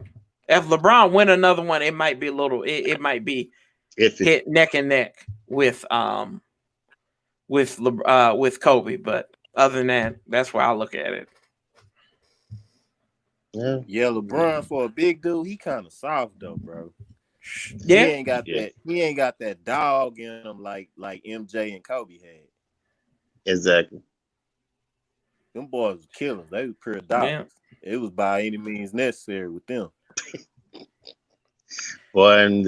If LeBron win another one, it might be a little. It might be hit neck and neck with Kobe. But other than that, that's where I look at it. Yeah, LeBron for a big dude, he kind of soft though, bro. Yeah, he ain't got that. He ain't got that dog in him like MJ and Kobe had. Exactly. Them boys were killers. They were pure dogs. It was by any means necessary with them. Boy, and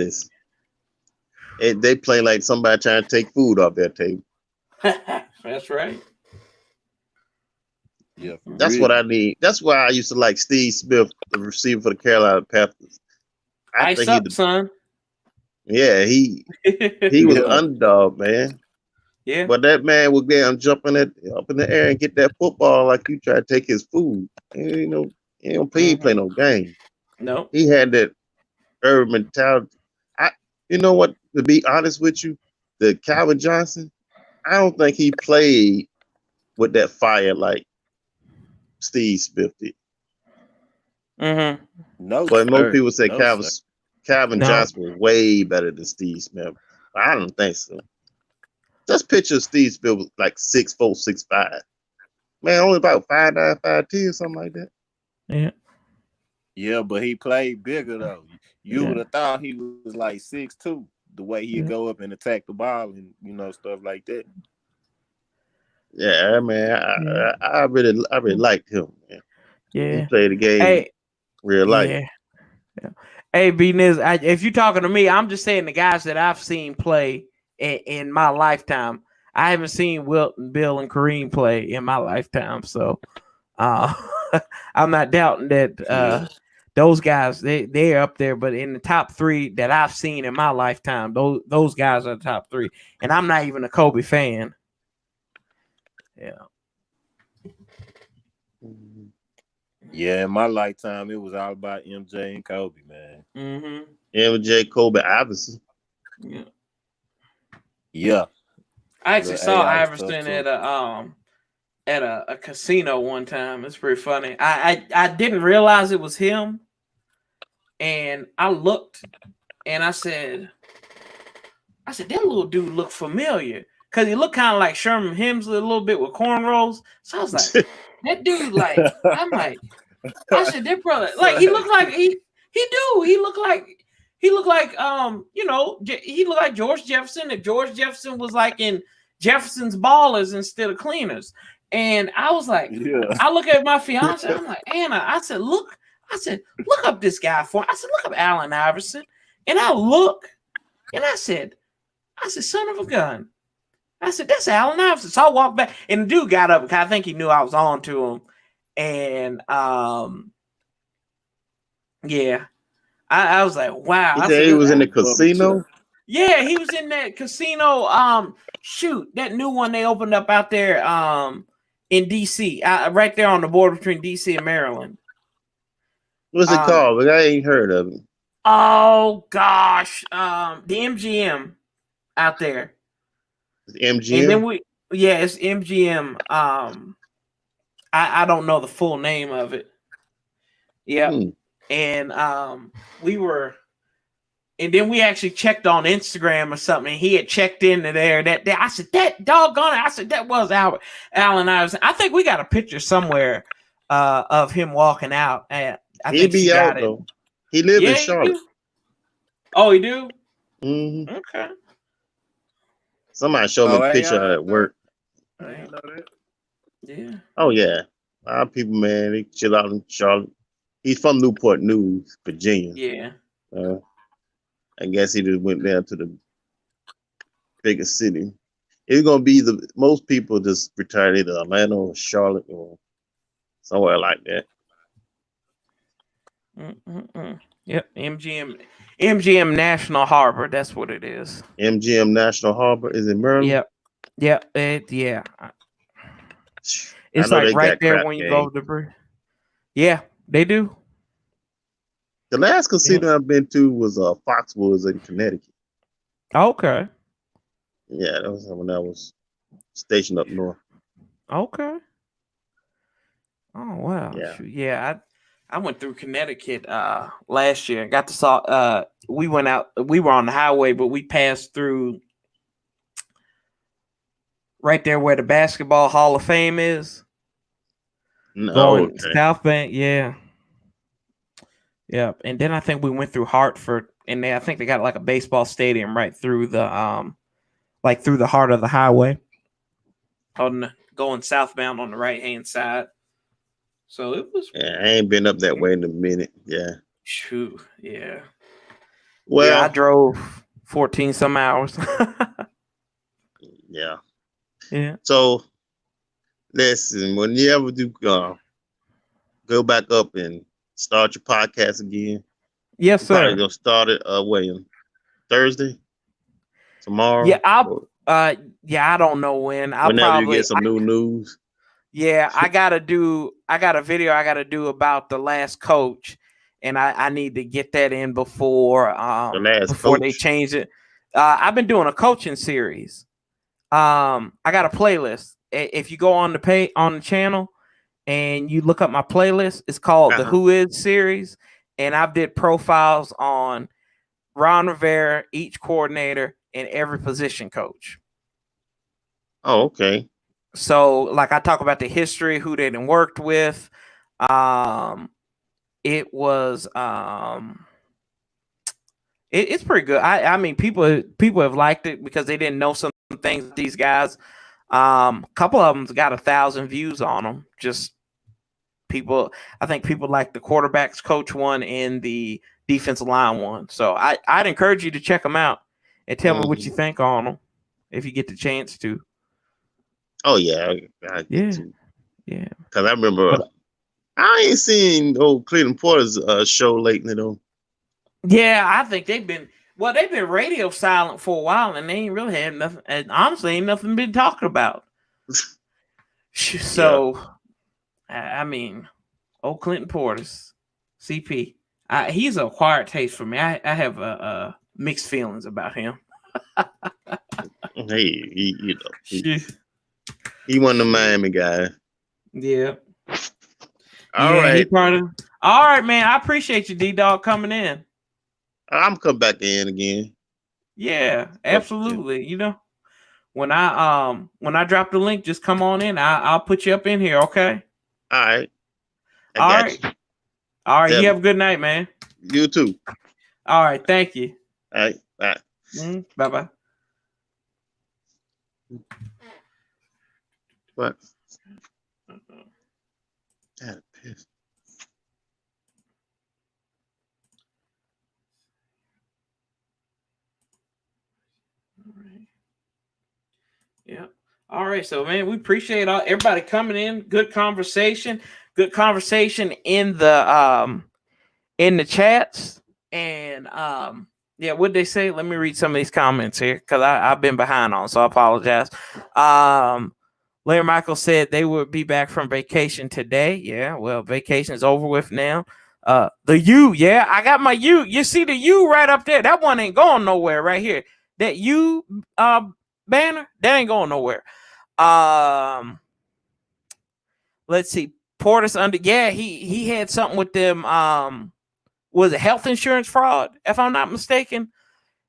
they play like somebody trying to take food off their table. That's right. Yeah, that's what I need. That's why I used to like Steve Smith, the receiver for the Carolina Panthers. Ice up, son. Yeah, he was an underdog, man. Yeah, but that man would be jumping up in the air and get that football like you try to take his food. And, he don't play no game. No, he had that urban mentality. You know what? To be honest with you, the Calvin Johnson, I don't think he played with that fire like Steve Smith did. No, but most people say Calvin Johnson was way better than Steve Smith. I don't think so. Just picture Steve Spielberg like 6'4", 6'5". Man, only about 5'9", 5'10", something like that. Yeah. Yeah, but he played bigger though. You would have thought he was like 6'2", the way he'd go up and attack the ball and stuff like that. Yeah, man, I really liked him, man. Yeah, he played the game real life. Yeah. Hey, B-Niz, if you're talking to me, I'm just saying the guys that I've seen play in my lifetime. I haven't seen Wilton, Bill, and Kareem play in my lifetime, so I'm not doubting that those guys they're up there. But in the top three that I've seen in my lifetime, those guys are the top three, and I'm not even a Kobe fan. Yeah. Yeah, in my lifetime, it was all about MJ and Kobe, man. Mm-hmm. MJ, Kobe, Iverson. Yeah. I actually saw Iverson at a casino one time. It's pretty funny. I didn't realize it was him, and I looked, and I said, that little dude looked familiar because he looked kind of like Sherman Hemsley a little bit with cornrows. So I was like, that dude, like, I'm like, I said, that brother, like, he looked like he looked like he looked like George Jefferson. If George Jefferson was like in Jefferson's Ballers instead of Cleaners. And I was like, I look at my fiance, I'm like, Anna, I said, look up this guy for me. I said, look up Allen Iverson. And I look, and I said, son of a gun. I said, that's Allen Iverson. So I walked back, and the dude got up because I think he knew I was on to him. And yeah. I was like, wow. He said he was in the casino? Yeah, he was in that casino. That new one they opened up out there in DC, right there on the border between DC and Maryland. What's it called? But I ain't heard of it. Oh gosh, the MGM out there. MGM. And then it's MGM. I don't know the full name of it. Yeah, and and then we actually checked on Instagram or something. And he had checked into there. I said, that doggone it. I said, that was Allen Iverson. I think we got a picture somewhere of him walking out. He'd be out, though. He lived in Charlotte. Oh, he do? Mm-hmm. Okay. Somebody showed me a picture of it at work. I didn't know that. Yeah. Oh, yeah. A lot of people, man, they chill out in Charlotte. He's from Newport News, Virginia. Yeah. I guess he just went down to the biggest city. It's gonna be most people just retire either Atlanta or Charlotte or somewhere like that. Yep, MGM National Harbor. That's what it is. MGM National Harbor is in Maryland. Yep. Yeah. It's like right there when you go to the. Yeah, they do. The last casino I've been to was Foxwoods in Connecticut. Okay. Yeah, that was when I was stationed up north. Okay. Oh wow. Yeah. I went through Connecticut last year. Got to saw. We went out. We were on the highway, but we passed through right there where the Basketball Hall of Fame is. Going South Bank. Yeah. Yeah, and then I think we went through Hartford, and I think they got like a baseball stadium right through the through the heart of the highway, going southbound on the right hand side. So it was. Yeah, I ain't been up that way in a minute. Yeah. Shoot. Yeah. Well, I drove 14 some hours. Yeah. Yeah. So, listen, when you ever do go back up and start your podcast again. Yes, sir. Probably gonna start it on Thursday, tomorrow. Yeah, I don't know when. Whenever you get some new news. Yeah, I got a video I gotta do about the last coach, and I need to get that in before they change it. I've been doing a coaching series. I got a playlist. If you go on the channel and you look up my playlist, it's called the Who Is series, and I've did profiles on Ron Rivera, each coordinator, in every position coach. Oh, okay. So, like, I talk about the history, who they done worked with. It was it's pretty good. I mean, people have liked it because they didn't know some things. These guys, a couple of them got 1,000 views on them. Just people, I think people like the quarterbacks coach one and the defensive line one. So I'd encourage you to check them out and tell me what you think on them if you get the chance to. Oh yeah, yeah. Because I remember I ain't seen old Cleveland Porter's show lately though. Yeah, I think they've been radio silent for a while, and they ain't really had nothing. And honestly, ain't nothing been talking about. So, I mean, old Clinton Portis, CP, he's an acquired taste for me. I have mixed feelings about him. Hey, he one of the Miami guys. Yeah. All right. All right, man. I appreciate you, D-Dog, coming in. I'm come back in again. Yeah, absolutely. You know, when I drop the link, just come on in. I'll put you up in here, okay? All right. All right. All right. You have a good night, man. You too. All right. Thank you. All right. Bye. Bye-bye. What? God, piss. Yeah. All right. So, man, we appreciate everybody coming in. Good conversation. Good conversation in the chats. And yeah, what'd they say? Let me read some of these comments here because I've been behind on, so I apologize. Larry Michael said they would be back from vacation today. Yeah, well, vacation is over with now. The U, yeah, I got my U. You see the U right up there? That one ain't going nowhere right here. That U banner, that ain't going nowhere. Let's see. Portis under, yeah, he had something with them. Was it health insurance fraud, if I'm not mistaken?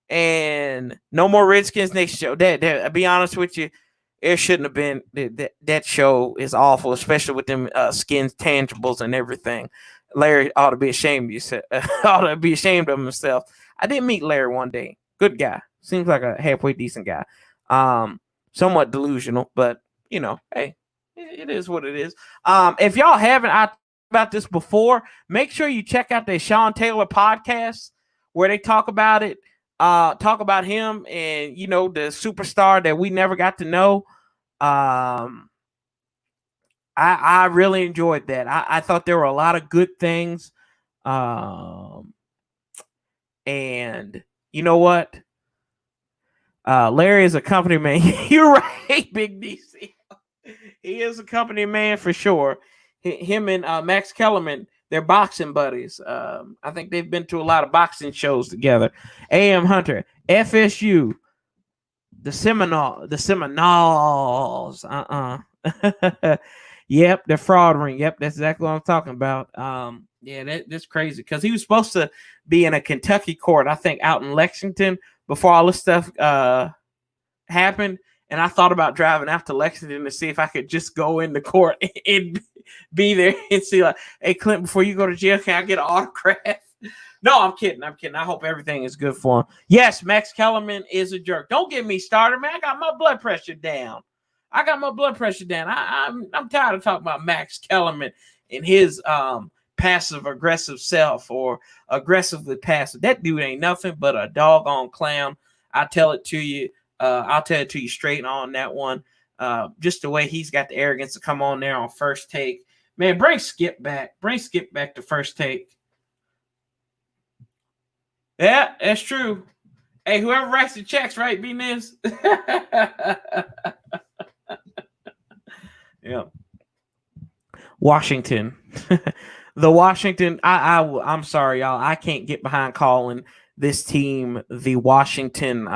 And no more Redskins next show. That I'll be honest with you, it shouldn't have been. That show is awful, especially with them skins, tangibles, and everything. Larry ought to be ashamed of himself. Ought to be ashamed of himself. I did meet Larry one day. Good guy. Seems like a halfway decent guy. Somewhat delusional, but you know, hey, it is what it is. If y'all haven't about this before, make sure you check out the Sean Taylor podcast where they talk about it, talk about him and, you know, the superstar that we never got to know. I really enjoyed that. I thought there were a lot of good things. And you know what? Larry is a company man. You're right, Big DC. He is a company man for sure. Him and Max Kellerman, they're boxing buddies. I think they've been to a lot of boxing shows together. A.M. Hunter, FSU, the Seminoles. Yep, the fraud ring. Yep, that's exactly what I'm talking about. Yeah, that's crazy because he was supposed to be in a Kentucky court, I think, out in Lexington before all this stuff happened. And I thought about driving out to Lexington to see if I could just go into court and be there and see, like, hey, Clint, before you go to jail, can I get an autograph? No, I'm kidding. I hope everything is good for him. Yes, Max Kellerman is a jerk. Don't get me started, man. I got my blood pressure down. I'm tired of talking about Max Kellerman and his passive aggressive self or aggressively passive. That dude ain't nothing but a doggone clown. I'll tell it to you straight on that one. Just the way he's got the arrogance to come on there on First Take. Man, bring Skip back. Bring Skip back to First Take. Yeah, that's true. Hey, whoever writes the checks, right, B-Niz? Yeah. Washington. The Washington, I'm sorry, y'all. I can't get behind calling this team the Washington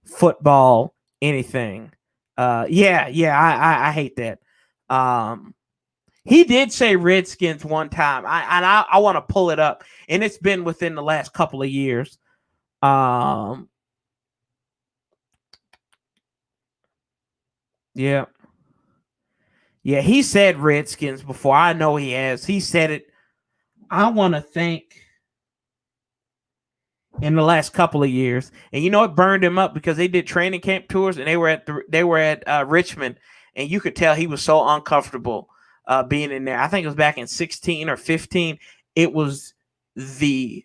football anything. I hate that. He did say Redskins one time. I want to pull it up, and it's been within the last couple of years. Yeah. Yeah, he said Redskins before. I know he has. He said it. I want to think in the last couple of years, and it burned him up because they did training camp tours and they were at Richmond, and you could tell he was so uncomfortable being in there. I think it was back in 16 or 15. It was it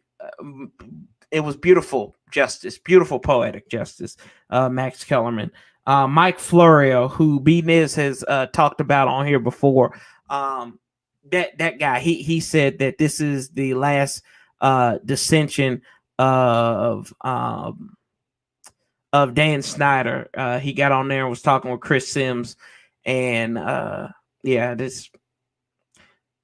was beautiful justice, beautiful poetic justice. Max Kellerman. Mike Florio, who B Niz has talked about on here before, that guy, he said that this is the last dissension of Dan Snyder. He got on there and was talking with Chris Sims, and this.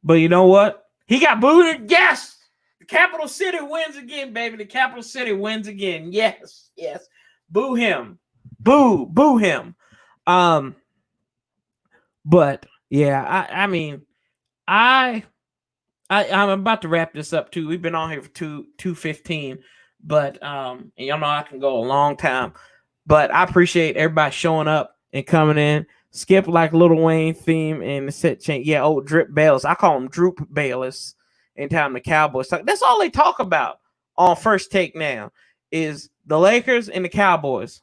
But you know what? He got booted. Yes, the Capital City wins again, baby. The Capital City wins again. Yes. Boo him. Boo him. But yeah, I'm about to wrap this up too. We've been on here for 2:15, but and y'all know I can go a long time. But I appreciate everybody showing up and coming in. Skip like Lil Wayne theme and the set change. Yeah, old Drip Bayless. I call him Droop Bayless. Anytime the Cowboys talk, that's all they talk about on First Take now is the Lakers and the Cowboys.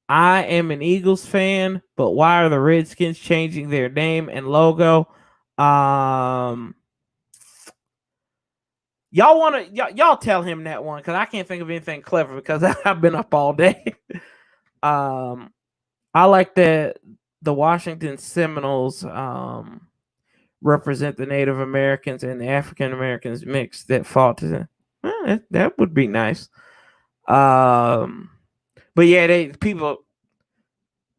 I am an Eagles fan, but why are the Redskins changing their name and logo? Y'all tell him that one because I can't think of anything clever because I've been up all day. I like that the Washington Seminoles represent the Native Americans and the African Americans mix that fought to that would be nice. But yeah, people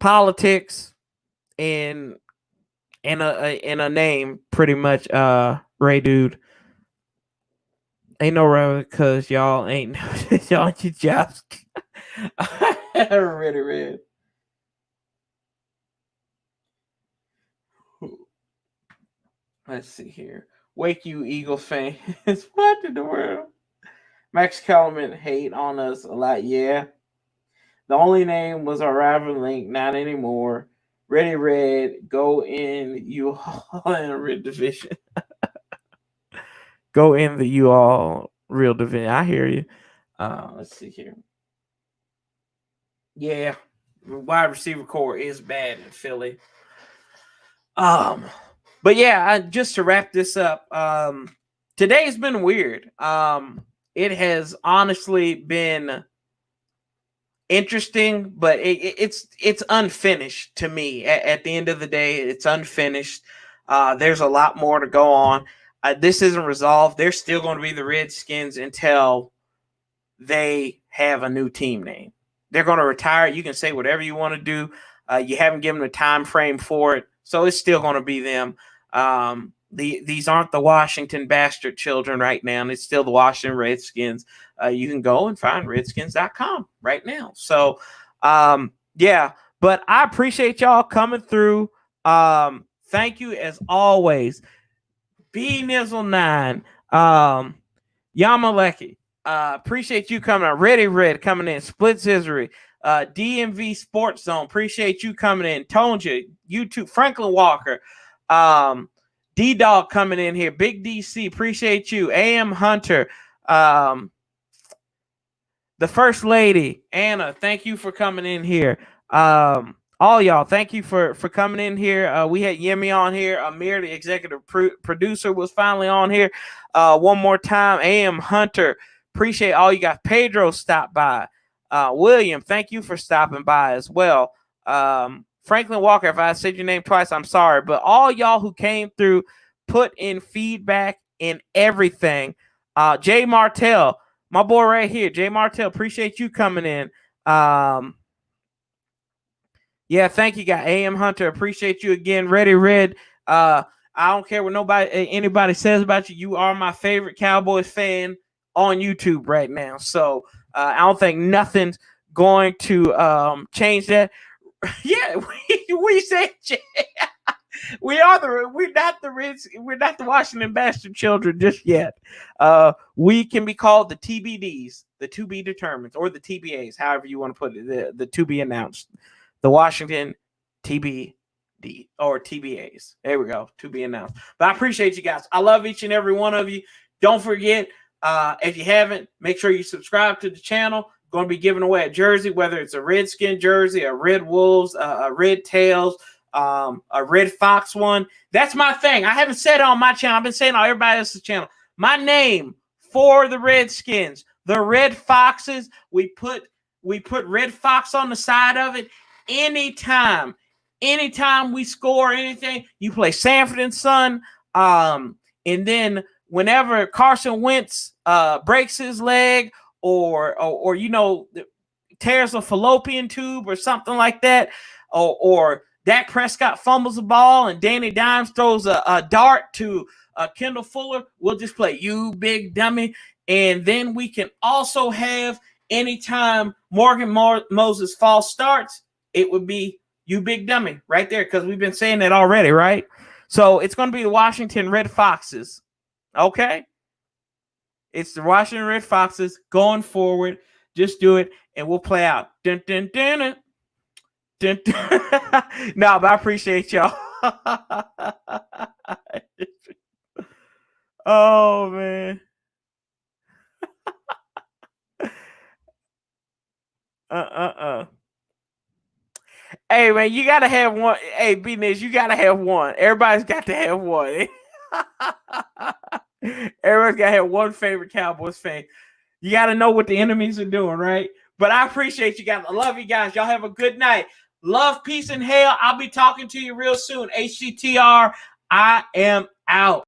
politics and a name pretty much. Ray dude, ain't no right because y'all ain't y'all ain't your jobs. Really red. Let's see here. Wake you Eagles fans. What in the world? Max Kellerman hate on us a lot. Yeah. The only name was our rival link, not anymore. Ready Red, go in you all in red division. Go in the you all real division. I hear you. Let's see here. Yeah. Wide receiver core is bad in Philly. But yeah, just to wrap this up, today's been weird. It has honestly been interesting, but it's unfinished to me. At the end of the day, it's unfinished. There's a lot more to go on. This isn't resolved. They're still going to be the Redskins until they have a new team name. They're going to retire. You can say whatever you want to do. You haven't given a time frame for it, so it's still going to be them. These aren't the Washington bastard children right now. It's still the Washington Redskins. You can go and find redskins.com right now. So, yeah, but I appreciate y'all coming through. Thank you as always. B Nizzle 9, Yamaleki. Appreciate you coming out. Ready Red coming in. Split Scissory. DMV Sports Zone. Appreciate you coming in. Tonja, YouTube, Franklin Walker. D-Dog coming in here. Big DC, appreciate you. AM Hunter. The First Lady, Anna, thank you for coming in here. All y'all, thank you for coming in here. We had Yemi on here. Amir, the executive producer, was finally on here. One more time, AM Hunter. Appreciate all you guys. Pedro stopped by. William, thank you for stopping by as well. Franklin Walker, if I said your name twice, I'm sorry. But all y'all who came through, put in feedback and everything. Jay Martell, my boy right here. Jay Martell, appreciate you coming in. Yeah, thank you, guys. AM Hunter, appreciate you again. Ready Red. I don't care what anybody says about you. You are my favorite Cowboys fan on YouTube right now. So I don't think nothing's going to change that. Yeah, we said we're not the Washington bastard children just yet. We can be called the TBDs, the to be determined, or the TBAs, however you want to put it, the to be announced. the Washington TBD or TBAs. There we go, to be announced. But I appreciate you guys. I love each and every one of you. Don't forget, if you haven't, make sure you subscribe to the channel. Going to be giving away a jersey, whether it's a Redskin jersey, a Red Wolves, a Red Tails, a Red Fox one. That's my thing. I haven't said it on my channel. I've been saying it on everybody else's channel. My name for the Redskins, the Red Foxes. We put Red Fox on the side of it. Anytime we score anything, you play Sanford and Son. And then whenever Carson Wentz breaks his leg or tears a fallopian tube or something like that, or Dak Prescott fumbles the ball and Danny Dimes throws a dart to Kendall Fuller, we'll just play You Big Dummy. And then we can also have, anytime Morgan Moses false starts, it would be You Big Dummy right there, because we've been saying that already, right? So it's going to be the Washington Red Foxes. Okay? It's the Washington Red Foxes going forward. Just do it, and we'll play out. Dun, dun, dun, dun. Dun, dun. No, but I appreciate y'all. Oh, man. Hey, man, you got to have one. Hey, B-Niz, you got to have one. Everybody's got to have one. Everybody's got to have one favorite Cowboys fan. You got to know what the enemies are doing, right? But I appreciate you guys. I love you guys. Y'all have a good night. Love, peace, and hell. I'll be talking to you real soon. HCTR, I am out.